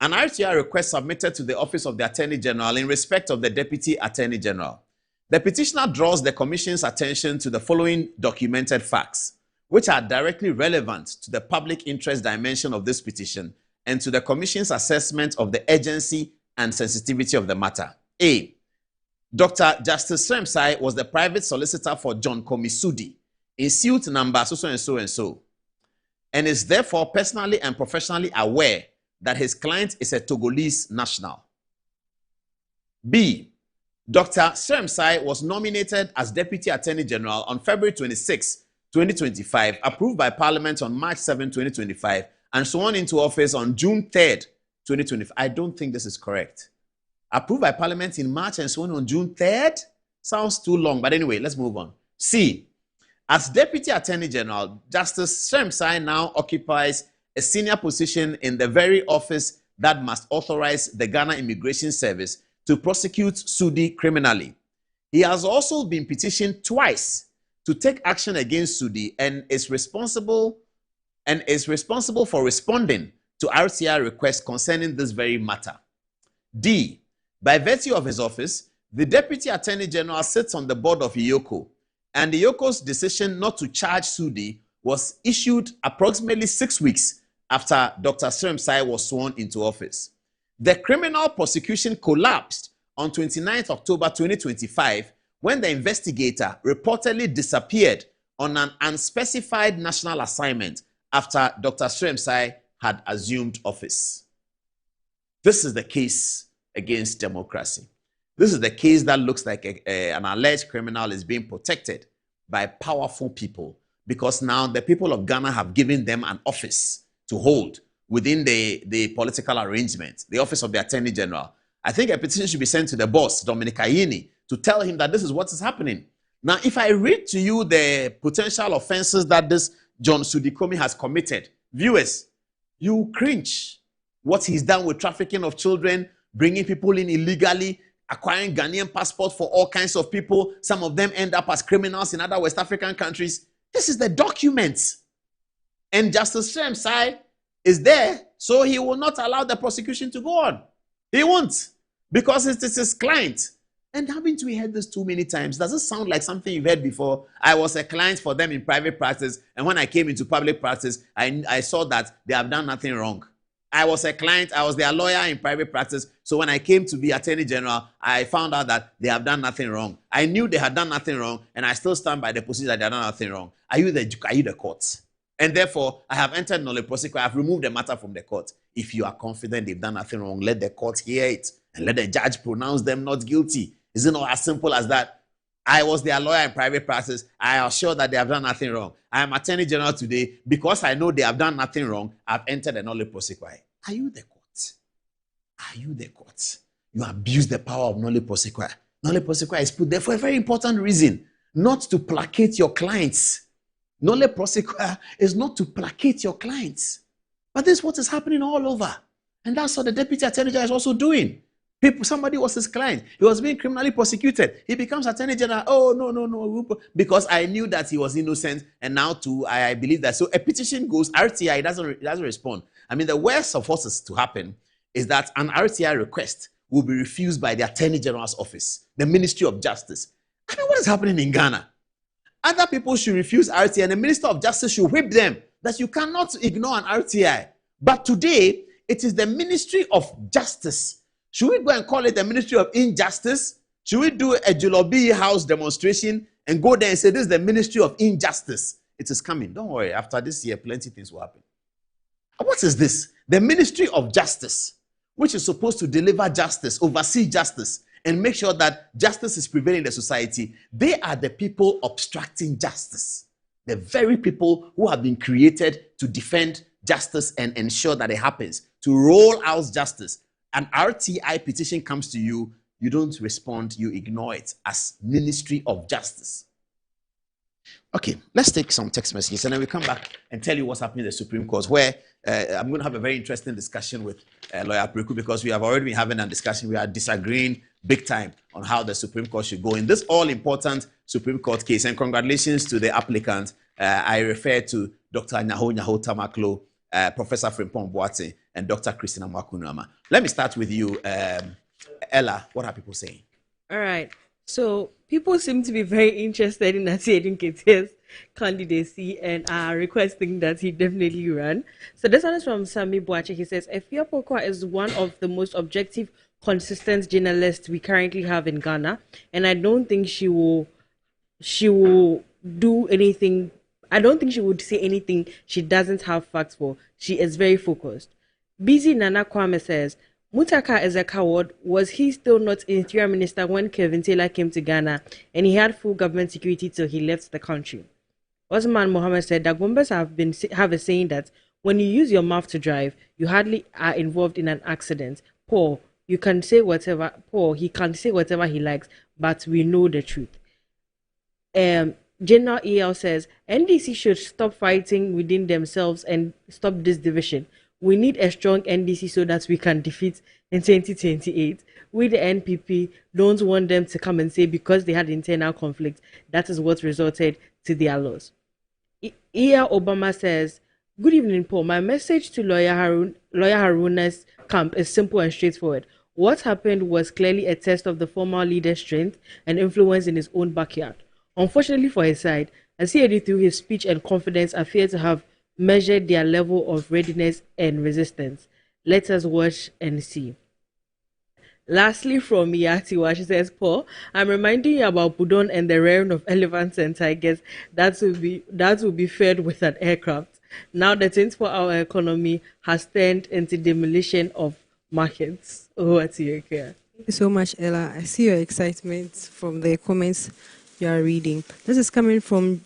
An RTI request submitted to the Office of the Attorney General in respect of the Deputy Attorney General. The petitioner draws the Commission's attention to the following documented facts, which are directly relevant to the public interest dimension of this petition and to the Commission's assessment of the urgency and sensitivity of the matter. A. Dr. Justice Sremsai was the private solicitor for John Komisudi in suit number so, and is therefore personally and professionally aware that his client is a Togolese national. B. Dr. Seremsai was nominated as Deputy Attorney General on February 26, 2025, approved by Parliament on March 7, 2025, and sworn into office on June 3rd, 2025. I don't think this is correct. Approved by Parliament in March and sworn on June 3rd? Sounds too long, but anyway, let's move on. C. As Deputy Attorney General, Justice Seremsai now occupies a senior position in the very office that must authorize the Ghana Immigration Service to prosecute Sudi criminally. He has also been petitioned twice to take action against Sudi and is responsible for responding to RTI requests concerning this very matter. D. By virtue of his office, the Deputy Attorney General sits on the board of IOCO, and IOCO's decision not to charge Sudi was issued approximately 6 weeks after Dr. Seremsai was sworn into office. The criminal prosecution collapsed on 29 October 2025 when the investigator reportedly disappeared on an unspecified national assignment after Dr. Seremsai had assumed office. This is the case against democracy. This is the case that looks like an alleged criminal is being protected by powerful people, because now the people of Ghana have given them an office to hold within the political arrangement, the office of the Attorney General. I think a petition should be sent to the boss, Dominic Ayini, to tell him that this is what is happening. Now, if I read to you the potential offenses that this John Sudi Komi has committed, viewers, you cringe. What he's done with trafficking of children, bringing people in illegally, acquiring Ghanaian passports for all kinds of people. Some of them end up as criminals in other West African countries. This is the document. And Justice Seremsai is there, so he will not allow the prosecution to go on. He won't, because it is his client. And haven't we heard this too many times? Does it sound like something you've heard before? I was a client for them in private practice, and when I came into public practice, I saw that they have done nothing wrong. I was a client, I was their lawyer in private practice, so when I came to be Attorney General, I found out that they have done nothing wrong. I knew they had done nothing wrong, and I still stand by the position that they have done nothing wrong. Are you the court? And therefore, I have entered nolle prosequi. I have removed the matter from the court. If you are confident they've done nothing wrong, let the court hear it, and let the judge pronounce them not guilty. Is it not as simple as that? I was their lawyer in private practice. I assure that they have done nothing wrong. I am Attorney General today. Because I know they have done nothing wrong, I've entered a nolle prosequi. Are you the court? Are you the court? You abuse the power of nolle prosequi. Nolle prosequi is put there for a very important reason. Not to placate your clients. Nolle prosequi is not to placate your clients. But this is what is happening all over. And that's what the Deputy Attorney General is also doing. Somebody was his client. He was being criminally prosecuted. He becomes Attorney General. Oh, no. Because I knew that he was innocent. And now too, I believe that. So a petition goes, RTI doesn't respond. I mean, the worst of what is to happen is that an RTI request will be refused by the Attorney General's office, the Ministry of Justice. I mean, what is happening in Ghana? Other people should refuse RTI and the Minister of Justice should whip them that you cannot ignore an RTI. But today, it is the Ministry of Justice. Should we go and call it the Ministry of Injustice? Should we do a Julobi House demonstration and go there and say this is the Ministry of Injustice? It is coming. Don't worry. After this year, plenty of things will happen. What is this? The Ministry of Justice, which is supposed to deliver justice, oversee justice, and make sure that justice is prevailing in the society. They are the people obstructing justice. The very people who have been created to defend justice and ensure that it happens, to roll out justice. An RTI petition comes to you, you don't respond, you ignore it as Ministry of Justice. Okay, let's take some text messages and then we come back and tell you what's happening in the Supreme Court, where I'm going to have a very interesting discussion with Lawyer Preku, because we have already been having a discussion. We are disagreeing big time on how the Supreme Court should go in this all-important Supreme Court case. And congratulations to the applicant. I refer to Dr. Nyaho Tamaklo, Professor Frimpong Boate, and Dr. Christina Mwakunama. Let me start with you, Ella. What are people saying? All right. So people seem to be very interested in Atieh Nketiah's candidacy and are requesting that he definitely run. So this one is from Sami Boache. He says, Efia Pokwa is one of the most objective, consistent journalists we currently have in Ghana, and I don't think she will do anything. I don't think she would say anything she doesn't have facts for. She is very focused. Busy Nana Kwame says, Mutaka is a coward. Was he still not interior minister when Kevin Taylor came to Ghana and he had full government security till he left the country? Osman Mohammed said that Gombas have a saying that when you use your mouth to drive, you hardly are involved in an accident. Paul, he can say whatever he likes, but we know the truth. General EL says NDC should stop fighting within themselves and stop this division. We need a strong NDC so that we can defeat in 2028. We, the NPP, don't want them to come and say because they had internal conflict, that is what resulted to their loss. EL Obama says, good evening, Paul. My message to Lawyer Haruna's camp is simple and straightforward. What happened was clearly a test of the former leader's strength and influence in his own backyard. Unfortunately for his side, Asiedu through his speech and confidence appear to have measured their level of readiness and resistance. Let us watch and see. Lastly, from Miyatiwa, she says, Paul, I'm reminding you about Budon and the rearing of elephants and tigers that will be fed with an aircraft. Now the 24-hour economy has turned into demolition of markets. Over to you, Kia. Thank you so much, Ella. I see your excitement from the comments you are reading. This is coming from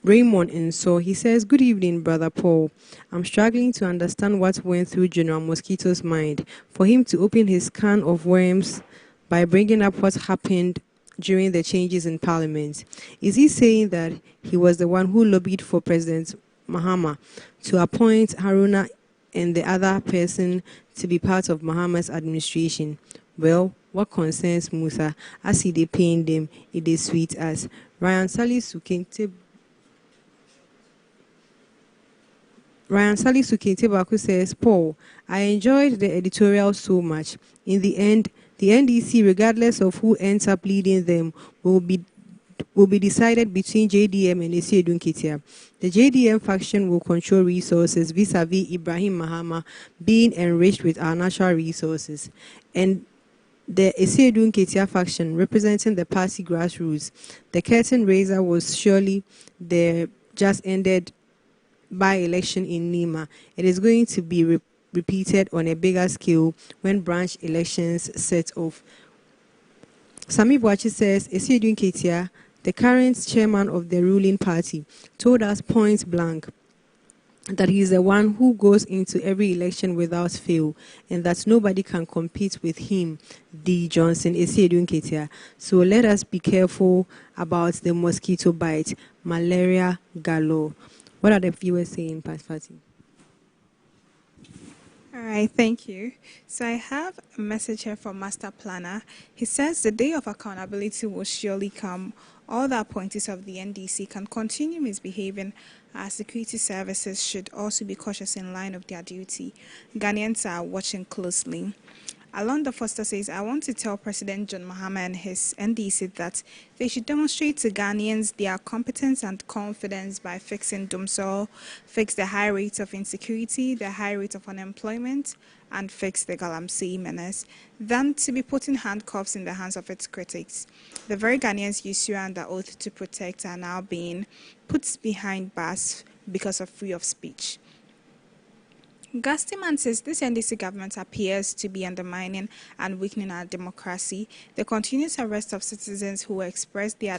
Raymond, and so he says, good evening, Brother Paul. I'm struggling to understand what went through General Mosquito's mind for him to open his can of worms by bringing up what happened during the changes in Parliament. Is he saying that he was the one who lobbied for President Mahama to appoint Haruna and the other person to be part of Mahama's administration? Well, what concerns Musa, as he dey paying them, it is sweet as. Ryan Salisu Baku says, Paul, I enjoyed the editorial so much. In the end, the NDC, regardless of who ends up leading them, will be decided between JDM and Asiedu Nketia. The JDM faction will control resources vis-a-vis Ibrahim Mahama being enriched with our natural resources. And the Asiedu Nketia faction representing the party grassroots. The curtain raiser was surely the just ended by-election in Nima. It is going to be repeated on a bigger scale when branch elections set off. Sami Boachi says, Asiedu Nketia, the current chairman of the ruling party, told us point blank that he is the one who goes into every election without fail and that nobody can compete with him, D. Johnson, Asiedu Nketia. So let us be careful about the mosquito bite, malaria galore. What are the viewers saying, Pastor? All right, thank you. So I have a message here from Master Planner. He says the day of accountability will surely come. All the appointees of the NDC can continue misbehaving. Our security services should also be cautious in line of their duty. Ghanaians are watching closely. Alonda Foster says, I want to tell President John Mahama and his NDC that they should demonstrate to Ghanaians their competence and confidence by fixing Dumsor, fix the high rate of insecurity, the high rate of unemployment, and fix the Galamsey menace, than to be putting handcuffs in the hands of its critics. The very Ghanaians you swear under oath to protect are now being put behind bars because of freedom of speech. Gustiman says this NDC government appears to be undermining and weakening our democracy. The continuous arrest of citizens who express their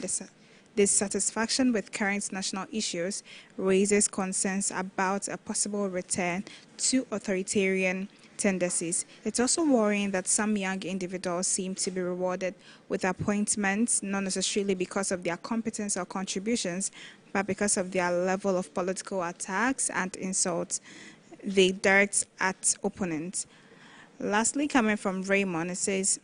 dissatisfaction with current national issues raises concerns about a possible return to authoritarian tendencies. It's also worrying that some young individuals seem to be rewarded with appointments, not necessarily because of their competence or contributions, but because of their level of political attacks and insults they direct at opponents. Lastly, coming from Raymond, it says,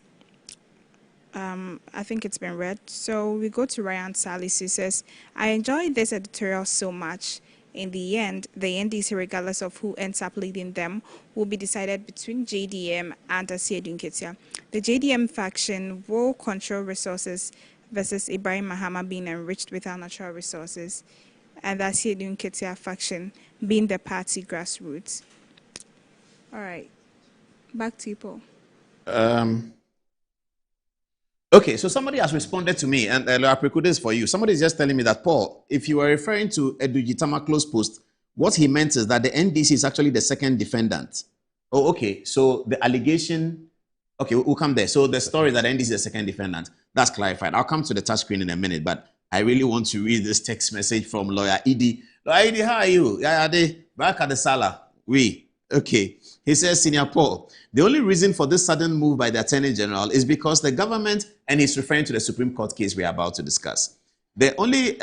I think it's been read. So we go to Ryan Salis, who says, I enjoyed this editorial so much. In the end, the NDC, regardless of who ends up leading them, will be decided between JDM and Asiedu Nketia. The JDM faction will control resources versus Ibrahim Mahama being enriched with our natural resources, and the Asiedu Nketia faction being the party grassroots. All right, back to you, Paul. Okay, so somebody has responded to me, and I'll preclude this for you. Somebody is just telling me that, Paul, if you are referring to Edugitama close post, what he meant is that the NDC is actually the second defendant. Oh, okay. So the allegation, okay, we'll come there. So the story that NDC is the second defendant, that's clarified. I'll come to the touch screen in a minute, but I really want to read this text message from Lawyer Edie. Lawyer Edie, how are you? Yeah, back at the Sala. Okay. He says, Senior Paul, the only reason for this sudden move by the Attorney General is because the government, and he's referring to the Supreme Court case we're about to discuss. The only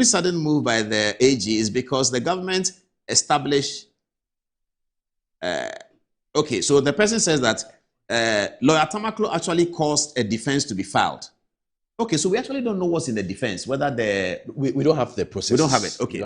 sudden move by the AG is because the government established. Okay, so the person says that Lawyer Tamaklo actually caused a defense to be filed. Okay, so we actually don't know what's in the defense, whether we don't have the process. We don't have it. Okay.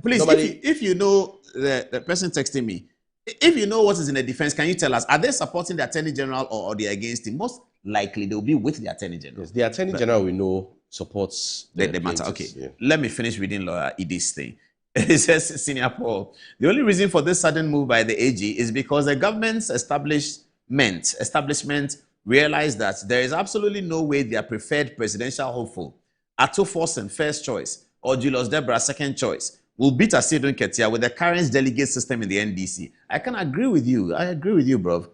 Please, if you know the person texting me, if you know what is in the defense, can you tell us? Are they supporting the Attorney General or they are against him? Most likely they will be with the Attorney General. Yes, the Attorney General we know supports the matter. Okay, yeah. Let me finish reading Lawyer Edie's thing. It says, Senior Paul, the only reason for this sudden move by the AG is because the government's establishment realized that there is absolutely no way their preferred presidential hopeful, Ato Forsen first choice, or Julius Debra second choice, will beat Asidun Ketia with the current delegate system in the NDC. I can agree with you. I agree with you, bro.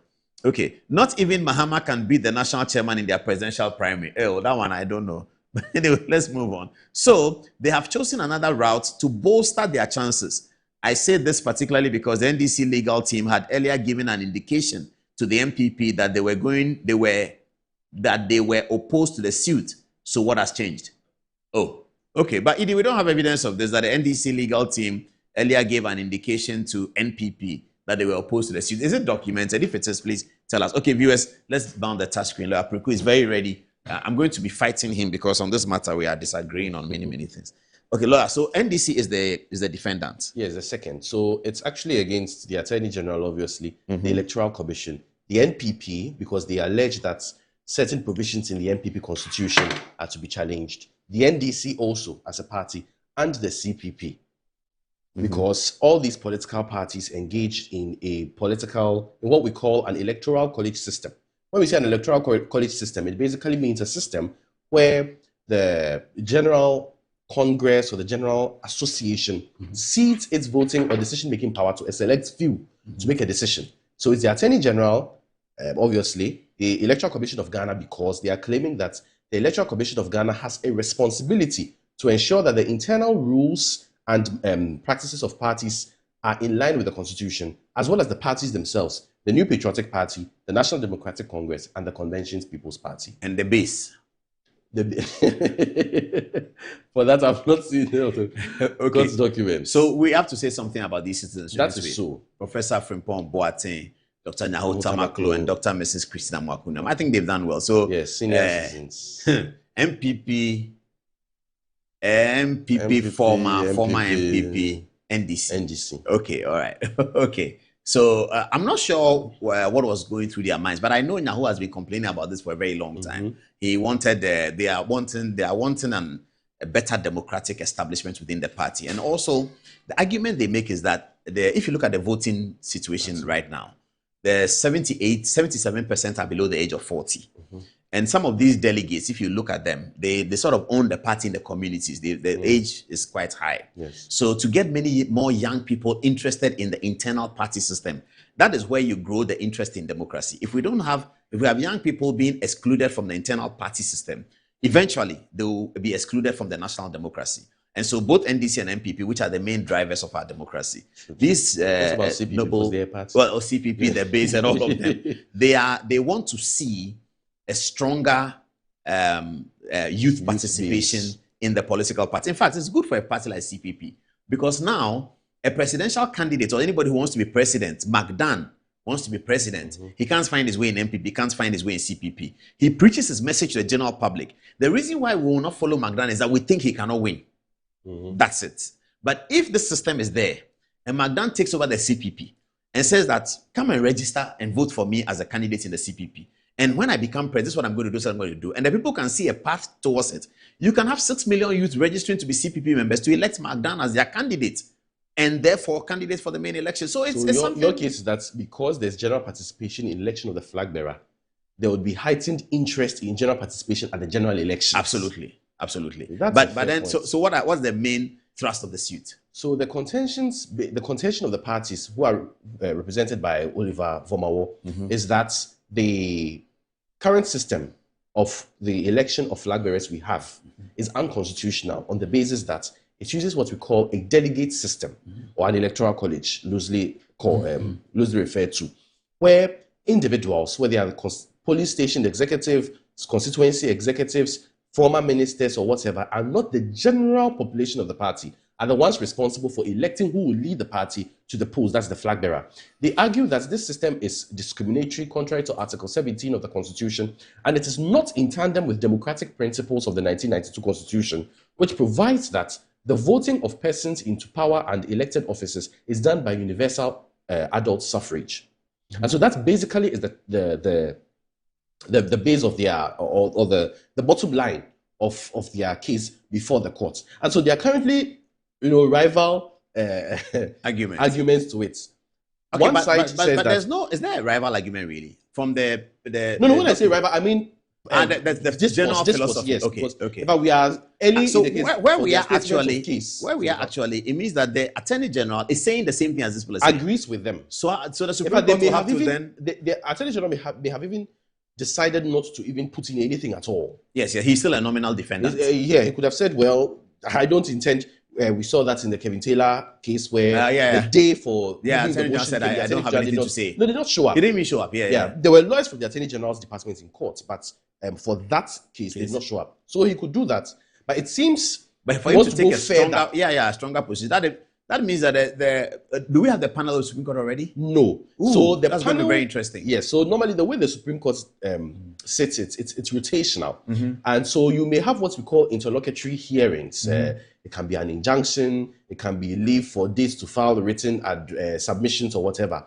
Okay, not even Mahama can beat the national chairman in their presidential primary. Oh, that one I don't know. But anyway, let's move on. So they have chosen another route to bolster their chances. I say this particularly because the NDC legal team had earlier given an indication to the MPP that they were opposed to the suit. So what has changed? Oh, okay. But Edie, we don't have evidence of this, that the NDC legal team earlier gave an indication to NPP that they were opposed to the suit. Is it documented? If it is, please tell us. Okay, viewers, let's bound the touch screen. Lawyer Preku is very ready. I'm going to be fighting him because on this matter we are disagreeing on many things. Okay, Lawyer, so NDC is the defendant. Yes, the second. So it's actually against the Attorney General, obviously, the Electoral Commission, the NPP, because they allege that certain provisions in the NPP constitution are to be challenged. The NDC also as a party, and the CPP, because all these political parties engaged in what we call an electoral college system. When we say an electoral college system, it basically means a system where the General Congress or the General Association cedes its voting or decision-making power to a select few to make a decision. So it's the Attorney General, obviously, the Electoral Commission of Ghana, because they are claiming that the Electoral Commission of Ghana has a responsibility to ensure that the internal rules and practices of parties are in line with the Constitution, as well as the parties themselves. The New Patriotic Party, the National Democratic Congress, and the Convention's People's Party. And the base. For that, I've not seen the document. So we have to say something about these citizens. That is so. Professor Frimpong Boateng, Dr. Nyaho Tamaklo, and Dr. Mrs. Christina Mwakunam. I think they've done well. So yes, senior citizens. MPP, former MPP, NDC. Okay, all right. Okay. So I'm not sure what was going through their minds, but I know Nyaho has been complaining about this for a very long time. He wanted, they are wanting a better democratic establishment within the party. And also, the argument they make is that if you look at the voting situation right now, the 77% are below the age of 40. And some of these delegates, if you look at them, they sort of own the party in the communities. The age is quite high. Yes. So to get many more young people interested in the internal party system, that is where you grow the interest in democracy. If we have young people being excluded from the internal party system, eventually they will be excluded from the national democracy. And so both NDC and MPP, which are the main drivers of our democracy, these CPP, the base and all of them, they want to see a stronger youth participation in the political party. In fact, it's good for a party like CPP because now a presidential candidate or anybody who wants to be president, McDan wants to be president, he can't find his way in MPP, can't find his way in CPP. He preaches his message to the general public. The reason why we will not follow McDan is that we think he cannot win. That's it. But if the system is there and McDan takes over the CPP and says that, come and register and vote for me as a candidate in the CPP. And when I become president, this is what I'm going to do, this is what I'm going to do. And the people can see a path towards it. You can have 6 million youth registering to be CPP members to elect McDan as their candidate and therefore candidate for the main election. So it's something. Your case is that because there's general participation in election of the flag bearer, there would be heightened interest in general participation at the general election. Absolutely. But then, so what's the main thrust of the suit? So the contention of the parties who are represented by Oliver Vomawo is that the current system of the election of flag bearers we have is unconstitutional on the basis that it uses what we call a delegate system or an electoral college, loosely referred to, where individuals, whether they are police station executive, constituency executives, former ministers or whatever, are not the general population of the party, are the ones responsible for electing who will lead the party to the polls. That's the flag bearer. They argue that this system is discriminatory, contrary to Article 17 of the Constitution, and it is not in tandem with democratic principles of the 1992 Constitution, which provides that the voting of persons into power and elected offices is done by universal adult suffrage. And so that basically is the base of their, or the bottom line of their case before the courts. And so they are currently, rival arguments to it. Okay, One but side says that there's no, is there a rival argument really? From the no, when I say rival, I mean the general philosophy. Yes, okay. But we are early So in the case. where we are actually, it means that the Attorney General is saying the same thing as this policy. Agrees with them. So the In Supreme fact, they Court may will have have to even, then. the Attorney General may have even decided not to even put in anything at all. Yes, he's still a nominal defendant. Yeah, he could have said, well, I don't intend. We saw that in the Kevin Taylor case where the day for Attorney the General motion said, came, I don't have anything to say. No, they did not show up. He didn't even show up. Yeah. There were lawyers from the Attorney General's department in court, but for that case, they did not show up. So he could do that. But it seems, but for him to take a stronger position, that means that do we have the panel of the Supreme Court already? No. Ooh, so the that's panel, going to be very interesting. Yes. So normally the way the Supreme Court sits it's rotational, and so you may have what we call interlocutory hearings. It can be an injunction. It can be leave for dates to file the written submissions or whatever.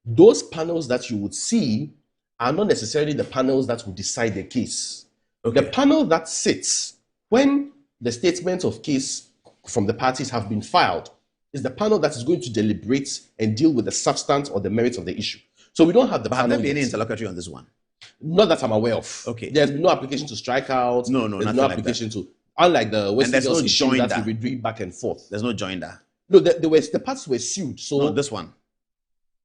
Those panels that you would see are not necessarily the panels that will decide the case. Okay. The panel that sits when the statements of case from the parties have been filed is the panel that is going to deliberate and deal with the substance or the merits of the issue. So we don't have the panel. Have there been any interlocutory on this one? Not that I'm aware of. Okay. There's been no application to strike out. No, there's no application to, unlike the West Indies issue that we doing back and forth. There's no joinder. No, the parties were sued. So no, this one.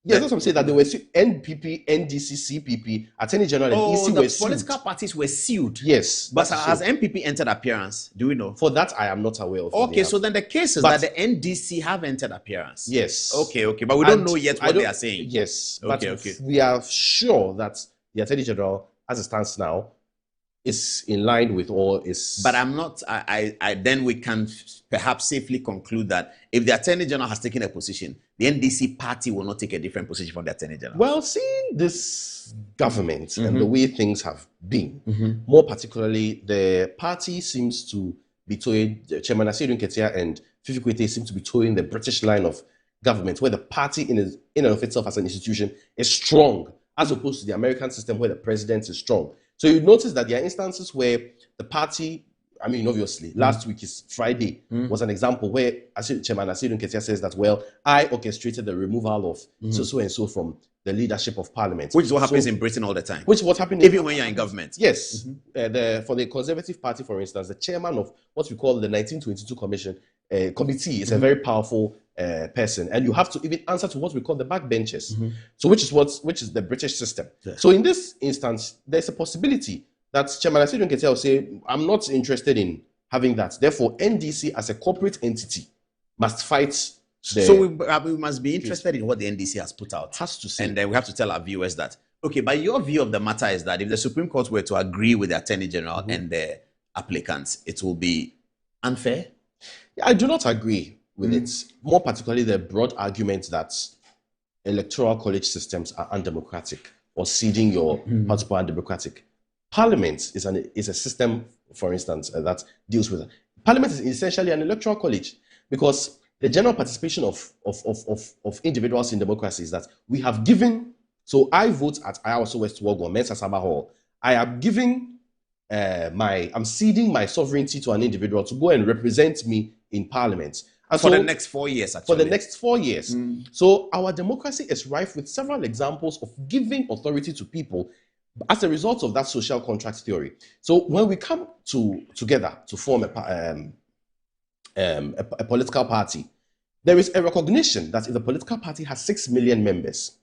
Yes, that's what I'm saying, that they were sued. NPP, NDC, CPP, Attorney General, and EC were sued. Political parties were sued. Yes. But has NPP entered appearance? Do we know? For that, I am not aware of. Okay, so then the case is that the NDC have entered appearance. Yes. Okay. But we don't know yet what they are saying. Yes. Okay. We are sure that the Attorney General, as it stands now, is in line with all is. But I'm not. Then we can perhaps safely conclude that if the Attorney General has taken a position, the NDC party will not take a different position from the Attorney General. Well, seeing this government and the way things have been, more particularly, the party seems to be towing Chairman Asiru Nketia and Fifi Kwete seem to be towing the British line of government, where the party in and of itself as an institution is strong, as opposed to the American system where the president is strong. So you notice that there are instances where the party, I mean, obviously, last week is Friday, was an example where Chairman Asiru Nketia says that, well, I orchestrated the removal of so and so from the leadership of parliament. Which is what happens in Britain all the time. Which is what happens even when you're in government. Yes. For the Conservative Party, for instance, the chairman of what we call the 1922 committee is a very powerful person, and you have to even answer to what we call the backbenchers. So which is the British system. So in this instance, there's a possibility that Chairman Asiru Nketia will say, I'm not interested in having that. Therefore, NDC as a corporate entity must fight. So we must be interested in what the NDC has put out. Has to say. And then we have to tell our viewers that, okay, but your view of the matter is that if the Supreme Court were to agree with the Attorney General and the applicants, it will be unfair? I do not agree with it. More particularly, the broad argument that electoral college systems are undemocratic or ceding your party power undemocratic. Parliament is a system, for instance, that deals with it. Parliament is essentially an electoral college because the general participation of individuals in democracy is that we have given. So I vote at Ayawaso West Wogon, Mensa Sabah Hall. I am giving I'm ceding my sovereignty to an individual to go and represent me in Parliament. And for the next 4 years, actually. For the next 4 years. So our democracy is rife with several examples of giving authority to people as a result of that social contract theory. So when we come together to form a political party, there is a recognition that if the political party has 6 million members,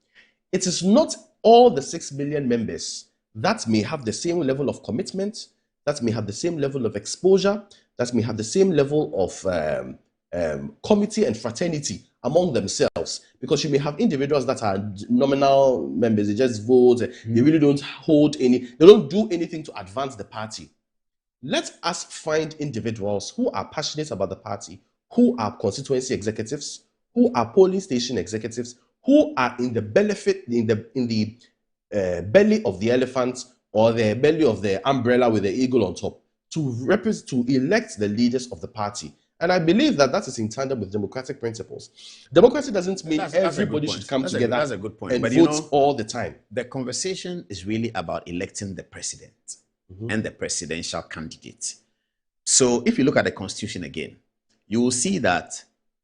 it is not all the 6 million members that may have the same level of commitment, that may have the same level of exposure, that may have the same level of committee and fraternity among themselves, because you may have individuals that are nominal members, they just vote, they really don't they don't do anything to advance the party. Let us find individuals who are passionate about the party, who are constituency executives, who are polling station executives, who are in the belly of the elephant or the belly of the umbrella with the eagle on top, to elect the leaders of the party. And I believe that is in tandem with democratic principles. Democracy doesn't mean everybody should come together that's a good point. and But vote all the time. The conversation is really about electing the president and the presidential candidate. So if you look at the constitution again, you will see that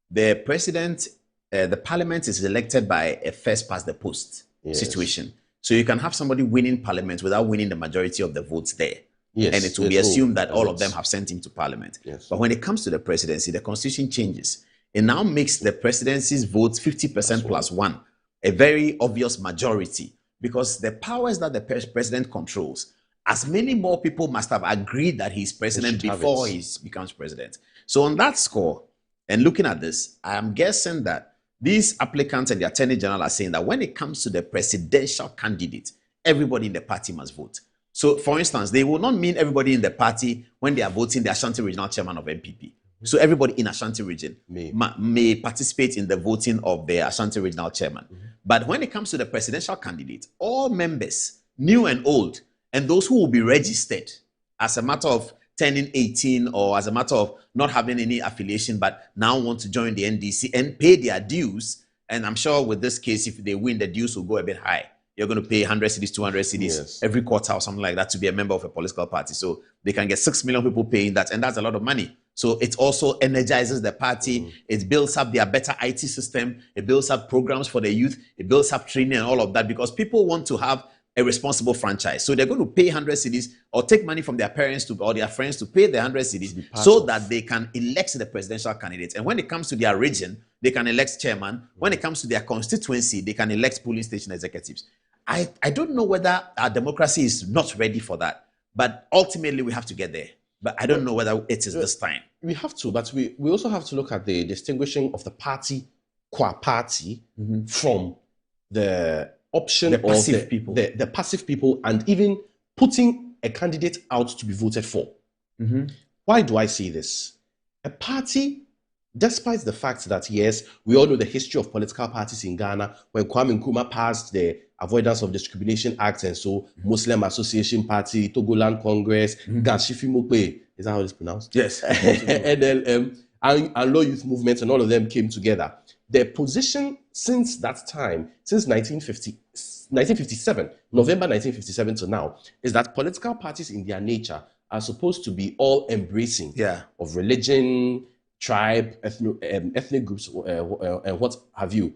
the president, the parliament is elected by a first past the post situation. So you can have somebody winning parliament without winning the majority of the votes there. Yes, and it will be assumed that all of them have sent him to parliament. Yes. But when it comes to the presidency, the constitution changes. It now makes the presidency's votes 50% plus 1, a very obvious majority, because the powers that the president controls, as many more people must have agreed that he's president before he becomes president. So on that score, and looking at this, I am guessing that these applicants and the attorney general are saying that when it comes to the presidential candidate, everybody in the party must vote. So, for instance, they will not mean everybody in the party when they are voting the Ashanti Regional Chairman of NPP. So everybody in Ashanti Region may participate in the voting of the Ashanti Regional Chairman. But when it comes to the presidential candidate, all members, new and old, and those who will be registered as a matter of turning 18 or as a matter of not having any affiliation but now want to join the NDC and pay their dues, and I'm sure with this case, if they win, the dues will go a bit high. You're going to pay 100 cedis, 200 cedis every quarter or something like that to be a member of a political party. So they can get 6 million people paying that, and that's a lot of money. So it also energizes the party. It builds up their better IT system. It builds up programs for the youth. It builds up training and all of that, because people want to have a responsible franchise. So they're going to pay 100 cedis or take money from their parents or their friends to pay the 100 cedis so that they can elect the presidential candidate. And when it comes to their region, they can elect chairman. When it comes to their constituency, they can elect polling station executives. I don't know whether our democracy is not ready for that, but ultimately we have to get there. But I don't know whether it is this time. We have to, but we also have to look at the distinguishing of the party, qua party, from the option of passive people. The passive people, and even putting a candidate out to be voted for. Why do I say this? A party, despite the fact that, yes, we all know the history of political parties in Ghana, when Kwame Nkrumah passed the Avoidance of Discrimination Act, and so Muslim Association Party, Togoland Congress, Ganshifi Mokwe, is that how it's pronounced? Yes. NLM, and Law Youth Movement, and all of them came together. Their position since that time, since 1957, November 1957 to now, is that political parties in their nature are supposed to be all embracing of religion, tribe, ethnic groups, and what have you.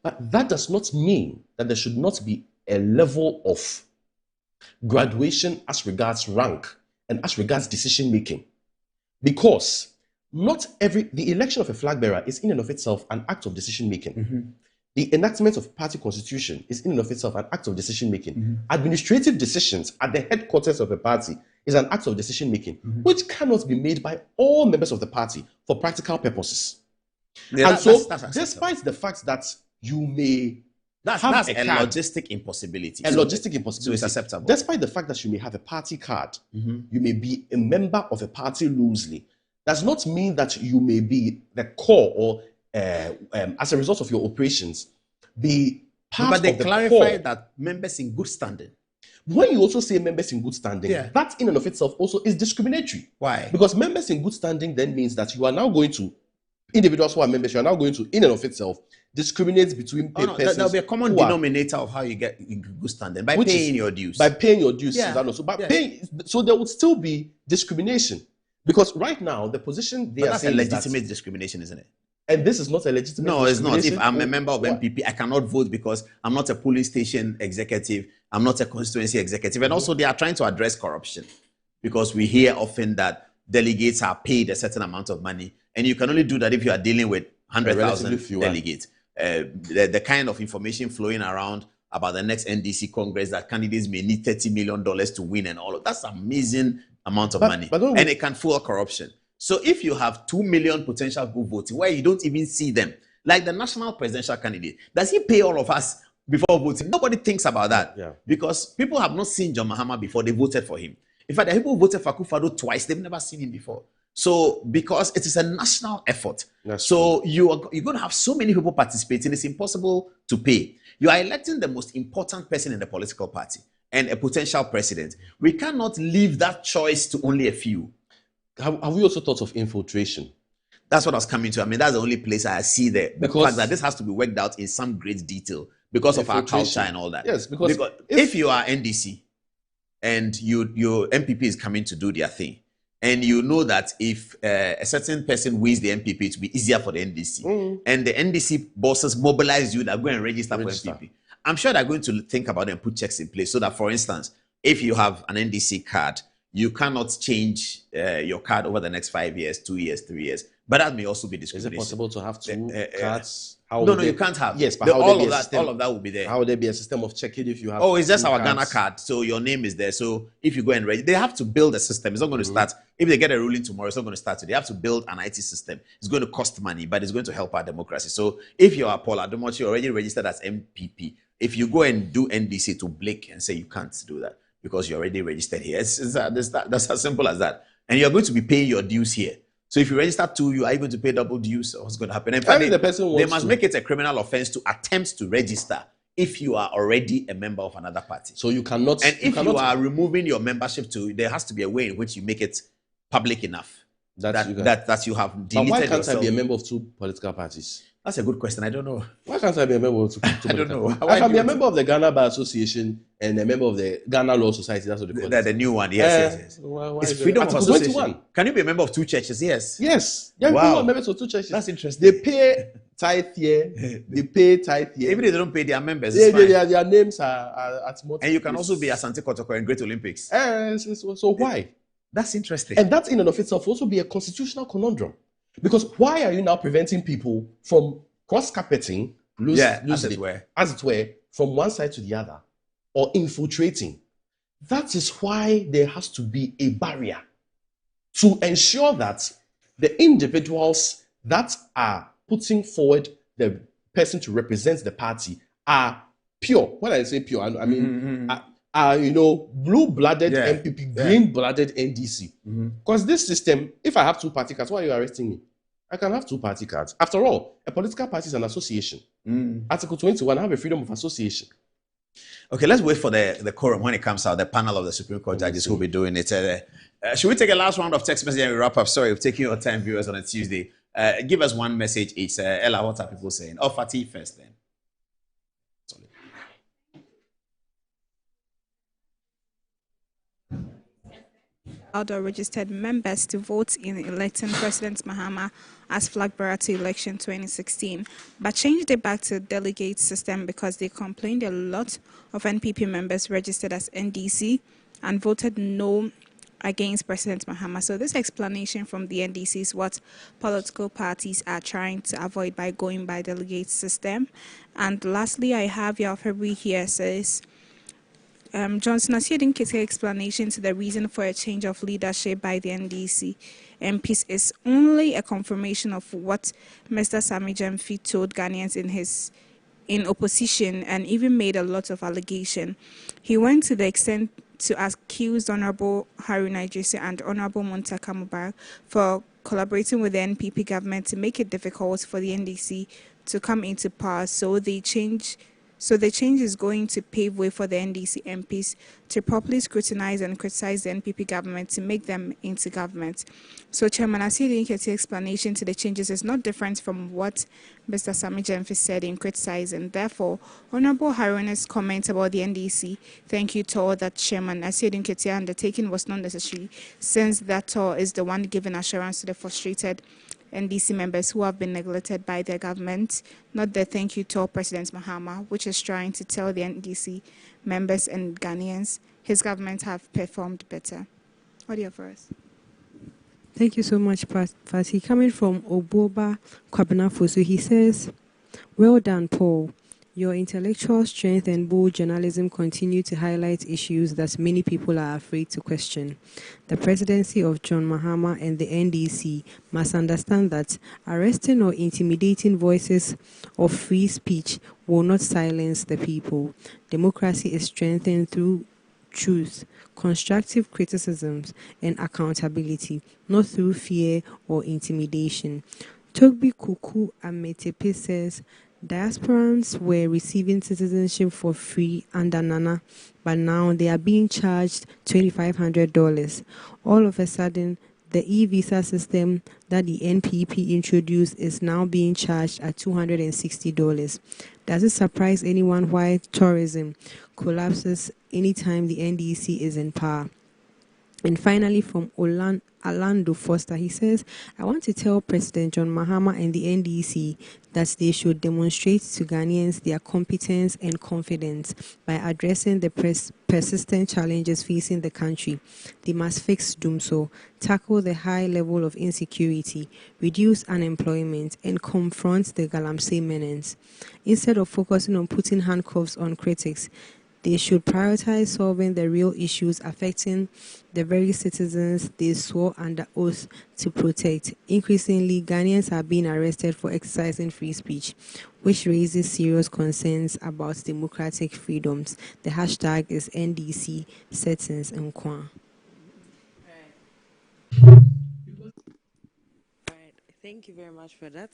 But that does not mean that there should not be a level of graduation as regards rank and as regards decision making. Because the election of a flag bearer is in and of itself an act of decision making. The enactment of party constitution is in and of itself an act of decision making. Administrative decisions at the headquarters of a party is an act of decision making, which cannot be made by all members of the party for practical purposes. That's despite the fact that you may that's have a logistic impossibility. Logistic impossibility. So it's acceptable. Despite the fact that you may have a party card, you may be a member of a party loosely, does not mean that you may be the core or as a result of your operations, be part of the core. But they clarify that members in good standing. When you also say members in good standing, that in and of itself also is discriminatory. Why? Because members in good standing then means that you are now going to, individuals who are members, you are now going to, in and of itself, discriminate between persons. There'll be a common denominator of how you get in good standing, by paying your dues. By paying your dues. So there would still be discrimination. Because right now, the position they are saying that's a legitimate discrimination, isn't it? And this is not a legitimate No, it's not. If I'm a member of MPP, I cannot vote because I'm not a police station executive. I'm not a constituency executive. And also, they are trying to address corruption, because we hear often that delegates are paid a certain amount of money. And you can only do that if you are dealing with 100,000 delegates. The kind of information flowing around about the next NDC Congress that candidates may need $30 million to win and all of that's amazing amount of money. And it can fuel corruption. So if you have 2 million potential people voting where you don't even see them, like the national presidential candidate, does he pay all of us before voting? Nobody thinks about that because people have not seen John Mahama before they voted for him. In fact, the people who voted for Akufo-Addo twice, they've never seen him before. So because it is a national effort, you're going to have so many people participating, it's impossible to pay. You are electing the most important person in the political party and a potential president. We cannot leave that choice to only a few. Have we also thought of infiltration? That's what I was coming to. I mean, that's the only place I see the fact that this has to be worked out in some great detail because of our culture and all that. Yes, because if you are NDC and your MPP is coming to do their thing, and you know that if a certain person wins the MPP, it will be easier for the NDC. And the NDC bosses mobilize you that go and register for MPP. I'm sure they're going to think about it and put checks in place so that, for instance, if you have an NDC card, you cannot change your card over the next 5 years, 2 years, 3 years. But that may also be discrimination. Is it possible to have two cards? No, you can't have. Yes, but all of that will be there. How would there be a system of checking if you have? Oh, it's just our Ghana card. So your name is there. So if you go and register, they have to build a system. It's not going to start. If they get a ruling tomorrow, it's not going to start today. They have to build an IT system. It's going to cost money, but it's going to help our democracy. So if you are Paul Adomochi already registered as MPP, if you go and do NDC to blink and say you can't do that because you're already registered here, that's as simple as that. And you're going to be paying your dues here. So if you register two, you are able to pay double dues. What's going to happen? In fact, they must make it a criminal offense to attempt to register if you are already a member of another party. So you cannot. And if you are removing your membership to, there has to be a way in which you make it public enough that you have deleted yourself. But why can't I be a member of two political parties? That's a good question. I don't know. Why can't I be a member of two I don't know. I can be a member of the Ghana Bar Association and a member of the Ghana Law Society. That's what they call it. The new one, yes. It's freedom of association. 21. Can you be a member of two churches? Yes. Yes. Yeah, wow. People members of two churches. That's interesting. They pay tithe here. They pay tithe here. Even if they don't pay their members, their names are at multiple. And you can also be Asante Kotoko in Great Olympics. So why? That's interesting. And that in and of itself will also be a constitutional conundrum. Because why are you now preventing people from cross-carpeting, as it were, from one side to the other, or infiltrating? That is why there has to be a barrier to ensure that the individuals that are putting forward the person to represent the party are pure. When I say pure, I mean blue-blooded MPP, green-blooded NDC. Because this system, if I have two party cards, why are you arresting me? I can have two party cards. After all, a political party is an association. Article 21, I have a freedom of association. Okay, let's wait for the quorum when it comes out, the panel of the Supreme Court judges who will be doing it. Should we take a last round of text message and we wrap up? Sorry, we're taking your time, viewers, on a Tuesday. Give us one message each. Ella, what are people saying? Oh, Fatih first then. Other registered members to vote in electing President Mahama as flag bearer to election 2016, but changed it back to delegate system because they complained a lot of NPP members registered as NDC and voted no against President Mahama. So this explanation from the NDC is what political parties are trying to avoid by going by delegate system. And lastly, I have Yalfebri here says, Johnson Asiedin Kete's explanation to the reason for a change of leadership by the NDC MPs is only a confirmation of what Mr. Sammy Gyamfi told Ghanaians in opposition and even made a lot of allegation. He went to the extent to accuse Honorable Haruna Iddrisu and Honorable Muntaka Mubarak for collaborating with the NPP government to make it difficult for the NDC to come into power. So the change is going to pave way for the NDC MPs to properly scrutinize and criticize the NPP government to make them into government. So Chairman Asiedin Kete's explanation to the changes is not different from what Mr. Sammy Gyamfi said in criticizing. Therefore, Honorable Haruna's comment about the NDC, thank you tour that Chairman Asiedin Kete's undertaking was not necessary, since that tour is the one giving assurance to the frustrated NDC members who have been neglected by their government, not the thank you to President Mahama, which is trying to tell the NDC members and Ghanaians his government have performed better. What do you have for us? Thank you so much, Patty. Coming from Oboba Kwabnafosu, he says, well done, Paul. Your intellectual strength and bold journalism continue to highlight issues that many people are afraid to question. The presidency of John Mahama and the NDC must understand that arresting or intimidating voices of free speech will not silence the people. Democracy is strengthened through truth, constructive criticisms, and accountability, not through fear or intimidation. Togbi Kuku Ametepe says, diasporans were receiving citizenship for free under Nana, but now they are being charged $2,500. All of a sudden, the e-visa system that the NPP introduced is now being charged at $260. Does it surprise anyone why tourism collapses anytime the NDC is in power? And finally, from Orlando Foster, he says, I want to tell President John Mahama and the NDC that they should demonstrate to Ghanaians their competence and confidence by addressing the persistent challenges facing the country. They must fix Dumso, tackle the high level of insecurity, reduce unemployment, and confront the Galamsey menace. Instead of focusing on putting handcuffs on critics, they should prioritize solving the real issues affecting the very citizens they swore under oath to protect. Increasingly, Ghanaians are being arrested for exercising free speech, which raises serious concerns about democratic freedoms. The hashtag is NDC Settings in Kwan. Thank you very much for that.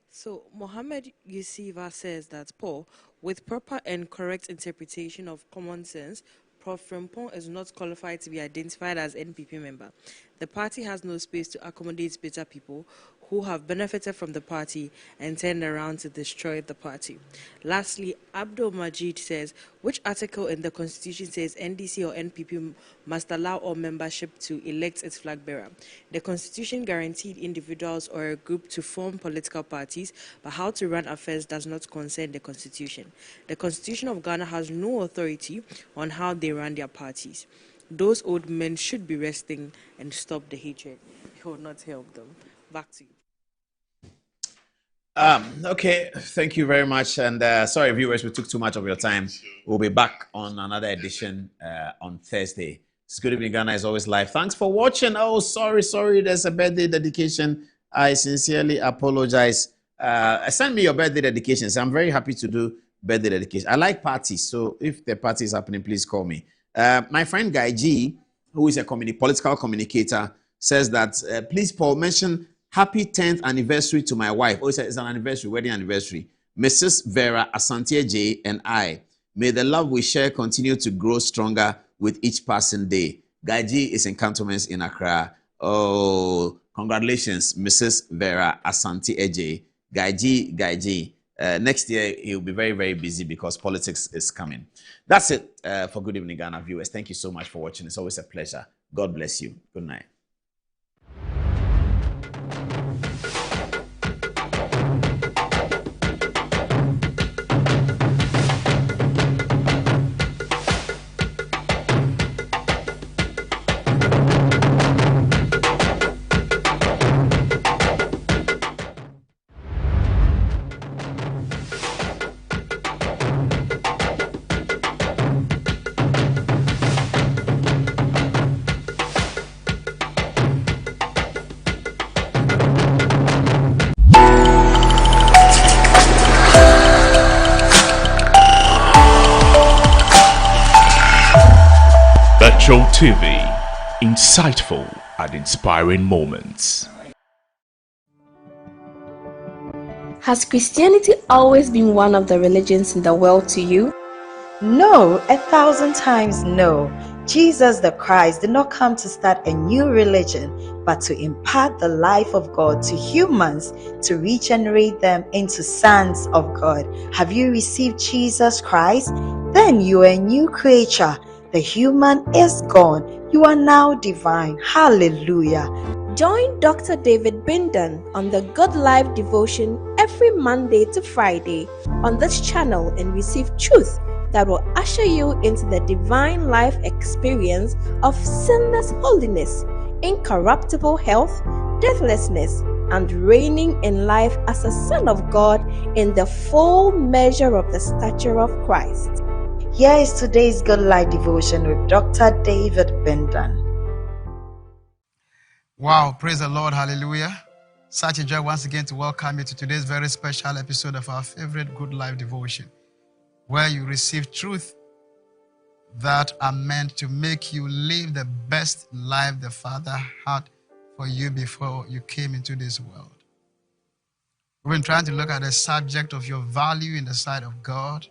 So, Mohammed Yusiva says that, Paul, with proper and correct interpretation of common sense, Prof. Frimpong is not qualified to be identified as NPP member. The party has no space to accommodate bitter people who have benefited from the party and turned around to destroy the party. Lastly, Abdul Majid says, which article in the Constitution says NDC or NPP must allow all membership to elect its flag bearer? The Constitution guaranteed individuals or a group to form political parties, but how to run affairs does not concern the Constitution. The Constitution of Ghana has no authority on how they run their parties. Those old men should be resting and stop the hatred. It will not help them. Back to you. Okay, thank you very much. And sorry, viewers, we took too much of your time. We'll be back on another edition on Thursday. It's Good Evening Ghana is always live. Thanks for watching. Oh, sorry, there's a birthday dedication. I sincerely apologize. Send me your birthday dedications. I'm very happy to do birthday dedication. I like parties, so if the party is happening, please call me. My friend Guy G, who is a political communicator, says that, please, Paul, mention happy 10th anniversary to my wife. Oh, it's an anniversary, wedding anniversary. Mrs. Vera Asante J and I. May the love we share continue to grow stronger with each passing day. Guy G is in cantonments in Accra. Oh, congratulations, Mrs. Vera Asante J. Guy G. Next year, he'll be very, very busy because politics is coming. That's it for Good Evening Ghana viewers. Thank you so much for watching. It's always a pleasure. God bless you. Good night. Show TV, insightful and inspiring moments. Has Christianity always been one of the religions in the world to you? No, 1,000 times no. Jesus the Christ did not come to start a new religion, but to impart the life of God to humans, to regenerate them into sons of God. Have you received Jesus Christ? Then you are a new creature. The human is gone. You are now divine. Hallelujah. Join Dr. David Binden on the Good Life devotion every Monday to Friday on this channel and receive truth that will usher you into the divine life experience of sinless holiness. incorruptible health, deathlessness, and reigning in life as a Son of God in the full measure of the stature of Christ. Here is today's Good Life devotion with Dr. David Bindan. Wow, praise the Lord, hallelujah. Such a joy once again to welcome you to today's very special episode of our favorite Good Life devotion, where you receive truth that are meant to make you live the best life the Father had for you before you came into this world. We've been trying to look at the subject of your value in the sight of God.